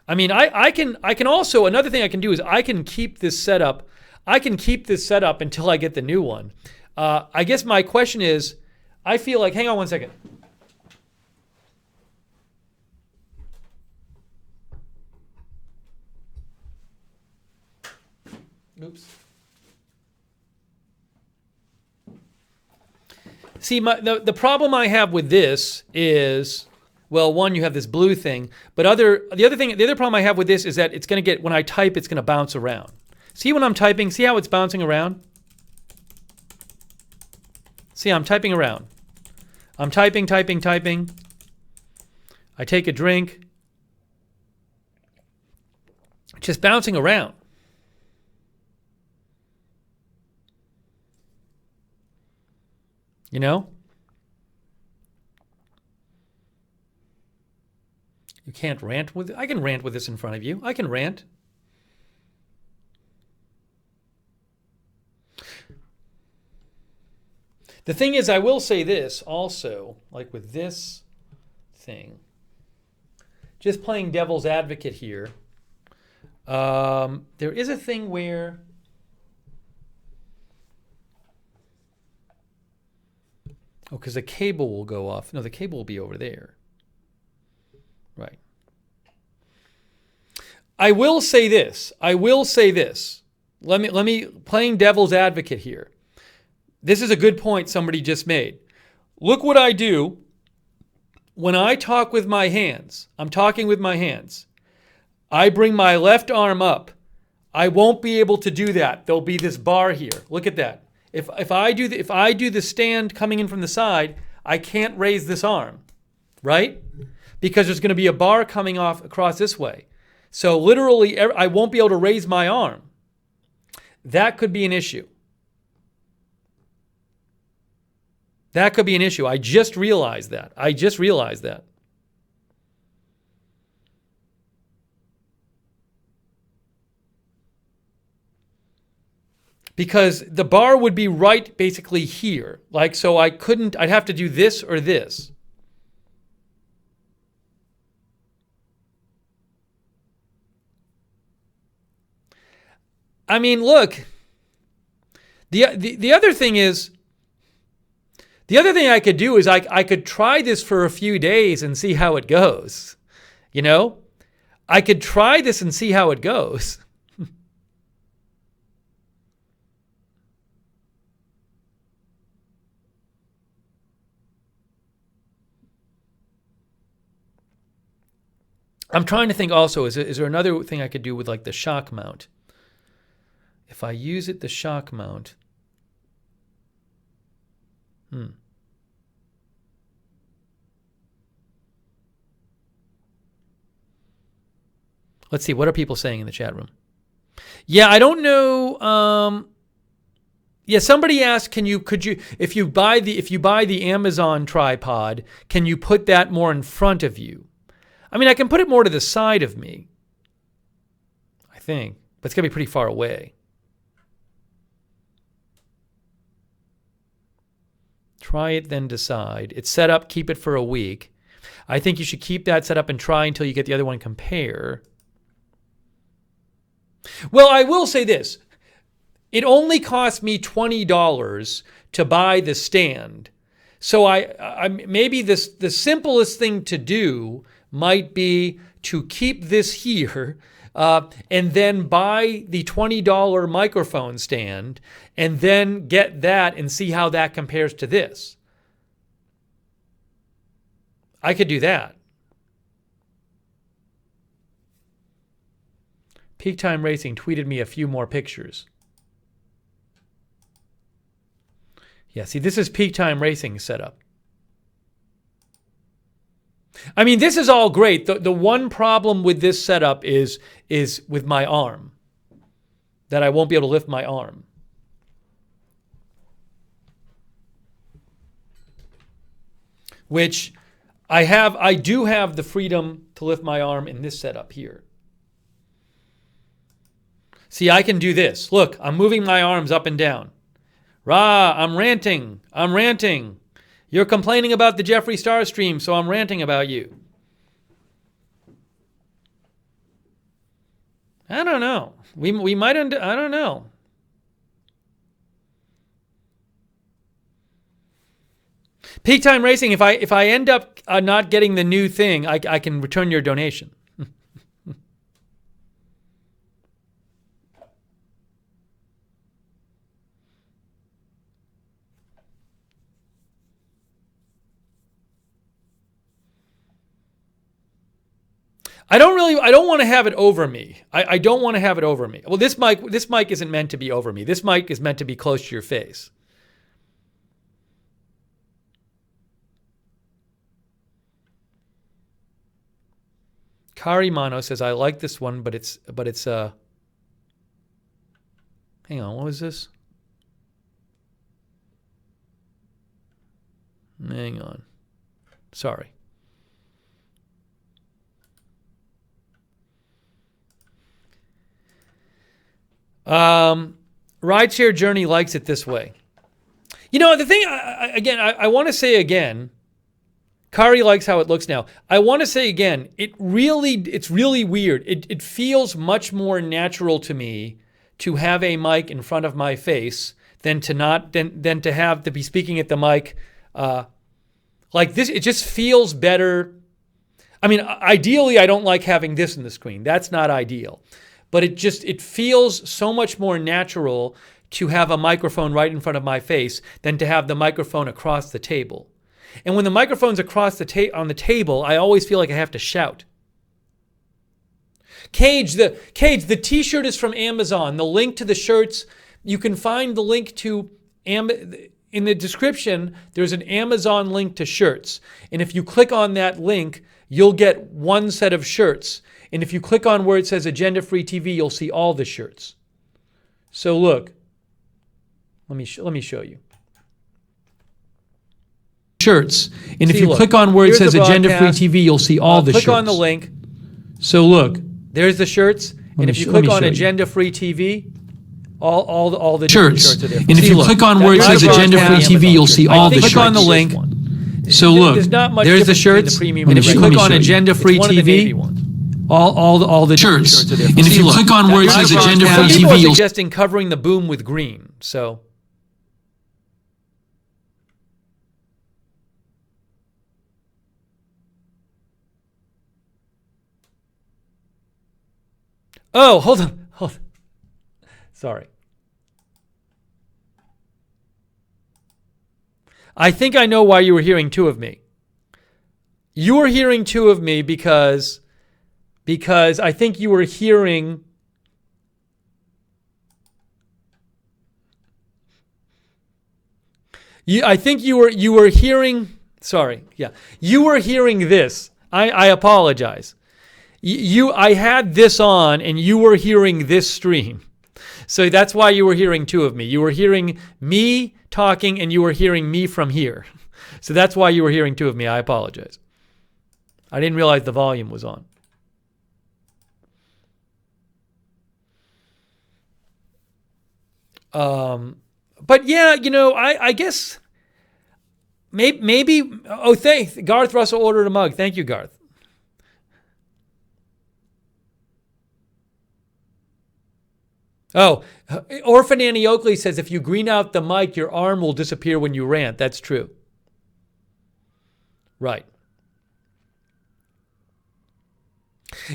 I mean, I can also, another thing I can do is I can keep this setup. I can keep this setup until I get the new one. I guess my question is, I feel like, hang on one second. Oops. See, the problem I have with this is, well, one, you have this blue thing, but the other problem I have with this is that it's going to get, when I type, it's going to bounce around. See when I'm typing, see how it's bouncing around? See, I'm typing around. I'm typing. I take a drink. It's just bouncing around. You can't rant with it. I can rant with this in front of you. I can rant. The thing is, I will say this also, like with this thing, just playing devil's advocate here, there is a thing where because the cable will go off. No, the cable will be over there. Right. I will say this. Let me playing devil's advocate here. This is a good point somebody just made. Look what I do when I talk with my hands. I'm talking with my hands. I bring my left arm up. I won't be able to do that. There'll be this bar here. Look at that. If I do the stand coming in from the side, I can't raise this arm, right? Because there's going to be a bar coming off across this way. So literally, I won't be able to raise my arm. That could be an issue. I just realized that. Because the bar would be right basically here. Like, so I'd have to do this or this. I mean, look, the other thing is, the other thing I could do is I could try this for a few days and see how it goes. I could try this and see how it goes. I'm trying to think also, is there another thing I could do with like the shock mount? If I use it, the shock mount. Let's see, what are people saying in the chat room? Yeah, I don't know. Yeah, somebody asked, could you, if you buy the Amazon tripod, can you put that more in front of you? I mean, I can put it more to the side of me, I think, but it's going to be pretty far away. Try it, then decide. It's set up, keep it for a week. I think you should keep that set up and try until you get the other one, compare. Well, I will say this. It only cost me $20 to buy the stand. So I maybe the simplest thing to do might be to keep this here and then buy the $20 microphone stand and then get that and see how that compares to this. I could do that. Peak Time Racing tweeted me a few more pictures. Yeah, see, this is Peak Time Racing setup. I mean, this is all great. The one problem with this setup is with my arm, that I won't be able to lift my arm. Which I do have the freedom to lift my arm in this setup here. See, I can do this. Look, I'm moving my arms up and down. Rah, I'm ranting. I'm ranting. You're complaining about the Jeffree Star stream, so I'm ranting about you. I don't know. We might I don't know. Peak Time Racing, if I end up not getting the new thing, I can return your donation. I don't want to have it over me. I don't want to have it over me. Well, this mic isn't meant to be over me. This mic is meant to be close to your face. Karimano says, I like this one, but it's hang on, what was this? Hang on. Sorry. Rideshare Journey likes it this way. You know, the thing, I want to say again, Kari likes how it looks now. I want to say again, it's really weird. It feels much more natural to me to have a mic in front of my face than to have to be speaking at the mic like this. It just feels better. I mean, ideally, I don't like having this in the screen. That's not ideal. But it feels so much more natural to have a microphone right in front of my face than to have the microphone across the table. And when the microphone's across on the table, I always feel like I have to shout. Cage, the t-shirt is from Amazon. The link to the shirts, you can find the link to in the description, there's an Amazon link to shirts. And if you click on that link, you'll get one set of shirts. And if you click on where it says Agenda Free TV, you'll see all the shirts. So look, let me show you. Shirts. And if you click on where it says Agenda Free TV, you'll see all the shirts. Click on the link. So look, there's the shirts. And if you click on Agenda Free TV, all the shirts. Are there. And if you click on where it says Agenda Free TV, you'll see all the shirts. Click on the link. So look, there's the shirts. And if you click on Agenda Free TV, all the shirts. And if you click on where it says Agenda Free TV, you'll see suggesting covering the boom with green. So. Oh, hold on. Sorry. I think I know why you were hearing two of me. You were hearing two of me because I think you were hearing I think you were hearing, sorry, yeah. You were hearing this. I apologize. I had this on and you were hearing this stream. So that's why you were hearing two of me. You were hearing me talking and you were hearing me from here. So that's why you were hearing two of me. I apologize. I didn't realize the volume was on. But yeah, you know, I guess maybe thanks. Garth Russell ordered a mug. Thank you, Garth. Oh, Orphan Annie Oakley says if you green out the mic, your arm will disappear when you rant. That's true. Right.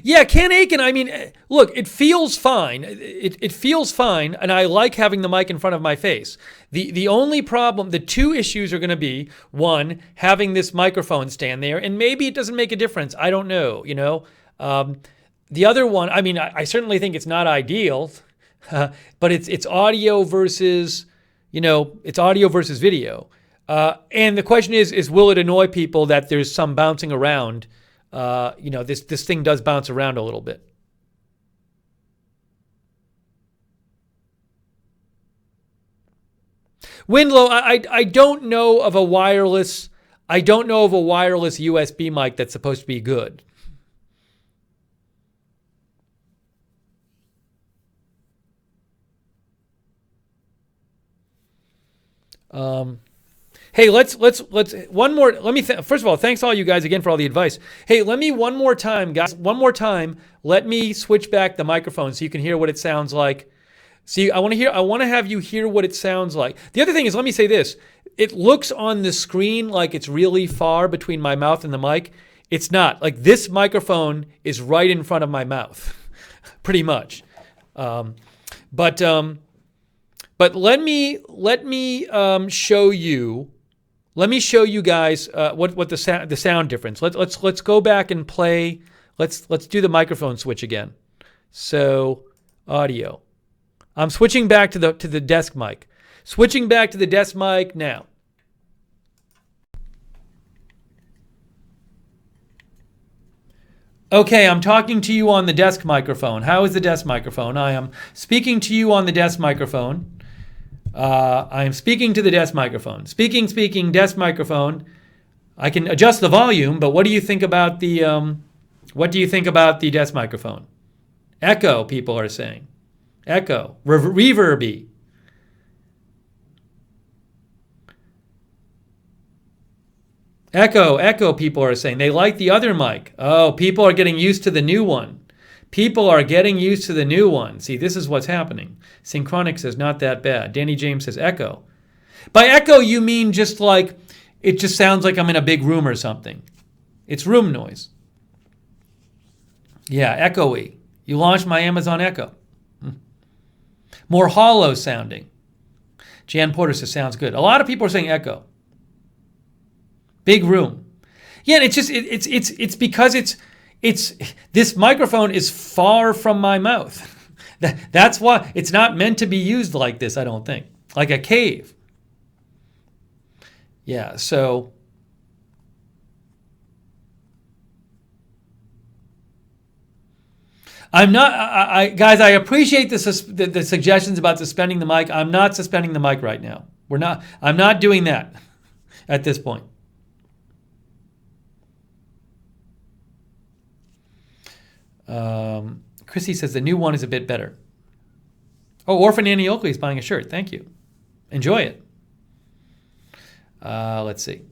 Yeah, Ken Aiken, I mean, look, it feels fine. It feels fine, and I like having the mic in front of my face. The only problem, the two issues are going to be, one, having this microphone stand there, and maybe it doesn't make a difference. I don't know, you know. The other one, I mean, I certainly think it's not ideal, but it's audio versus, it's audio versus video. And the question is will it annoy people that there's some bouncing around? This thing does bounce around a little bit. Winlow, I don't know of a wireless USB mic that's supposed to be good. Hey, let's one more. First of all, thanks all you guys again for all the advice. Hey, let me one more time, guys. One more time. Let me switch back the microphone so you can hear what it sounds like. See, I want to have you hear what it sounds like. The other thing is, let me say this. It looks on the screen like it's really far between my mouth and the mic. It's not. Like this microphone is right in front of my mouth, pretty much. But let me show you. Let me show you guys what the sound difference. Let's go back and play. Let's do the microphone switch again. So audio. I'm switching back to the desk mic. Switching back to the desk mic now. Okay, I'm talking to you on the desk microphone. How is the desk microphone? I am speaking to you on the desk microphone. I am speaking to the desk microphone. Speaking, desk microphone. I can adjust the volume, but what do you think about the desk microphone? Echo, people are saying. Echo, reverby. Echo, people are saying. They like the other mic. Oh, people are getting used to the new one. People are getting used to the new one. See, this is what's happening. Synchronic says, not that bad. Danny James says, echo. By echo, you mean just like, it just sounds like I'm in a big room or something. It's room noise. Yeah, echoey. You launched my Amazon Echo. More hollow sounding. Jan Porter says, sounds good. A lot of people are saying echo. Big room. Yeah, and it's because this microphone is far from my mouth. That's why it's not meant to be used like this, I don't think. Like a cave. Yeah, so I'm not, guys, I appreciate the suggestions about suspending the mic. I'm not suspending the mic right now. I'm not doing that at this point. Chrissy says the new one is a bit better. Oh, Orphan Annie Oakley is buying a shirt. Thank you. Enjoy it. Let's see.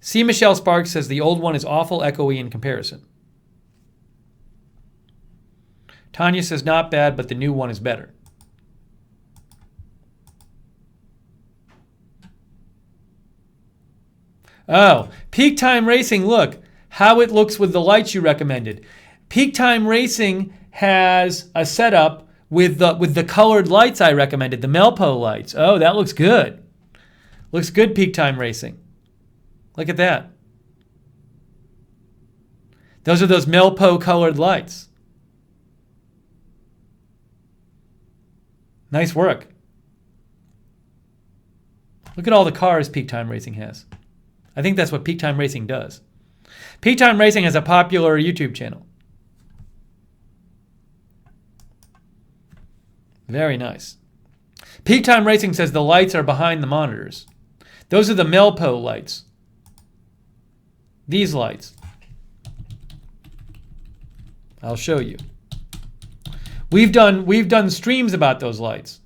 C. Michelle Sparks says the old one is awful echoey in comparison. Tanya says not bad, but the new one is better. Oh, Peak Time Racing, look how it looks with the lights you recommended. Peak Time Racing has a setup with the colored lights I recommended, the Melpo lights. Oh, that looks good. Looks good, Peak Time Racing. Look at that. Those are those Melpo colored lights. Nice work. Look at all the cars Peak Time Racing has. I think that's what Peak Time Racing does. Peak Time Racing has a popular YouTube channel. Very nice. Peak Time Racing says the lights are behind the monitors. Those are the Melpo lights. These lights. I'll show you. We've done streams about those lights.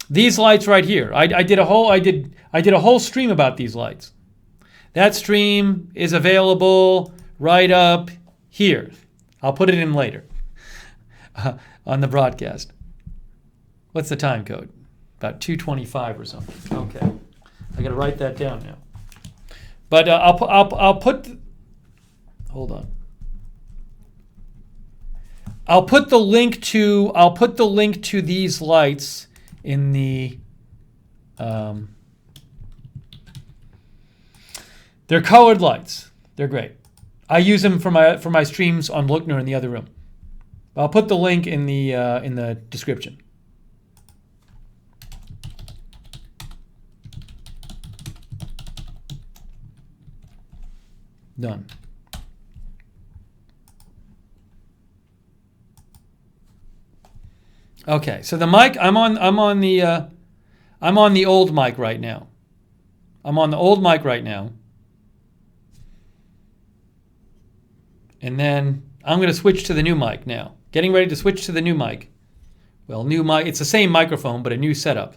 These lights right here. I did a whole stream about these lights. That stream is available right up here. I'll put it in later on the broadcast. What's the time code? About 2:25 or something. Okay, I got to write that down now. But I'll put. Hold on. I'll put the link to these lights in the They're colored lights. They're great. I use them for my streams on Lookner in the other room. I'll put the link in the description. Done. Okay, so the mic, I'm on the old mic right now. I'm on the old mic right now. And then I'm going to switch to the new mic now. Getting ready to switch to the new mic. Well, new mic, it's the same microphone, but a new setup.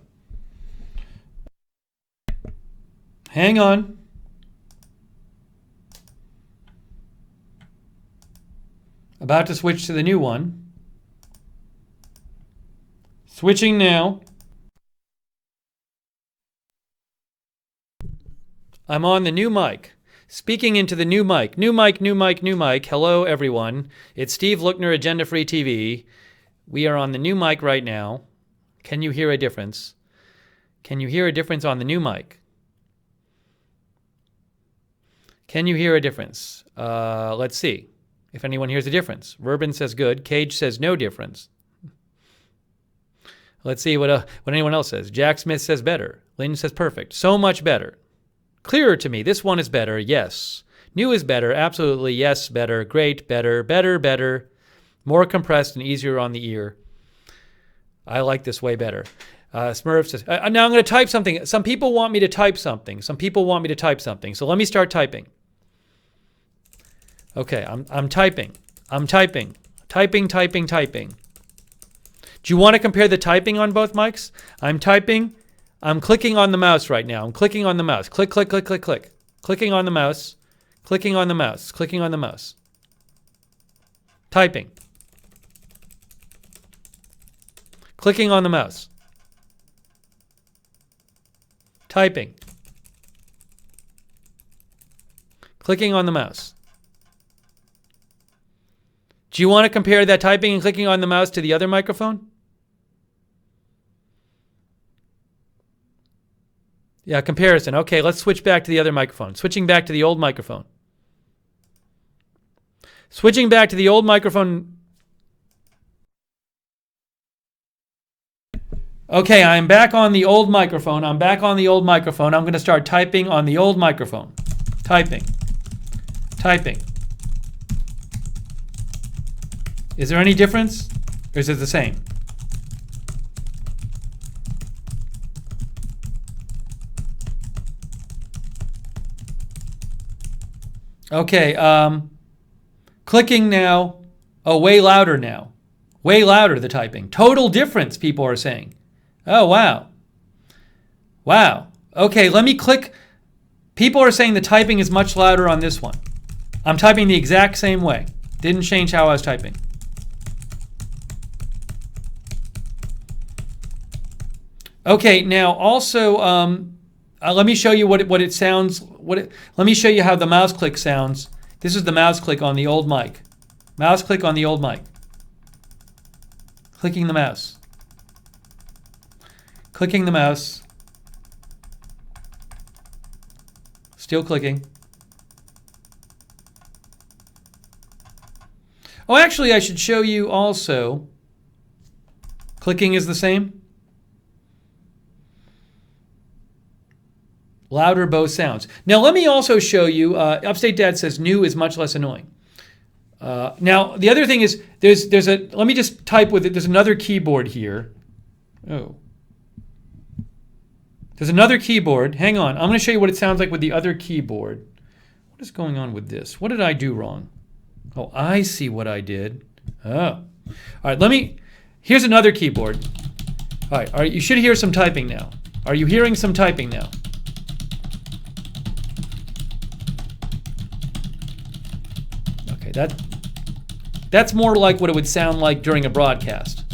Hang on. About to switch to the new one. Switching now. I'm on the new mic. Speaking into the new mic. New mic, new mic, new mic. Hello, everyone. It's Steve Lookner, Agenda Free TV. We are on the new mic right now. Can you hear a difference? Can you hear a difference on the new mic? Can you hear a difference? Let's see if anyone hears a difference. Verbin says good. Cage says no difference. Let's see what anyone else says. Jack Smith says better. Lynn says perfect. So much better. Clearer to me. This one is better. Yes. New is better. Absolutely. Yes. Better. Great. Better. Better. Better. More compressed and easier on the ear. I like this way better. Smurf says, now I'm going to type something. Some people want me to type something. Some people want me to type something. So let me start typing. Okay. I'm typing. I'm typing. Typing, typing, typing. Do you want to compare the typing on both mics? I'm typing. I'm clicking on the mouse right now. I'm clicking on the mouse. Click, click, click, click, click. Clicking on the mouse. Clicking on the mouse. Clicking on the mouse. Typing. Clicking on the mouse. Typing. Clicking on the mouse. Do you want to compare that typing and clicking on the mouse to the other microphone? Yeah, comparison. Okay, let's switch back to the other microphone. Switching back to the old microphone. Switching back to the old microphone. Okay, I'm back on the old microphone. I'm back on the old microphone. I'm going to start typing on the old microphone. Typing. Typing. Is there any difference? Or is it the same? Okay, clicking now. Oh, way louder now. Way louder, the typing. Total difference, people are saying. Oh, wow. Wow. Okay, let me click. People are saying the typing is much louder on this one. I'm typing the exact same way. Didn't change how I was typing. Okay, now also, let me show you what it sounds. Let me show you how the mouse click sounds. This is the mouse click on the old mic. Mouse click on the old mic. Clicking the mouse. Clicking the mouse. Still clicking. Oh, actually, I should show you also. Clicking is the same. Louder both sounds. Now let me also show you, Upstate Dad says new is much less annoying. Now the other thing is, let me just type with it, there's another keyboard here. Oh. There's another keyboard. Hang on, I'm going to show you what it sounds like with the other keyboard. What is going on with this? What did I do wrong? Oh, I see what I did. Oh. All right, here's another keyboard. All right, you should hear some typing now. Are you hearing some typing now? That's more like what it would sound like during a broadcast.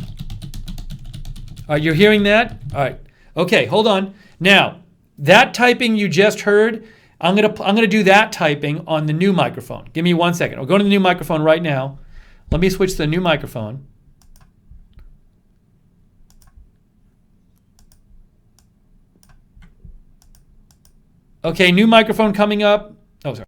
All right, you're hearing that? All right. Okay, hold on. Now, that typing you just heard, I'm gonna do that typing on the new microphone. Give me 1 second. I'll go to the new microphone right now. Let me switch to the new microphone. Okay, new microphone coming up. Oh, sorry.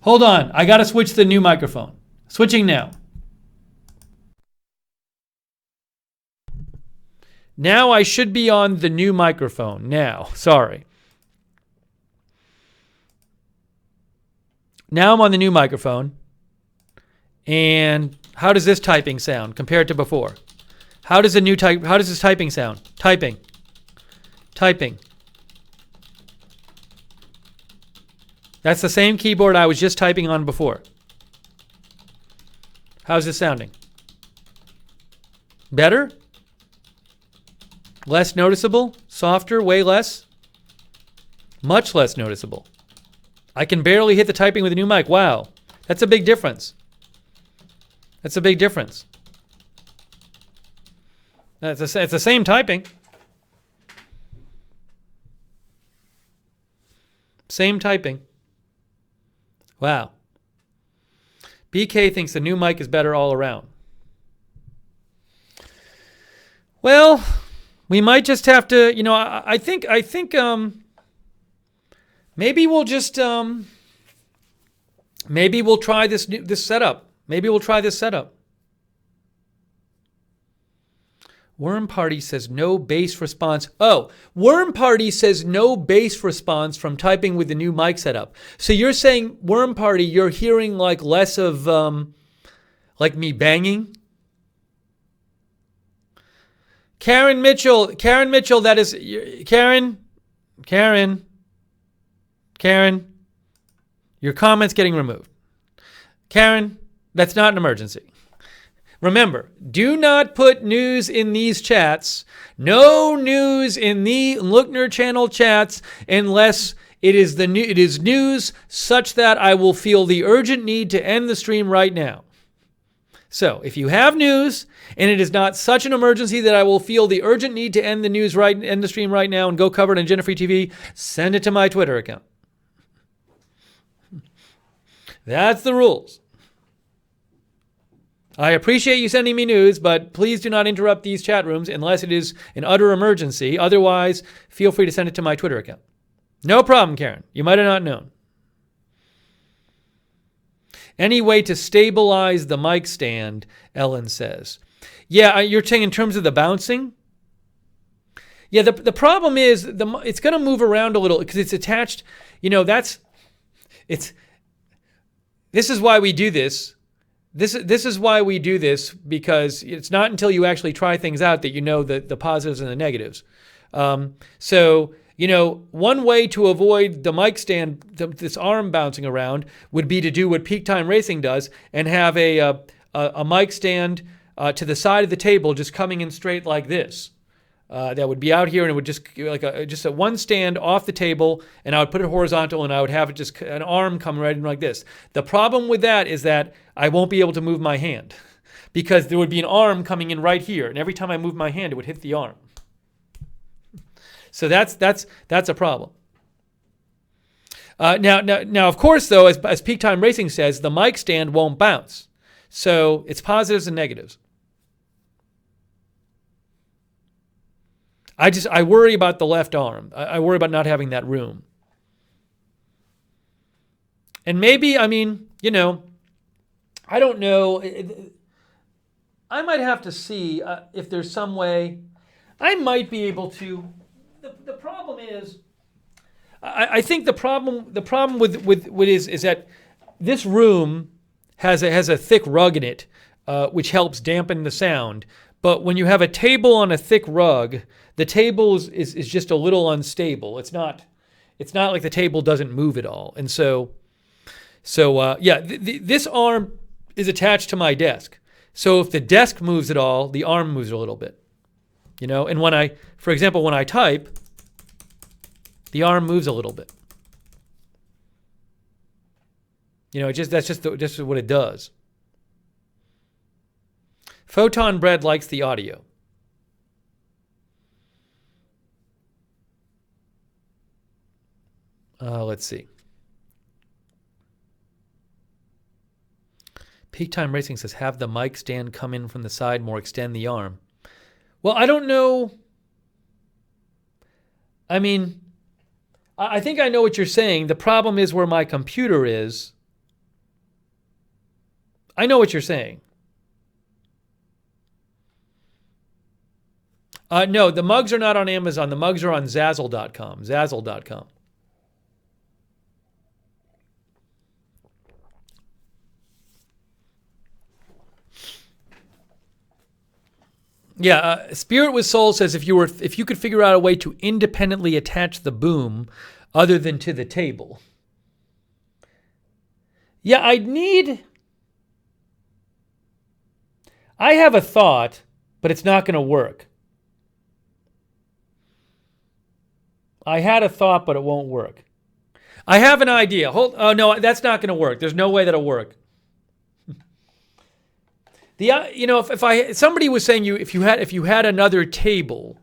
Hold on. I got to switch to the new microphone. Switching now. Now I should be on the new microphone. Now, sorry. Now I'm on the new microphone. And how does this typing sound compared to before? How does this typing sound? Typing. That's the same keyboard I was just typing on before. How's this sounding? Better? Less noticeable? Softer? Way less? Much less noticeable. I can barely hit the typing with a new mic. Wow. That's a big difference. It's the same typing. Same typing. Wow. BK thinks the new mic is better all around. Well, we might just have to, I think maybe we'll just maybe we'll try this setup. Maybe we'll try this setup. Worm Party says no bass response. Oh, Worm Party says no bass response from typing with the new mic setup. So you're saying, Worm Party, you're hearing like less of like me banging? Karen Mitchell, that is Karen, your comment's getting removed. Karen, that's not an emergency. Remember, do not put news in these chats. No news in the Lookner channel chats unless it is news such that I will feel the urgent need to end the stream right now. So, if you have news and it is not such an emergency that I will feel the urgent need to end the stream right now and go cover it on Jennifer TV, send it to my Twitter account. That's the rules. I appreciate you sending me news, but please do not interrupt these chat rooms unless it is an utter emergency. Otherwise, feel free to send it to my Twitter account. No problem, Karen. You might have not known. Any way to stabilize the mic stand, Ellen says. Yeah, you're saying in terms of the bouncing? Yeah, the problem is it's going to move around a little because it's attached. This is why we do this. This is why we do this, because it's not until you actually try things out that you know the positives and the negatives. So, one way to avoid the mic stand, this arm bouncing around, would be to do what Peak Time Racing does and have a mic stand to the side of the table just coming in straight like this. That would be out here, and it would just just a one stand off the table, and I would put it horizontal, and I would have it just an arm come right in like this. The problem with that is that I won't be able to move my hand because there would be an arm coming in right here, and every time I move my hand, it would hit the arm. So that's a problem. Now, of course, though, as Peak Time Racing says, the mic stand won't bounce. So it's positives and negatives. I worry about the left arm. I worry about not having that room. And maybe, I don't know. I might have to see if there's some way I might be able to. The problem is, I think the problem with is that this room has a thick rug in it, which helps dampen the sound. But when you have a table on a thick rug, the table is just a little unstable. It's not like the table doesn't move at all. And so this arm is attached to my desk. So if the desk moves at all, the arm moves a little bit. And for example, when I type, the arm moves a little bit. That's just what it does. Photon Bread likes the audio. Let's see. Peak Time Racing says, have the mic stand come in from the side more, extend the arm. Well, I don't know. I mean, I think I know what you're saying. The problem is where my computer is. I know what you're saying. No, the mugs are not on Amazon. The mugs are on Zazzle.com. Zazzle.com. Yeah, Spirit with Soul says if you could figure out a way to independently attach the boom other than to the table. Yeah, I have a thought, but it's not going to work. I had a thought, but it won't work. I have an idea. Oh no, that's not going to work. There's no way that'll work. If somebody was saying if you had another table,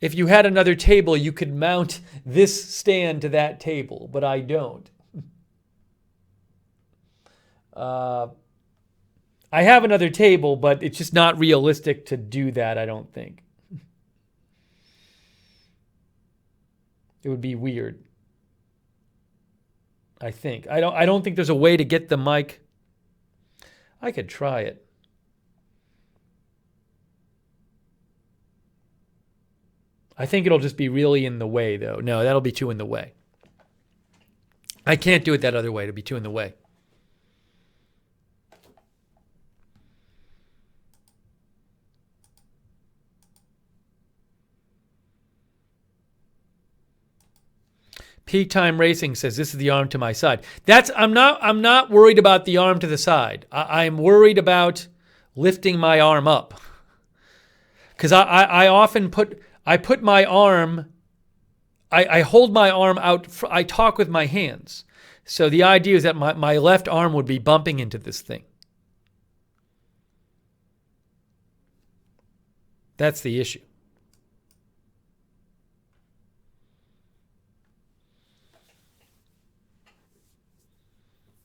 you could mount this stand to that table, but I don't. I have another table, but it's just not realistic to do that, I don't think. It would be weird. I think. I don't think there's a way to get the mic. I could try it. I think it'll just be really in the way, though. No, that'll be too in the way. I can't do it that other way. It'll be too in the way. Peak Time Racing says this is the arm to my side. I'm not worried about the arm to the side. I'm worried about lifting my arm up. Because I often put my arm, I hold my arm out, I talk with my hands. So the idea is that my left arm would be bumping into this thing. That's the issue.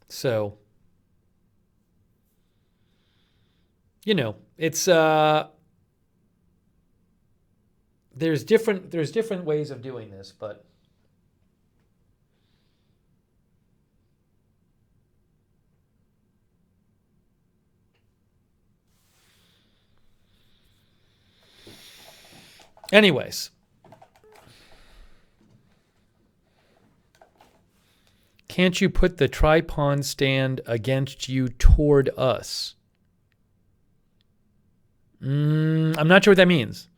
So, it's there's different ways of doing this, but anyways. Can't you put the tripod stand against you toward us? I'm not sure what that means.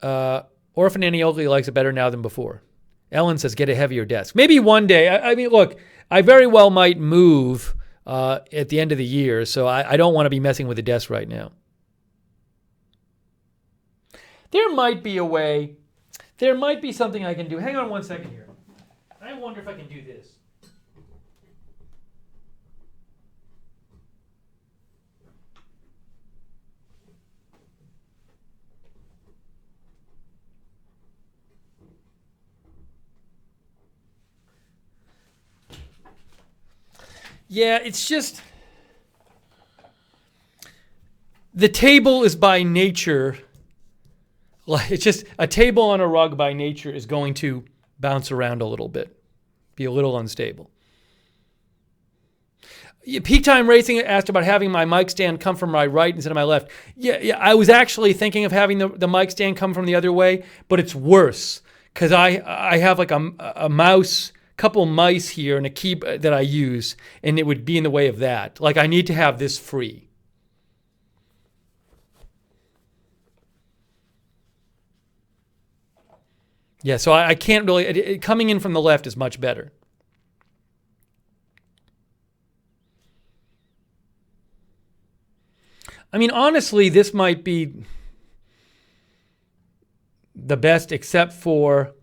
Orphan Annie Oakley likes it better now than before. Ellen says, get a heavier desk. Maybe one day. I mean, look, I very well might move at the end of the year, so I don't want to be messing with the desk right now. There might be a way. There might be something I can do. Hang on one second here. I wonder if I can do this. Yeah, it's just the table is by nature. It's just a table on a rug by nature is going to bounce around a little bit, be a little unstable. Peak Time Racing asked about having my mic stand come from my right instead of my left. Yeah, I was actually thinking of having the mic stand come from the other way, but it's worse because I have like a mouse, couple mice here and a keyboard that I use, and it would be in the way of that. Like I need to have this free. Yeah, so I can't really, coming in from the left is much better. I mean, honestly, this might be the best except for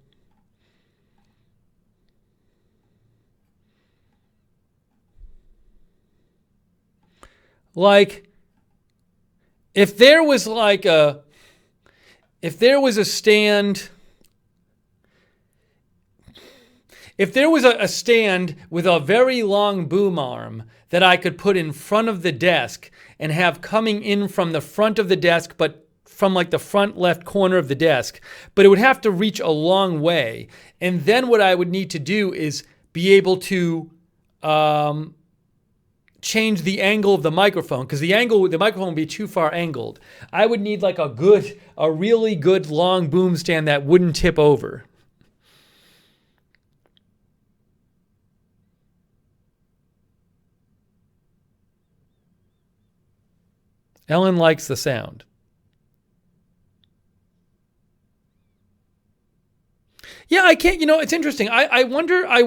like if there was a stand, if there was a stand with a very long boom arm that I could put in front of the desk and have coming in from the front of the desk, but from like the front left corner of the desk, but it would have to reach a long way. And then what I would need to do is be able to change the angle of the microphone, because the microphone would be too far angled. I would need like a really good long boom stand that wouldn't tip over. Ellen likes the sound. Yeah, I can't, it's interesting. I wonder how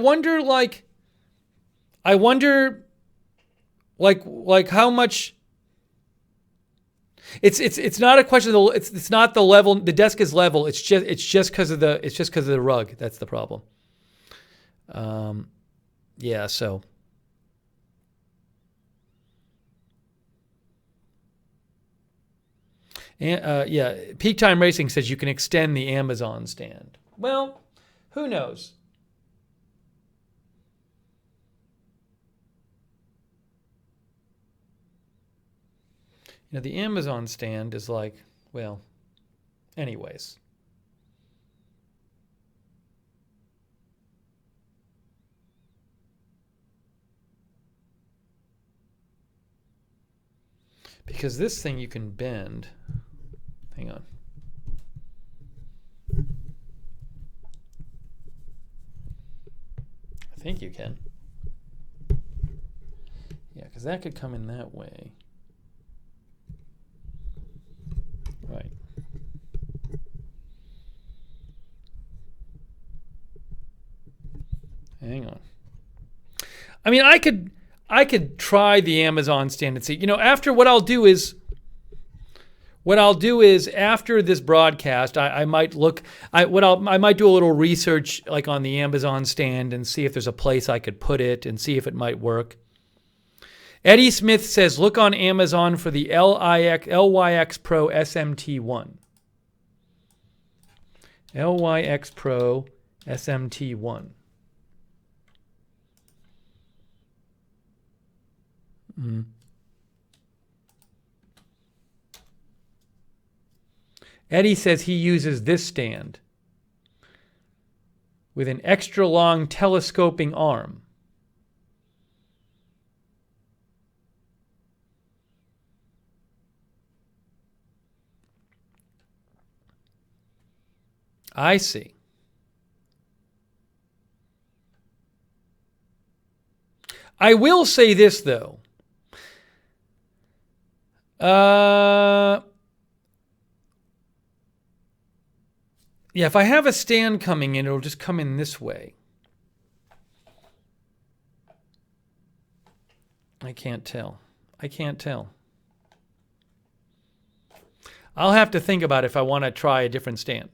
much. It's not a question of it's not the level. The desk is level. It's just because of the rug. That's the problem. Yeah. So. And yeah, Peak Time Racing says you can extend the Amazon stand. Well, who knows? The Amazon stand is like, well, anyways. Because this thing you can bend. Hang on. I think you can. Yeah, because that could come in that way. Right. Hang on. I mean, I could try the Amazon stand and see. After what I'll do is after this broadcast, I might I might do a little research like on the Amazon stand and see if there's a place I could put it and see if it might work. Eddie Smith says, look on Amazon for the LYX Pro SMT1. LYX Pro SMT1. Eddie says he uses this stand with an extra long telescoping arm. I see. I will say this, though. Yeah, if I have a stand coming in, it'll just come in this way. I can't tell. I'll have to think about if I want to try a different stand.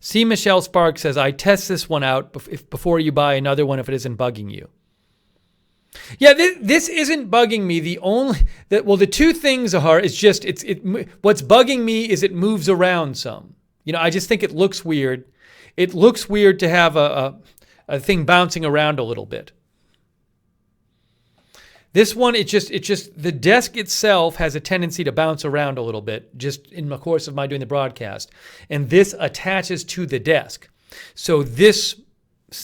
C. Michelle Sparks says, I test this one out before you buy another one if it isn't bugging you. Yeah, this isn't bugging me. The two things are, what's bugging me is it moves around some. I just think it looks weird. It looks weird to have a thing bouncing around a little bit. This one, the desk itself has a tendency to bounce around a little bit just in the course of my doing the broadcast. And this attaches to the desk. So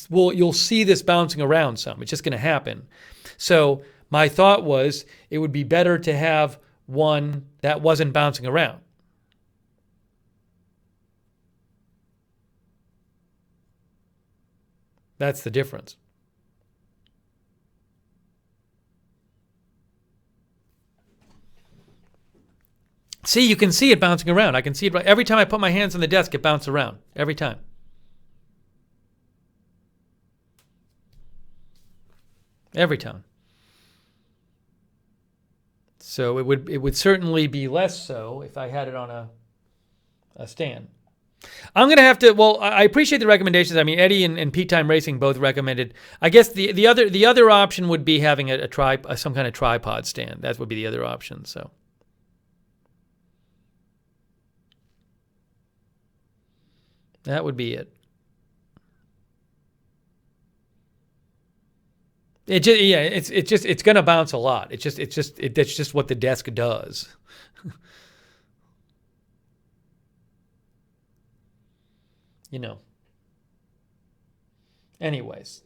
you'll see this bouncing around some. It's just going to happen. So my thought was it would be better to have one that wasn't bouncing around. That's the difference. See, you can see it bouncing around. I can see it every time I put my hands on the desk, it bounces around. Every time. Every time. So it would certainly be less so if I had it on a stand. I'm going to have to, well, I appreciate the recommendations. I mean, Eddie and Peak Time Racing both recommended. I guess the other option would be having some kind of tripod stand. That would be the other option, so. That would be it. It's going to bounce a lot. That's just what the desk does. Anyways,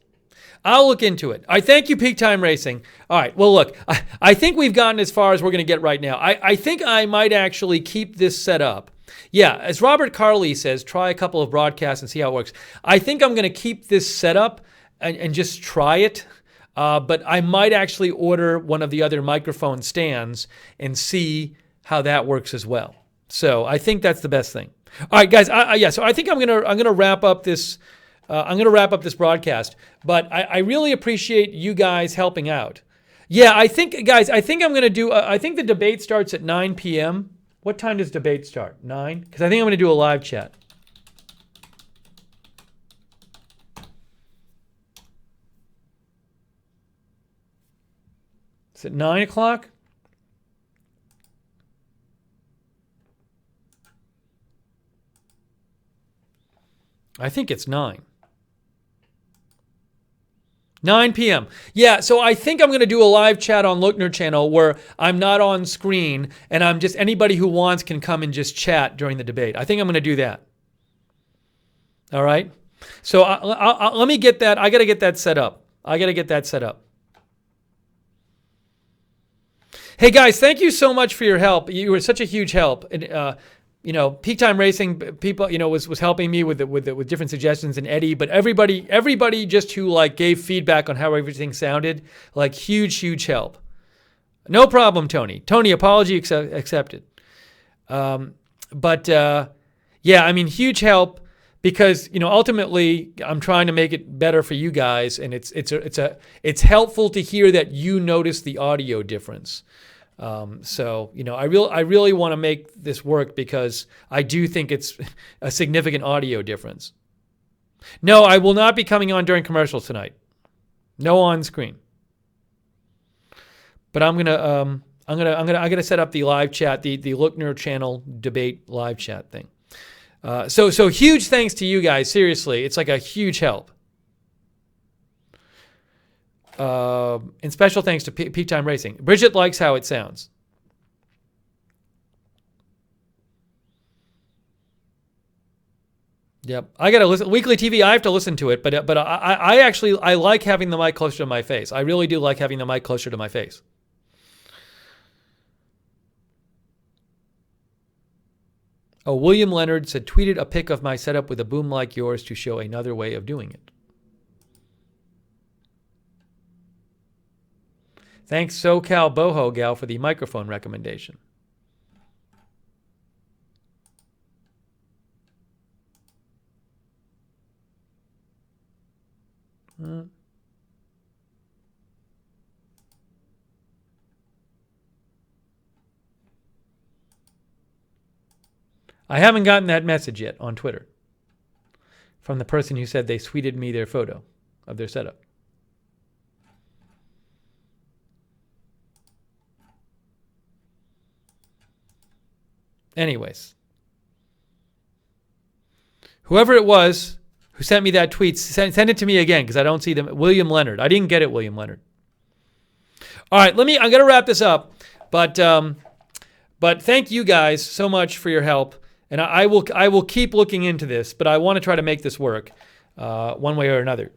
I'll look into it. I thank you, Peak Time Racing. All right. Well, look, I think we've gotten as far as we're going to get right now. I think I might actually keep this set up. Yeah, as Robert Carley says, try a couple of broadcasts and see how it works. I think I'm going to keep this set up and just try it. But I might actually order one of the other microphone stands and see how that works as well. So I think that's the best thing. All right, guys. So I think I'm gonna wrap up this. I'm gonna wrap up this broadcast. But I really appreciate you guys helping out. Yeah, I think, guys. I think I'm gonna do. I think the debate starts at 9 p.m. What time does debate start? 9? Because I think I'm gonna do a live chat. Is it 9 o'clock? I think it's 9. 9 p.m. Yeah, so I think I'm going to do a live chat on Lookner channel where I'm not on screen and I'm just, anybody who wants can come and just chat during the debate. I think I'm going to do that. All right? So let me get that. I got to get that set up. Hey guys, thank you so much for your help. You were such a huge help. And, Peak Time Racing people, was helping me with different suggestions, and Eddie, but everybody just who gave feedback on how everything sounded, huge help. No problem, Tony. Tony, apology accepted. Huge help because ultimately I'm trying to make it better for you guys, and it's helpful to hear that you notice the audio difference. I really want to make this work because I do think it's a significant audio difference. No, I will not be coming on during commercials tonight. No on screen. But I'm gonna set up the live chat, the Lookner channel debate live chat thing. So huge thanks to you guys. Seriously, it's a huge help. And special thanks to Peak Time Racing. Bridget likes how it sounds. Yep, I gotta listen. Weekly TV, I have to listen to it, but I like having the mic closer to my face. I really do like having the mic closer to my face. Oh, William Leonard said, tweeted a pic of my setup with a boom like yours to show another way of doing it. Thanks, SoCal Boho Gal, for the microphone recommendation. I haven't gotten that message yet on Twitter from the person who said they tweeted me their photo of their setup. Anyways, whoever it was who sent me that tweet, send it to me again because I don't see them. William Leonard. I didn't get it, William Leonard. All right, I'm going to wrap this up, but thank you guys so much for your help, and I will keep looking into this, but I want to try to make this work one way or another.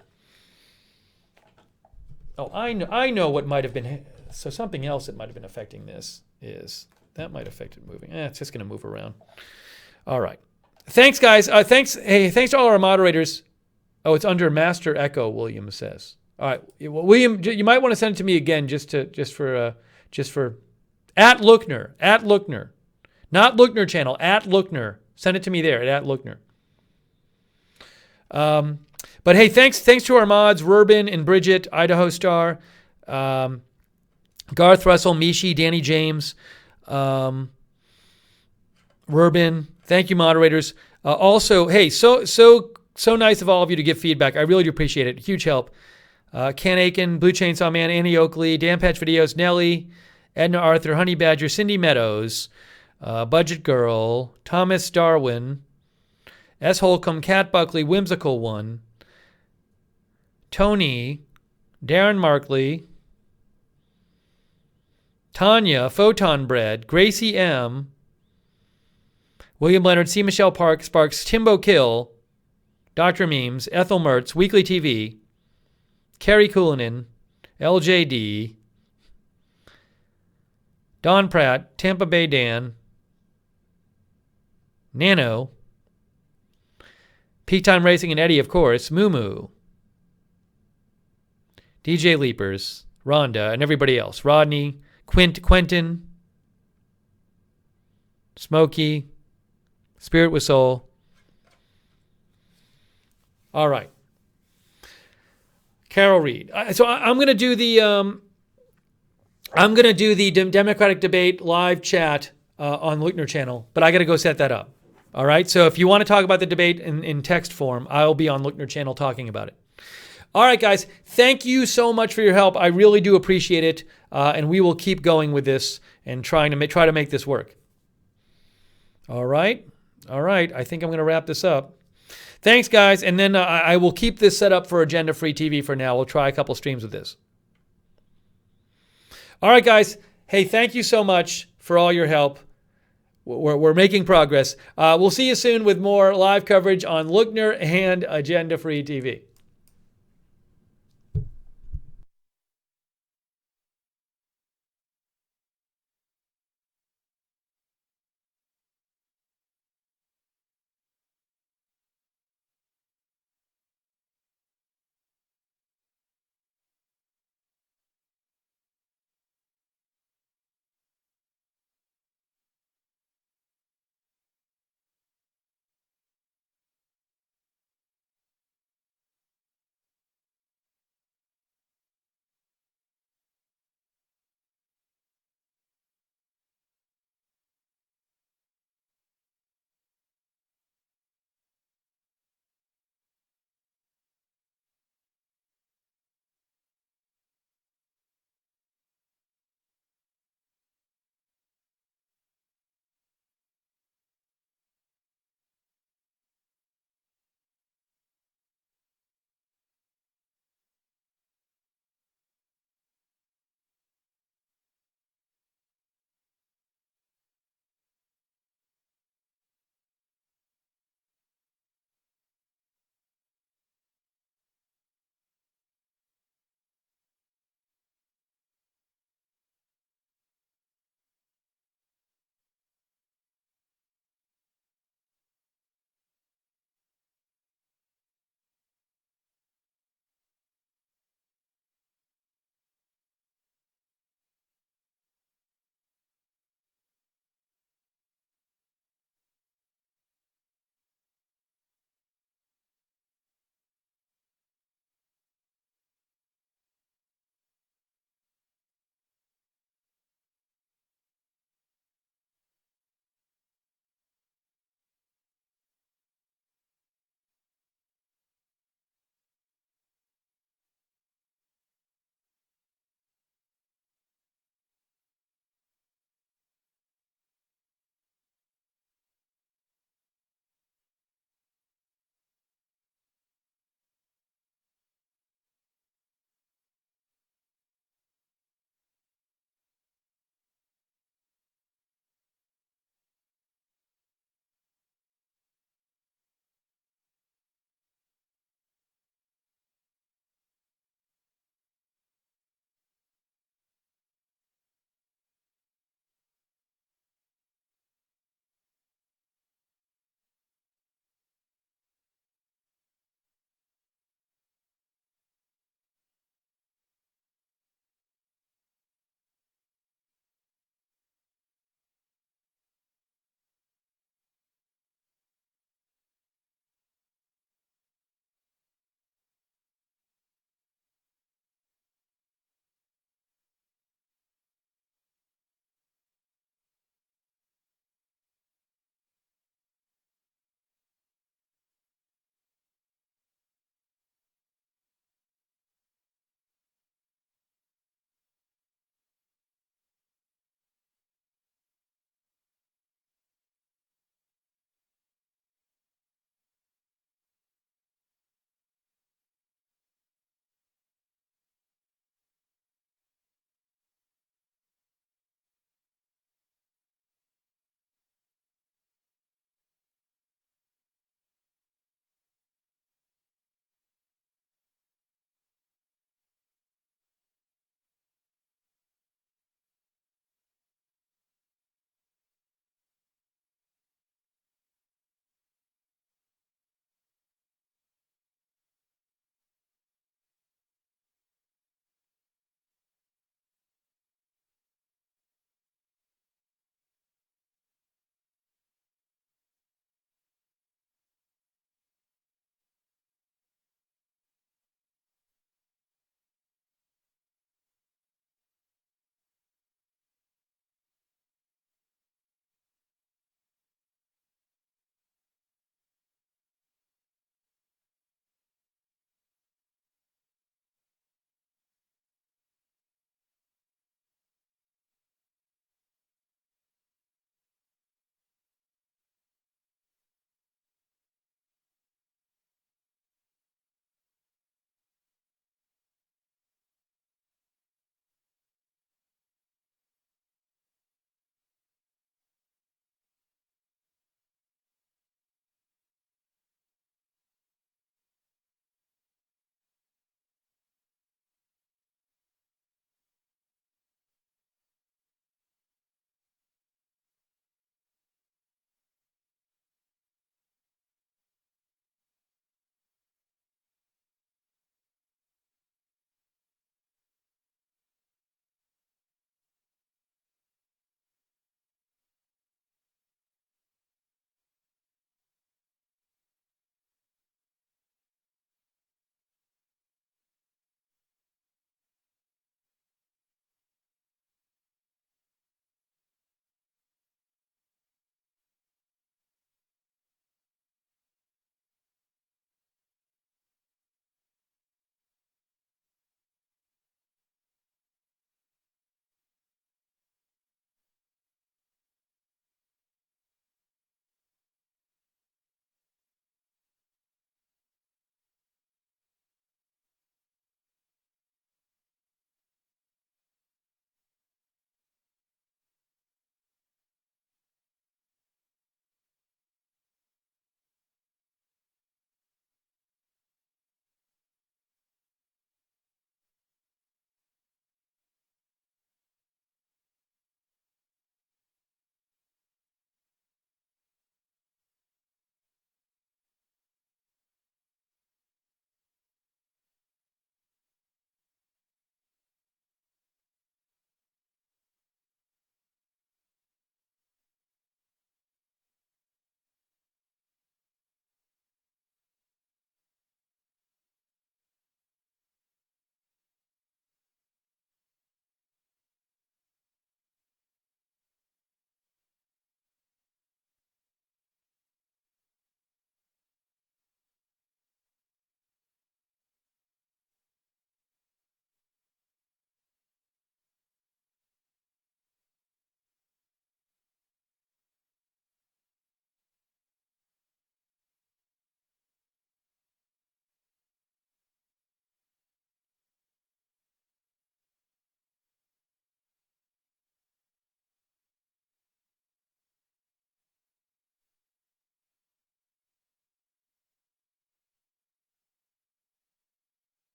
Oh, I know what might have been. So something else that might have been affecting this is. That might affect it moving. It's just going to move around. All right. Thanks, guys. Thanks to all our moderators. Oh, it's under Master Echo, William says. All right. Well, William, you might want to send it to me again just for at Lookner. Not Lookner channel, at Lookner. Send it to me there at Lookner. But hey, thanks to our mods, Rurbin and Bridget, Idaho Star, Garth Russell, Mishi, Danny James, Rurbin, Thank you, moderators. Also, hey, so nice of all of you to give feedback. I really do appreciate it. Huge help. Ken Aiken, Blue Chainsaw Man, Annie Oakley, Dan Patch Videos, Nelly, Edna Arthur, Honey Badger, Cindy Meadows, Budget Girl, Thomas Darwin, S. Holcomb, Cat Buckley, Whimsical One, Tony, Darren Markley, Tanya, Photon Bread, Gracie M., William Leonard, C. Michelle Park, Sparks, Timbo Kill, Dr. Memes, Ethel Mertz, Weekly TV, Carrie Cullinan, LJD, Don Pratt, Tampa Bay Dan, Nano, Peak Time Racing and Eddie, of course, Moo Moo, DJ Leapers, Rhonda, and everybody else. Rodney, Quentin, Smokey, Spirit with Soul. All right. Carol Reed. So I'm going to do the Democratic debate live chat on Lookner channel, but I got to go set that up. All right. So if you want to talk about the debate in text form, I'll be on Lookner channel talking about it. All right, guys. Thank you so much for your help. I really do appreciate it, and we will keep going with this and try to make this work. All right. I think I'm going to wrap this up. Thanks, guys. And then I will keep this set up for Agenda Free TV for now. We'll try a couple streams with this. All right, guys. Hey, thank you so much for all your help. We're making progress. We'll see you soon with more live coverage on Lookner and Agenda Free TV.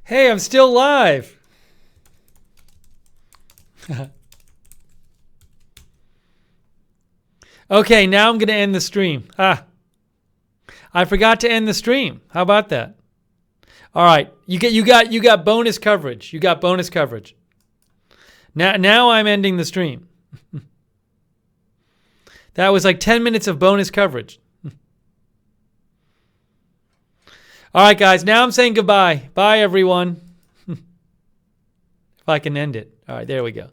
Hey, I'm still live. Okay, now I'm going to end the stream. I forgot to end the stream. How about that? All right, you got bonus coverage. You got bonus coverage. Now I'm ending the stream. That was like 10 minutes of bonus coverage. All right, guys, now I'm saying goodbye. Bye, everyone. If I can end it. All right, there we go.